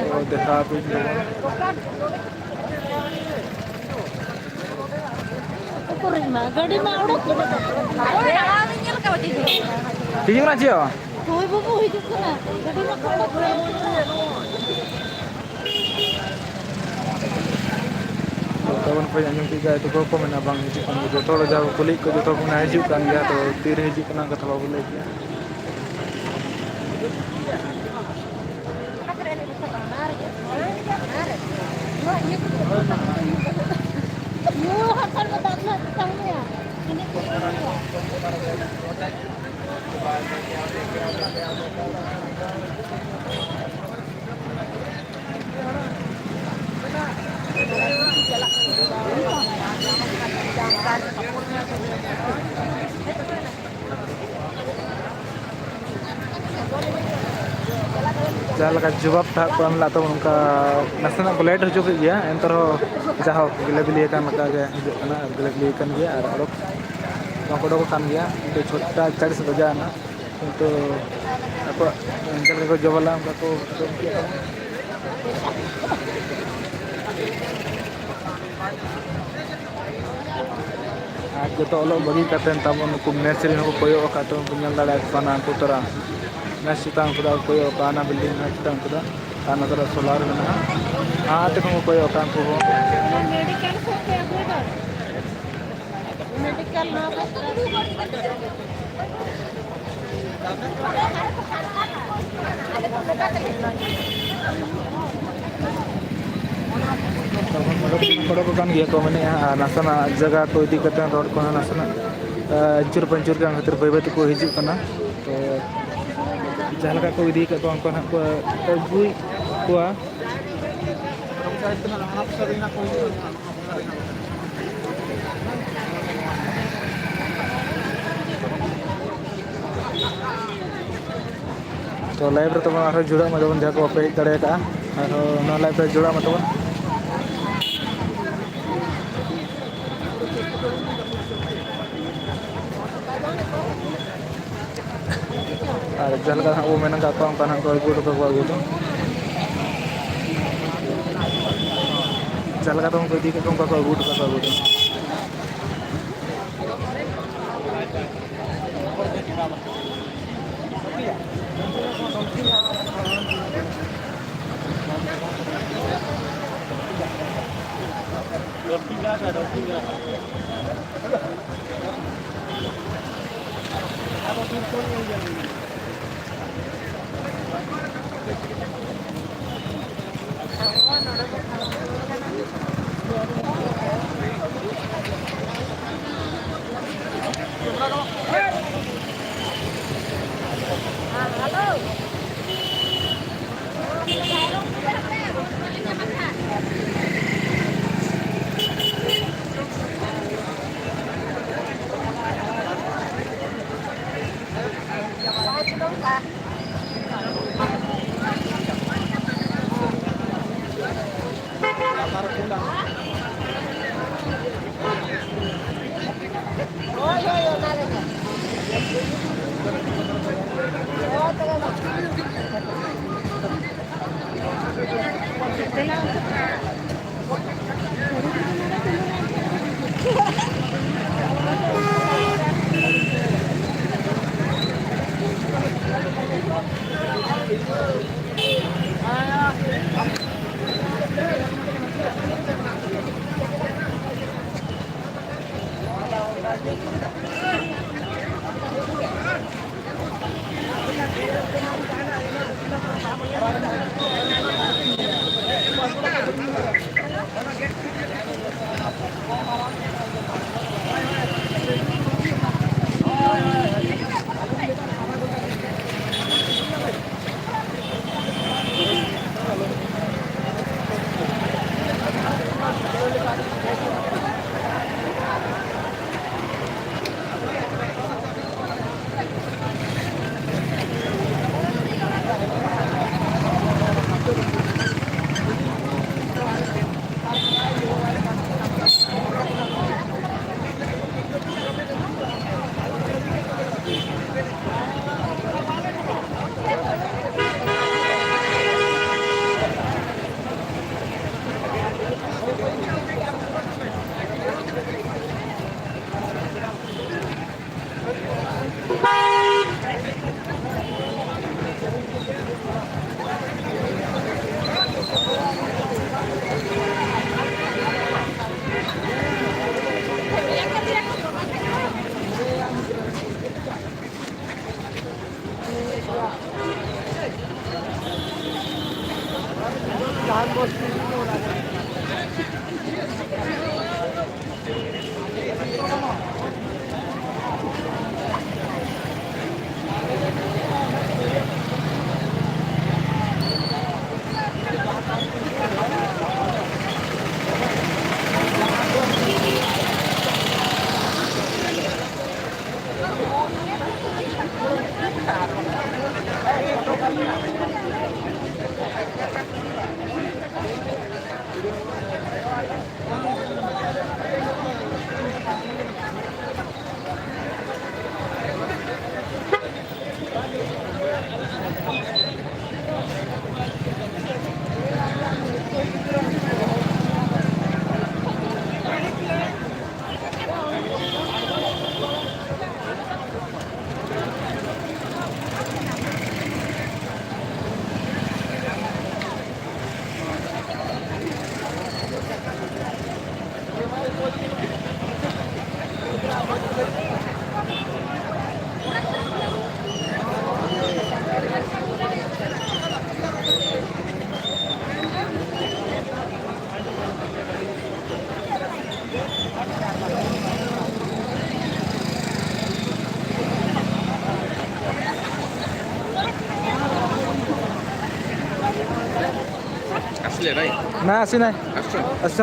तो देखा अभी गाड़ी में उड़ो ठीक ना चियो होय बाबू होय दिसना गाड़ी में तबन पे अंजम की गाय तो को मेना बांग हिजू कान जो तो जा कुली को जो तो ना हिजू कान गया तो तीर हिजू कना कथा बाबू ले गया जहाँ लगा जवाब था को हम लाता उनका नसना ब्लेड हो चुकी गया एंतर जहाँ गिले बिली का लगा गया हिजना गिले बिली kan गया और कोडो को kan गया तो छोटा 40 बजा ना तो आपको एंकर को जवाला उनका को आज जो तो लो बगी कतेन तबन को मैचरी को कोयो का तो ñal dala pana को तरा मैच चितांग को कोयो पाना बिल्डिंग मैच चितांग को ताना तरा सोलार में ना आते को कोयो का को मेडिकल को मेडिकल ना कोडो को kan गया को मैंने नासना जगह को इदी करते रोड को नासना चुर पंचुर का खातिर बैबे को हिजू कना तो जहां लगा को इदी को उनको को अगुई को तो लाइव रे तब आरो जुड़ा मतलब जहां को पे दड़े का आरो नो लाइव रे जुड़ा मतलब और जलगा वो मैंने का को अगुड़ को अगुड़ जलगा तो उनको दी के उनको अगुड़ को अगुड़ ନା ଆସିନାହିଁ ଆସ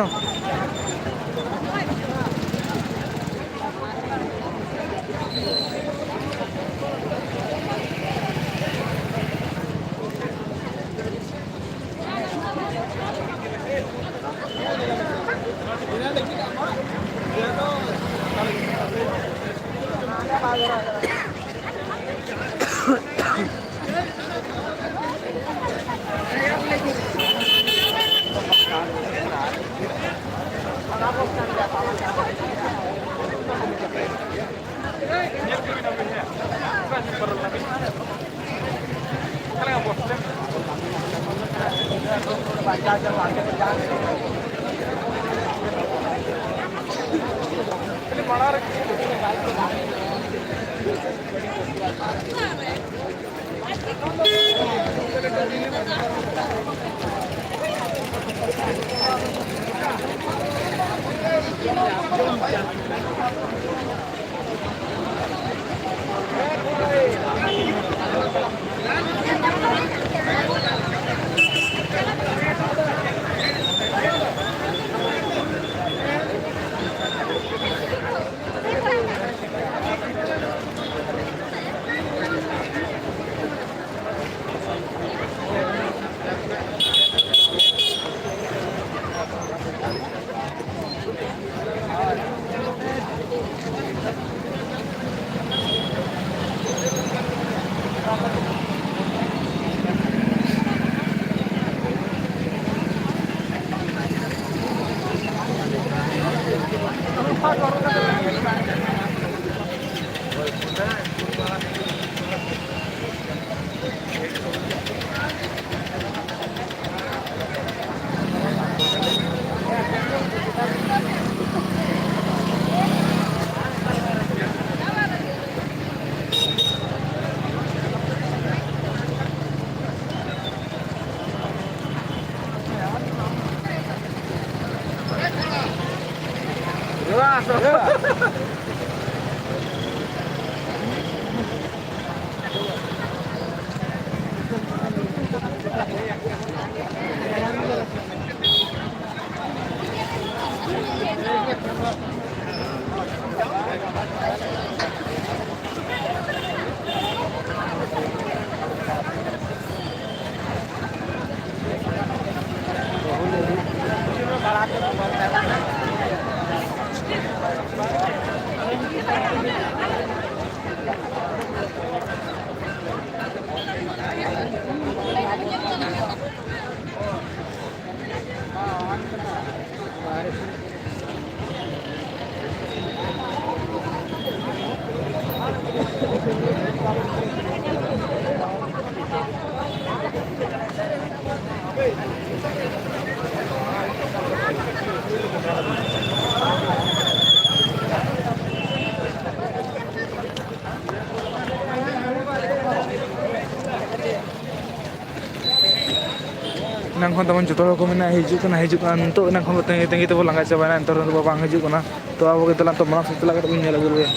Nang kon teman joto ko mena hijau kan untuk nang kon tengi tu langgar cabana entar tu bang hijau kana to abo kita lang to manak setelah kita punya lagu ya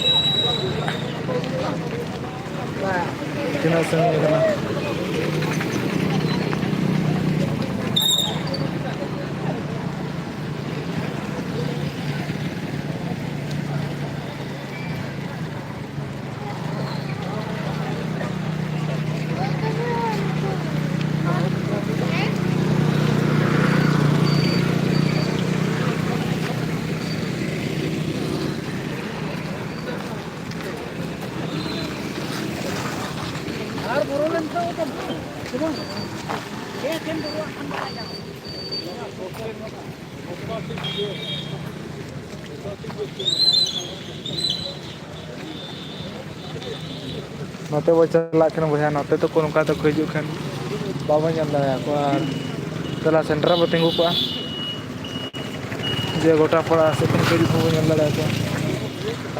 kena seni kana note bo chalak kan boya note to kon ka to khaju kan baba nyam da ko ar tala center bo tingu ko je gota pora se kon khaju ko nyam da ko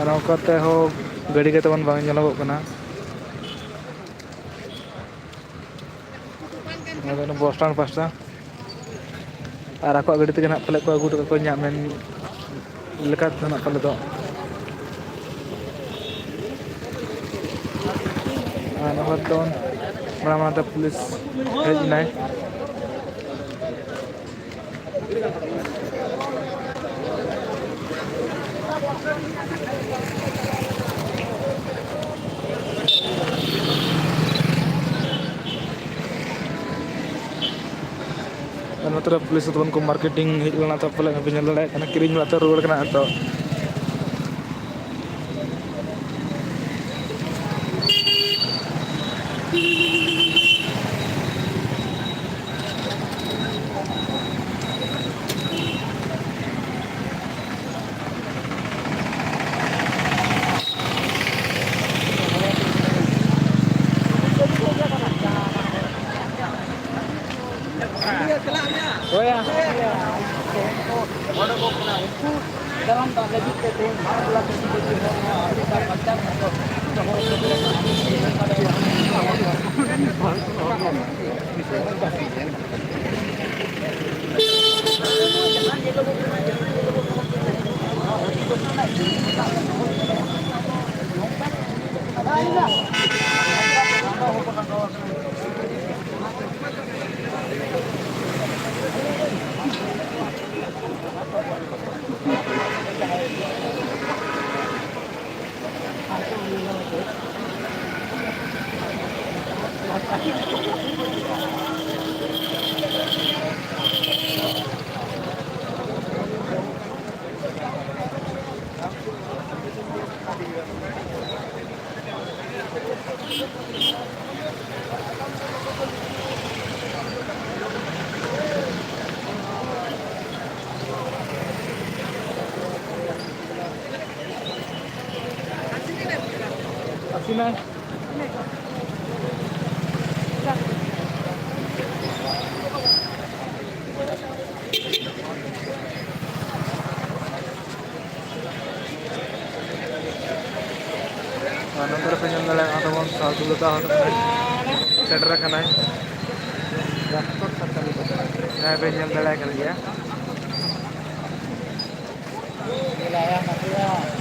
ar okate ho gadi ke ton bang nyalog kana ada bos stand pasta ar ako gadi te kana pale ko agu to ko nyam men lekat na pale to nomor tahun mana polis head naik dan motor polis tu ko marketing head lana ta pala ngapinya lala kana kirim la ta ruwal kana to Oh ya. dalam tak lagi kita malah kita kita macam Asinan. Nanti penyelenggara ataupun satu tahun cedera kena. Nah, penyelenggara kerja. Wilayah Malaysia.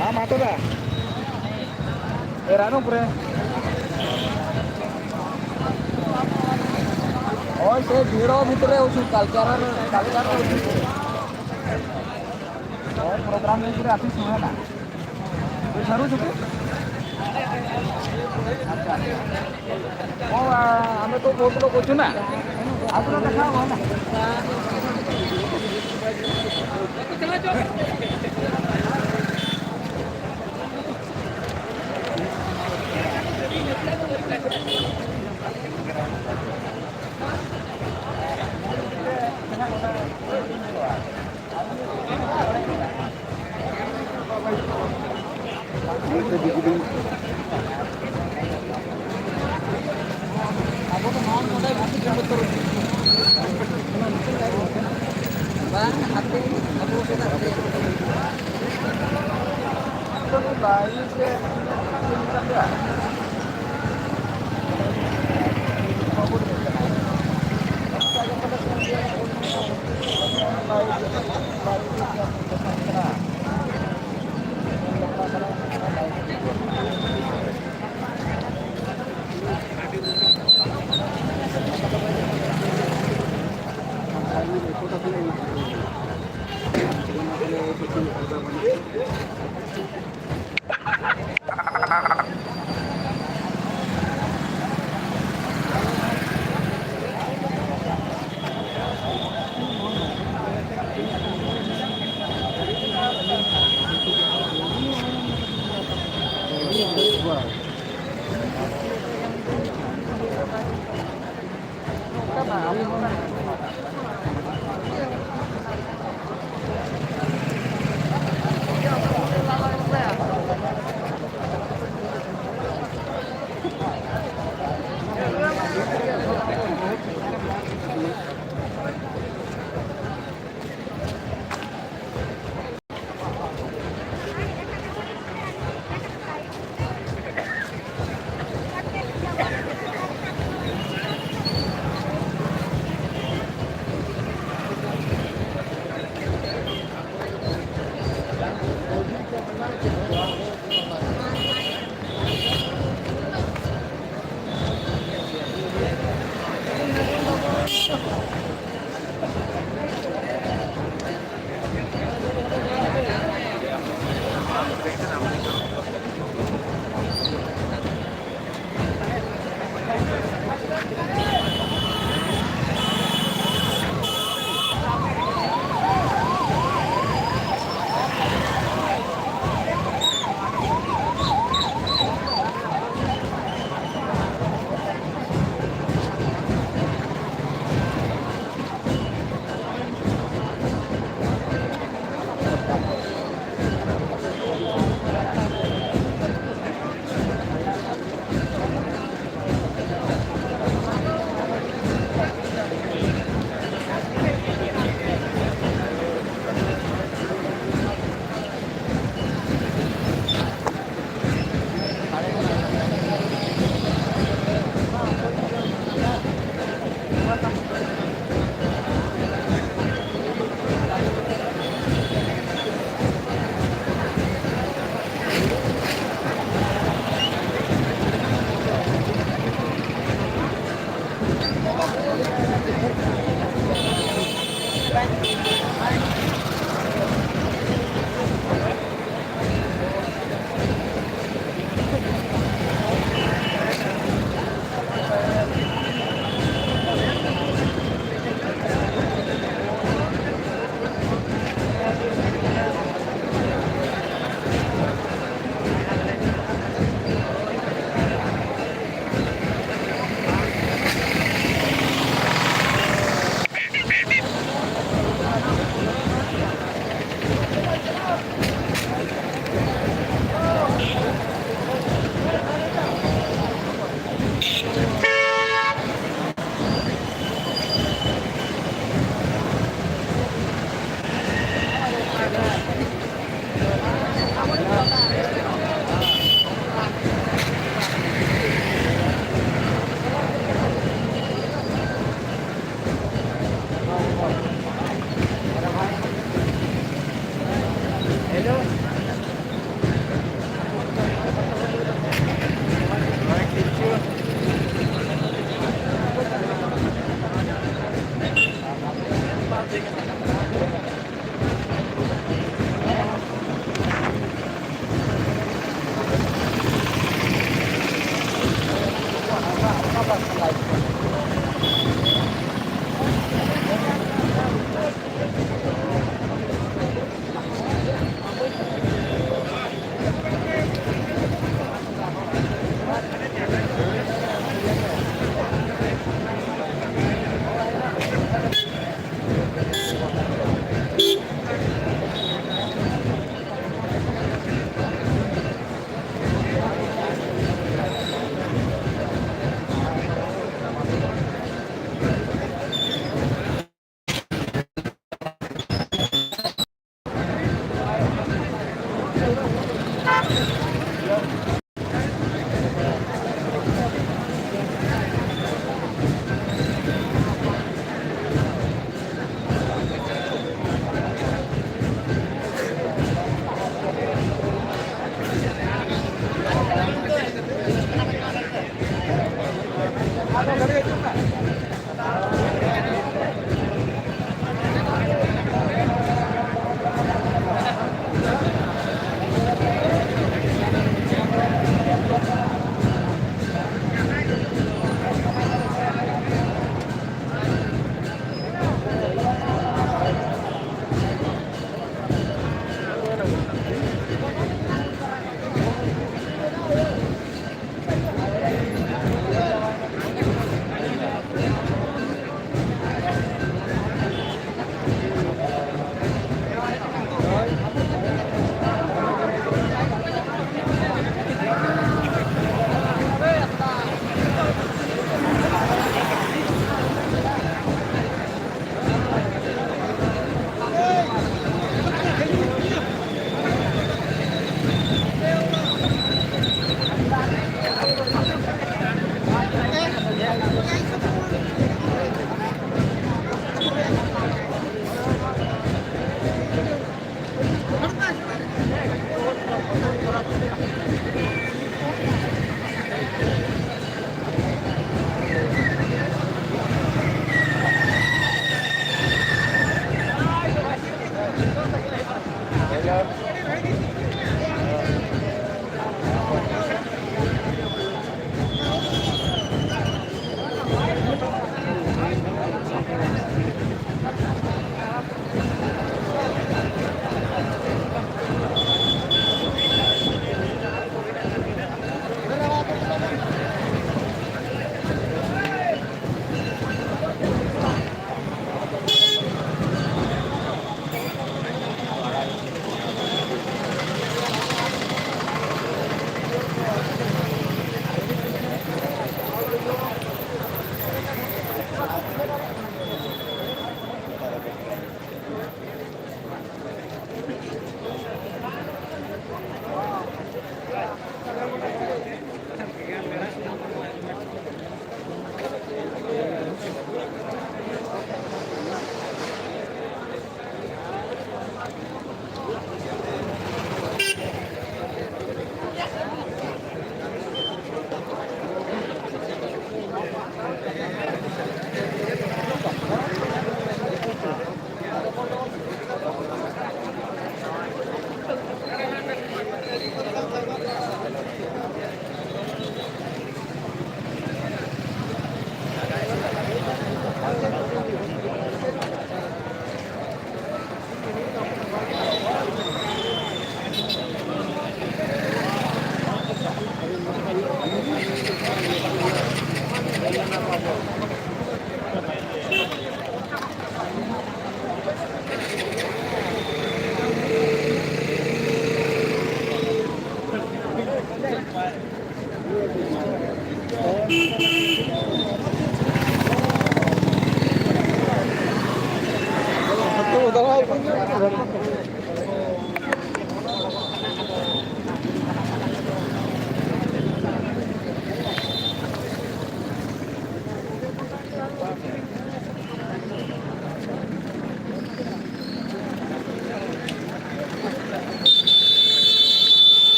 हाँ मातोदा रानपुरे और से भीड़ो भितरे उछु cultural और programme में पूरे office में है ना तो सारू छुट्टी अच्छा ओ हमें तो बहुत लोग कुछ ना आप लोग देखा हो ना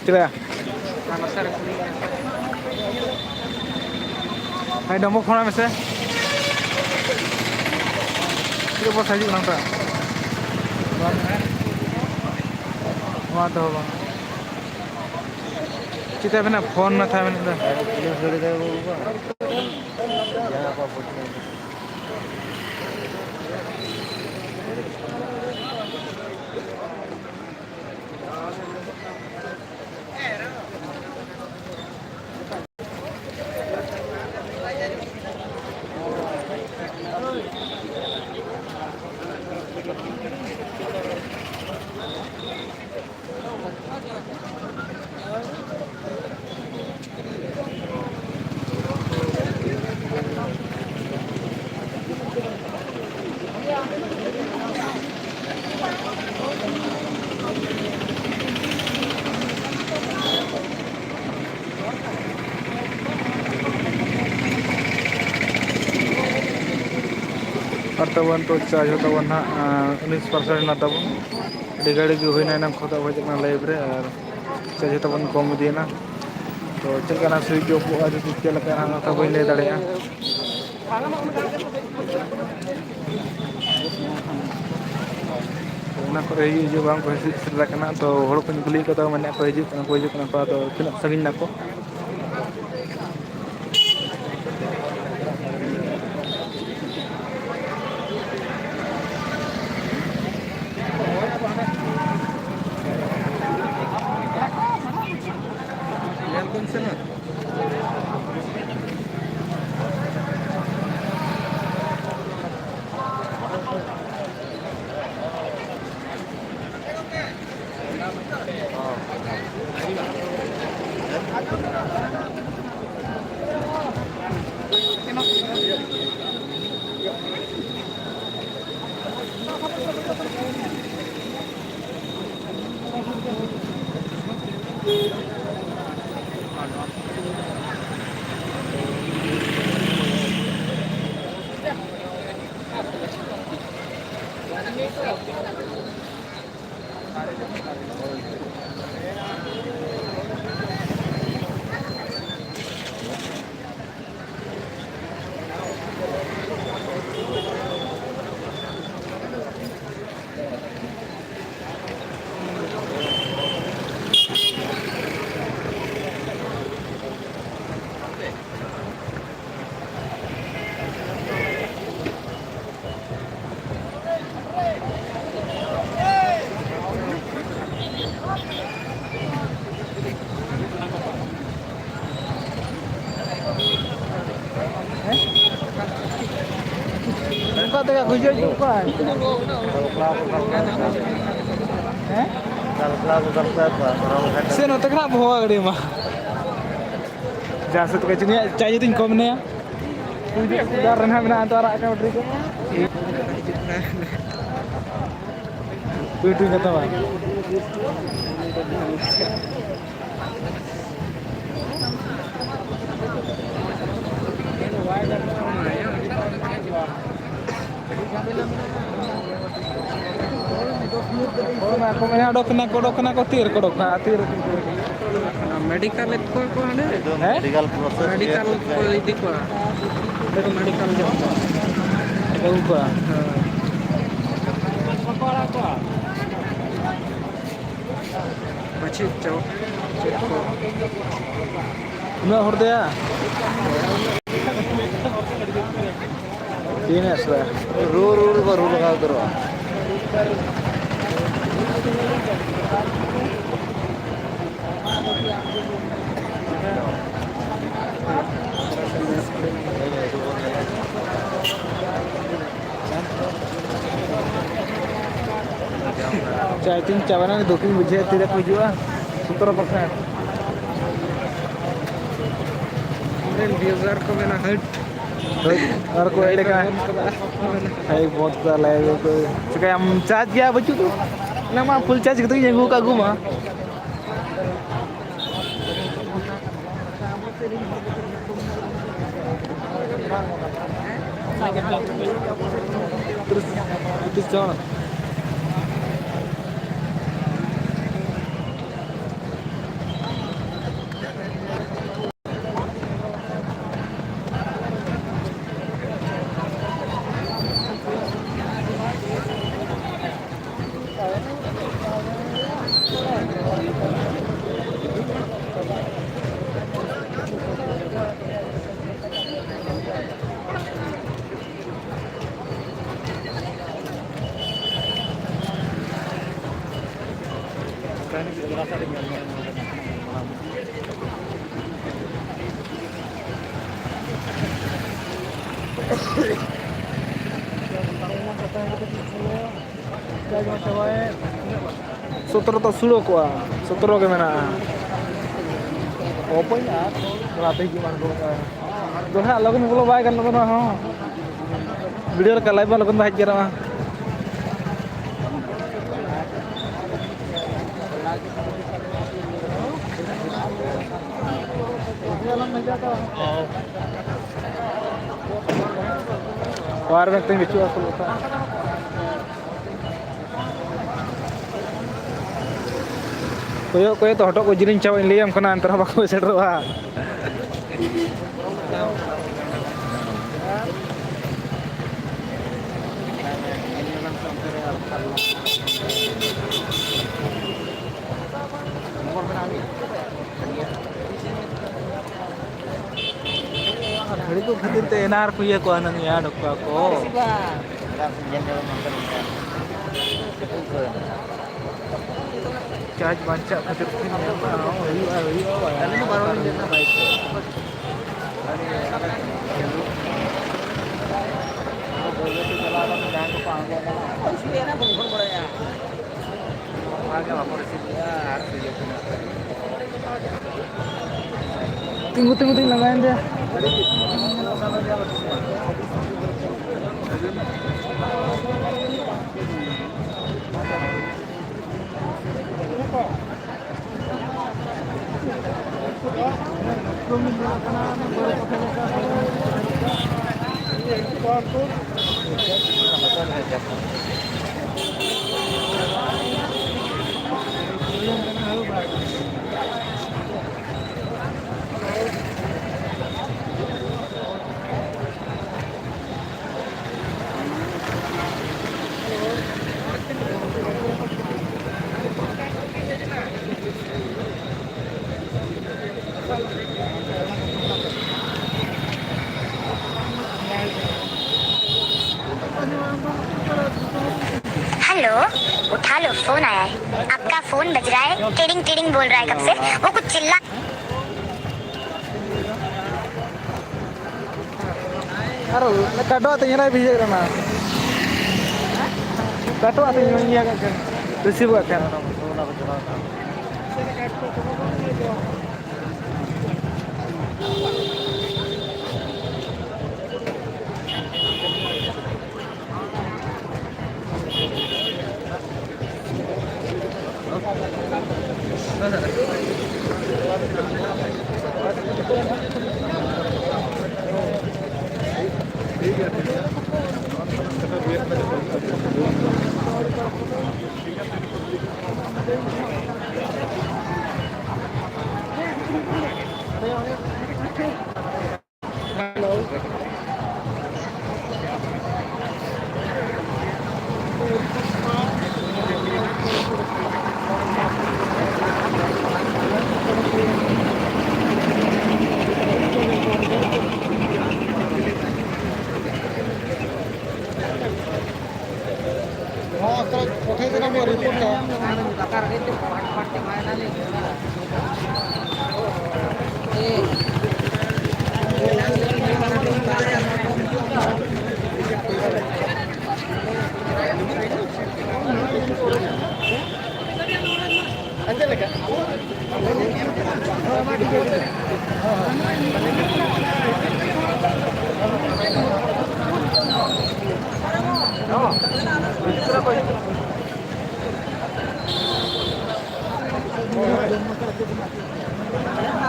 Kira. Hai domok phone mese. Kira bos haji nang ta. Wah to bang. Kita bena phone na tha mene da. और तबन तो चार्ज होता वन ना 19% ना तबन डिगाड़ी की हुई ना खोता हो जाना लाइव रे और चार्ज होता वन कम दिए ना तो चल का ना स्विच ऑफ हुआ जो चल का ना तब ही ले दड़े ना को हिजु बांग को हिजु रखना तो हड़ को कुली को तो माने को हिजु को तो तीन सगिन ना को tega kujo juga. Seno tega bawa gede mah. Jasa tuh kecilnya cahaya tuh komnya. Udah renah mana antara akan berdiri. Itu kata apa? Aku mana kodok kena tir medical itu kok ada medical proses medical itu kok itu medical job itu kok macam jauh nggak hordea ini asal rule baru lagi terus I think cawanan doking bujhe tidak hujua 17%. Then user को मैंने हट और कोई लेगा है बहुत साला है तो चुका हम चार्ज किया बच्चों तो ना मां फुल चार्ज कितनी जगह का घुमा terus jangan Sutro to sulo ko sutro ke mena opanya berarti gimana dulu ha lagun bolo bai kan lagun ha video ka live lagun bai kira mah war में तुम बिचू असल होता कोई तो हटो को जिरिन चाव इन लियम कना अंतर बाको सेटरवा घड़ी को खातिर ते एनार को ये को आनंद या डक्का को चार्ज बांचा खातिर की ने अरे बारो दिन ना bike tinggu langgain dia hello उठा लो फोन आया है आपका फोन बज रहा है टिडिंग टिडिंग बोल रहा है कब से वो कुछ चिल्ला Aduh, kado atau nyala bisa karena kado atau nyala kan receive kan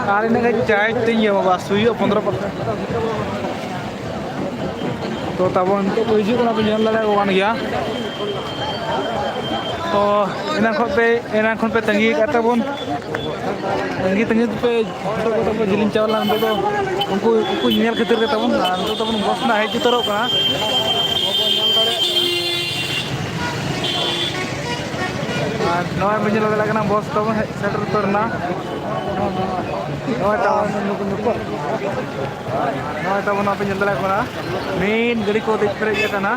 Kali ini kan cahaya tinggi sama basuyo 15%. तो तब उनको बुझी को पेन लड़ा गया तो एना पे तंगी करते बन तंगी पे तो जिलिन चावल तो उनको नेल खातिर के तबन तबन बसना हेज उतरो कना नवा बजे लगा बस तबन सेटर उतरना नवा तबन पे जल लगा मेन गाड़ी को देख पेरेज करना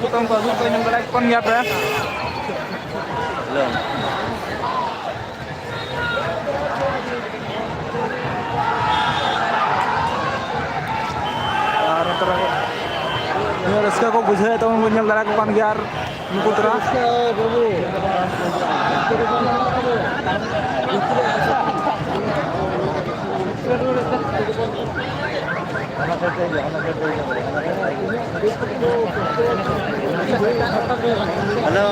Bukan kau suka yang berat pun ya pe. Ini raska ko bujhe to mun nyal darak pan gyar nuku tera. Hello.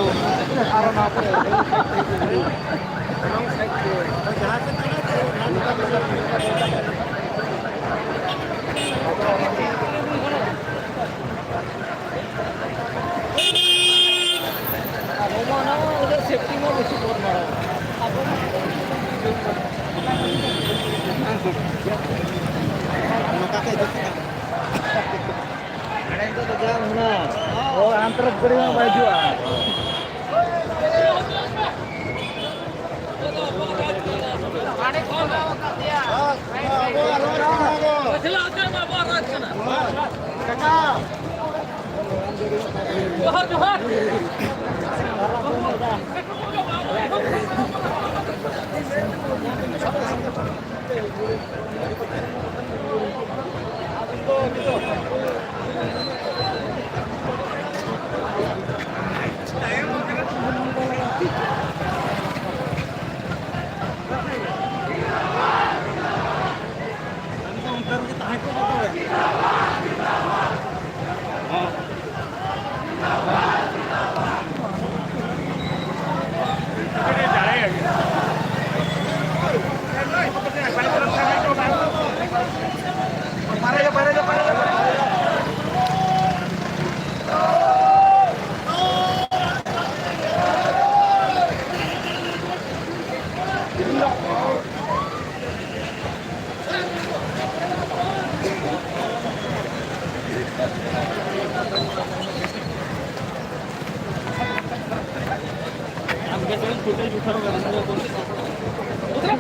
Oh, antar beri baju ah.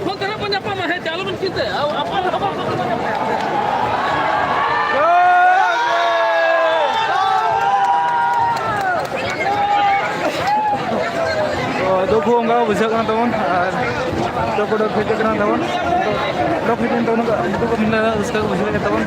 Phone करना पंजा पा है चालू बन किते apa Duku enggak bisa kan teman, duku udah kerja kan teman, duku itu teman enggak, duku minta sekarang bisa kan teman.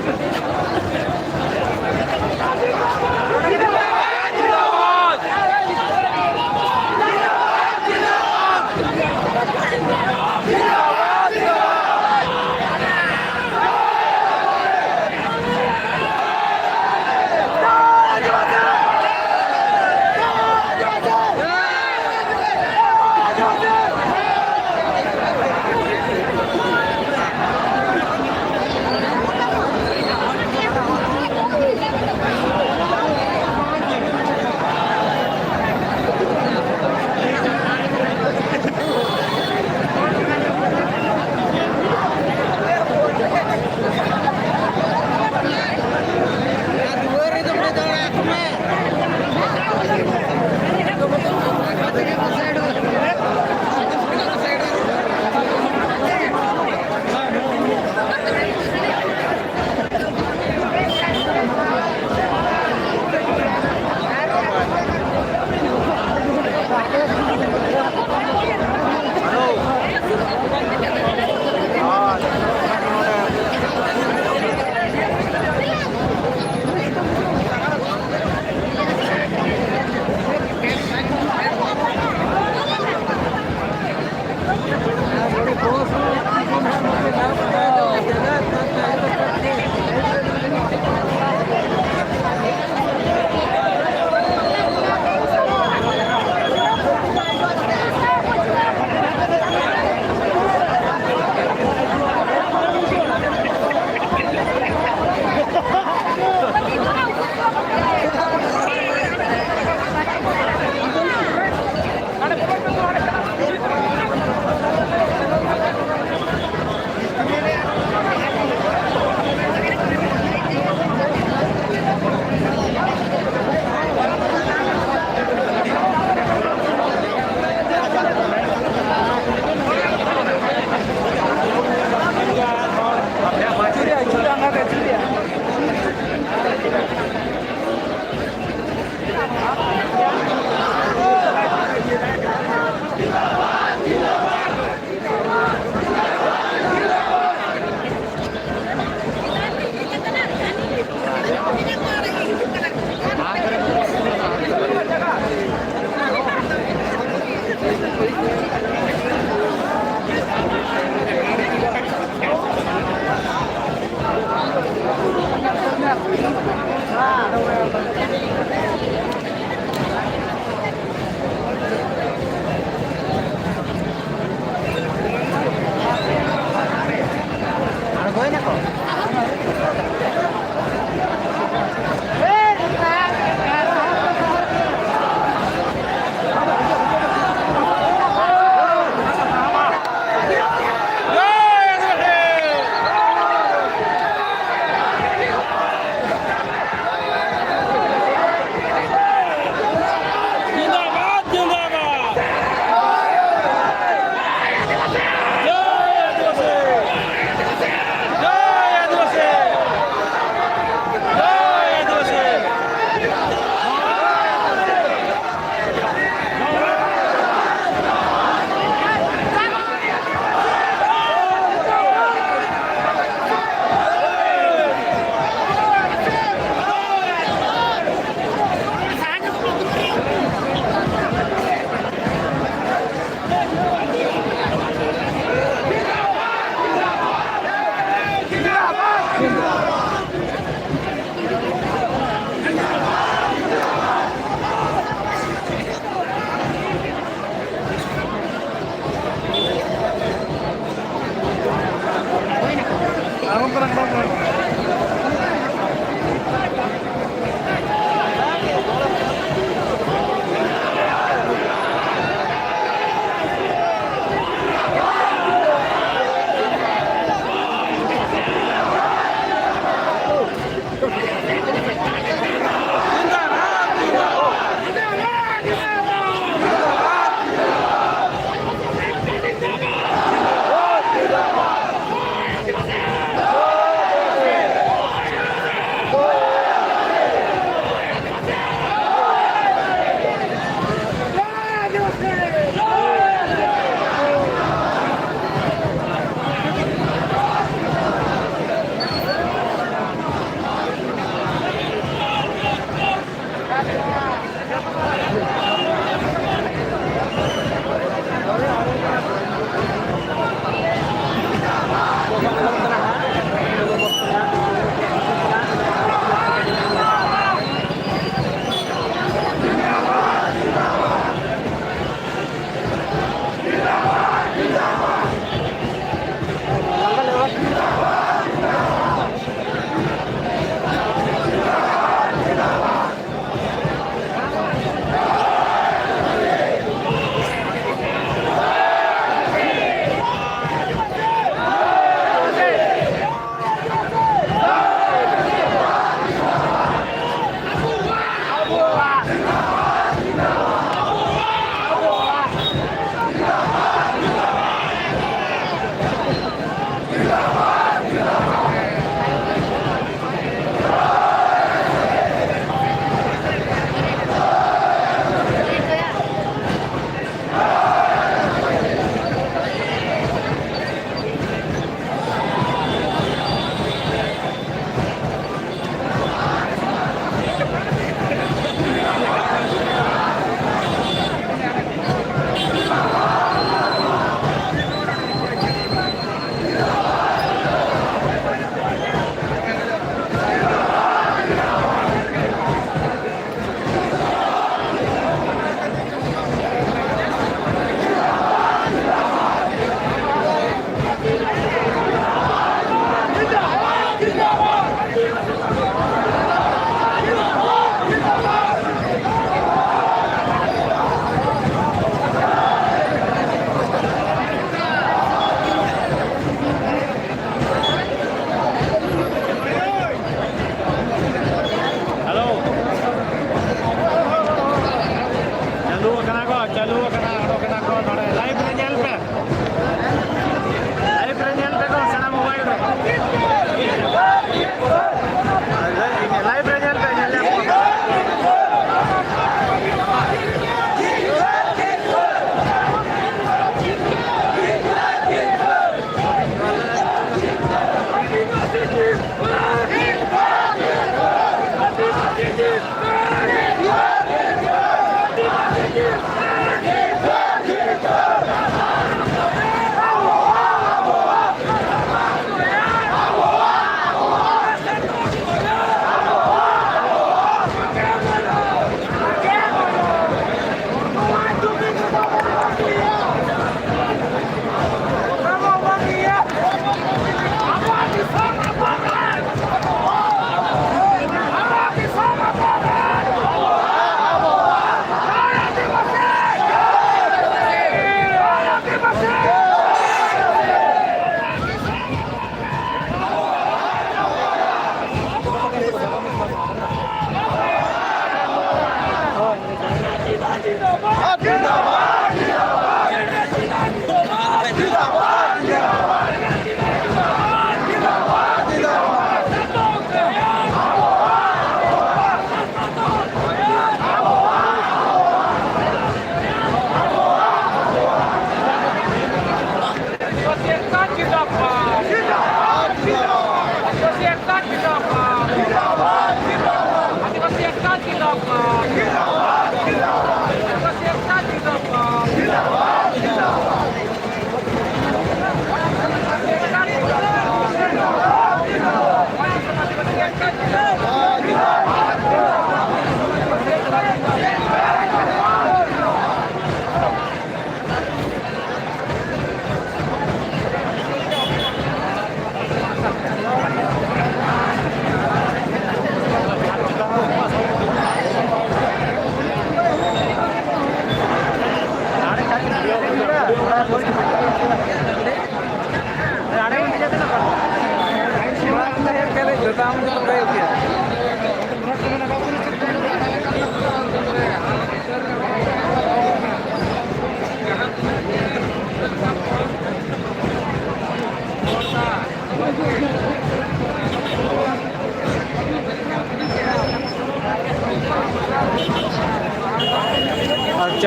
चाय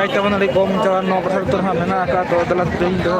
तबन अड़ी कम चावा 9% तो हाँ मेना का तो दला दिन दो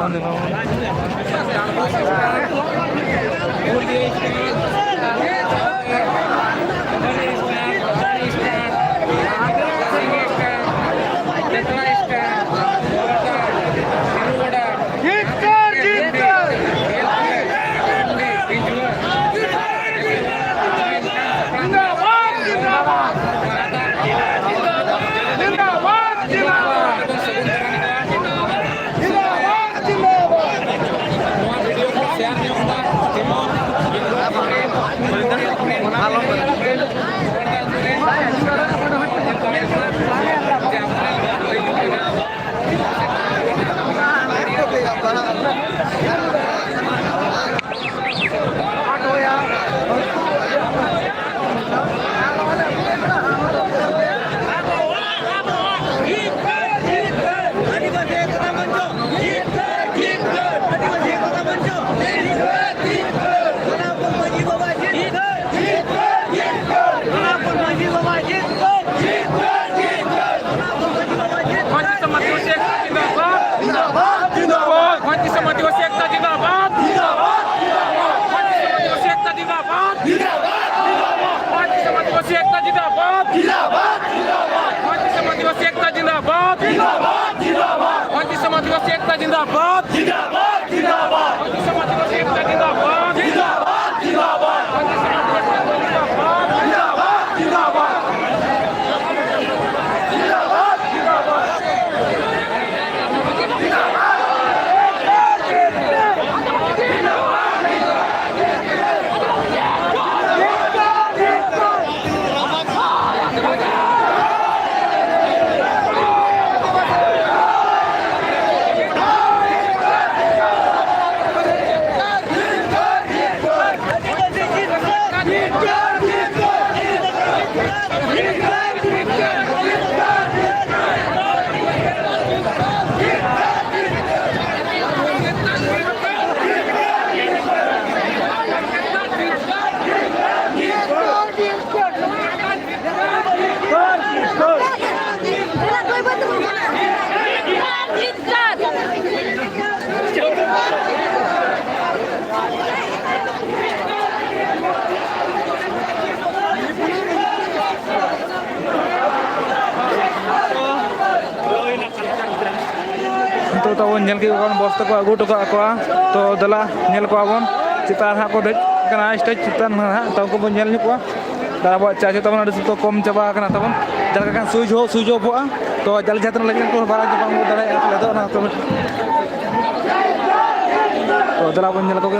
तो नेल के बस तक अगू टका तो दला नेल को बन चितान हाँ को दज स्टेज चितान हाँ तब को बन को अब चार्ज तब तो कम चाबा तब जल स्विच ऑफ तो जल जहां लगे को बारा जब दाड़ा तो दला बन को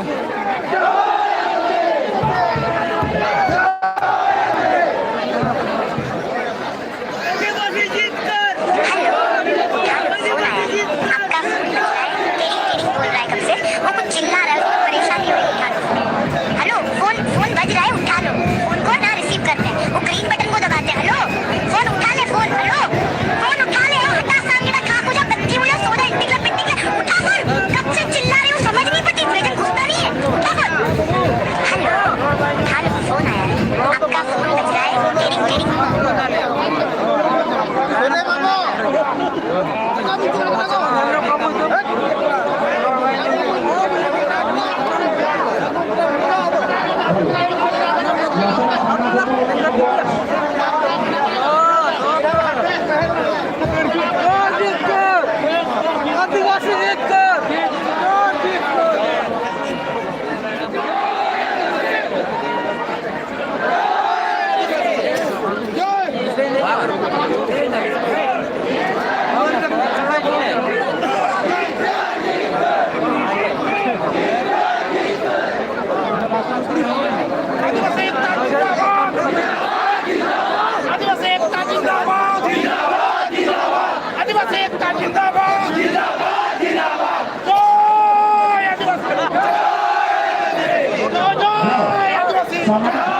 Selamat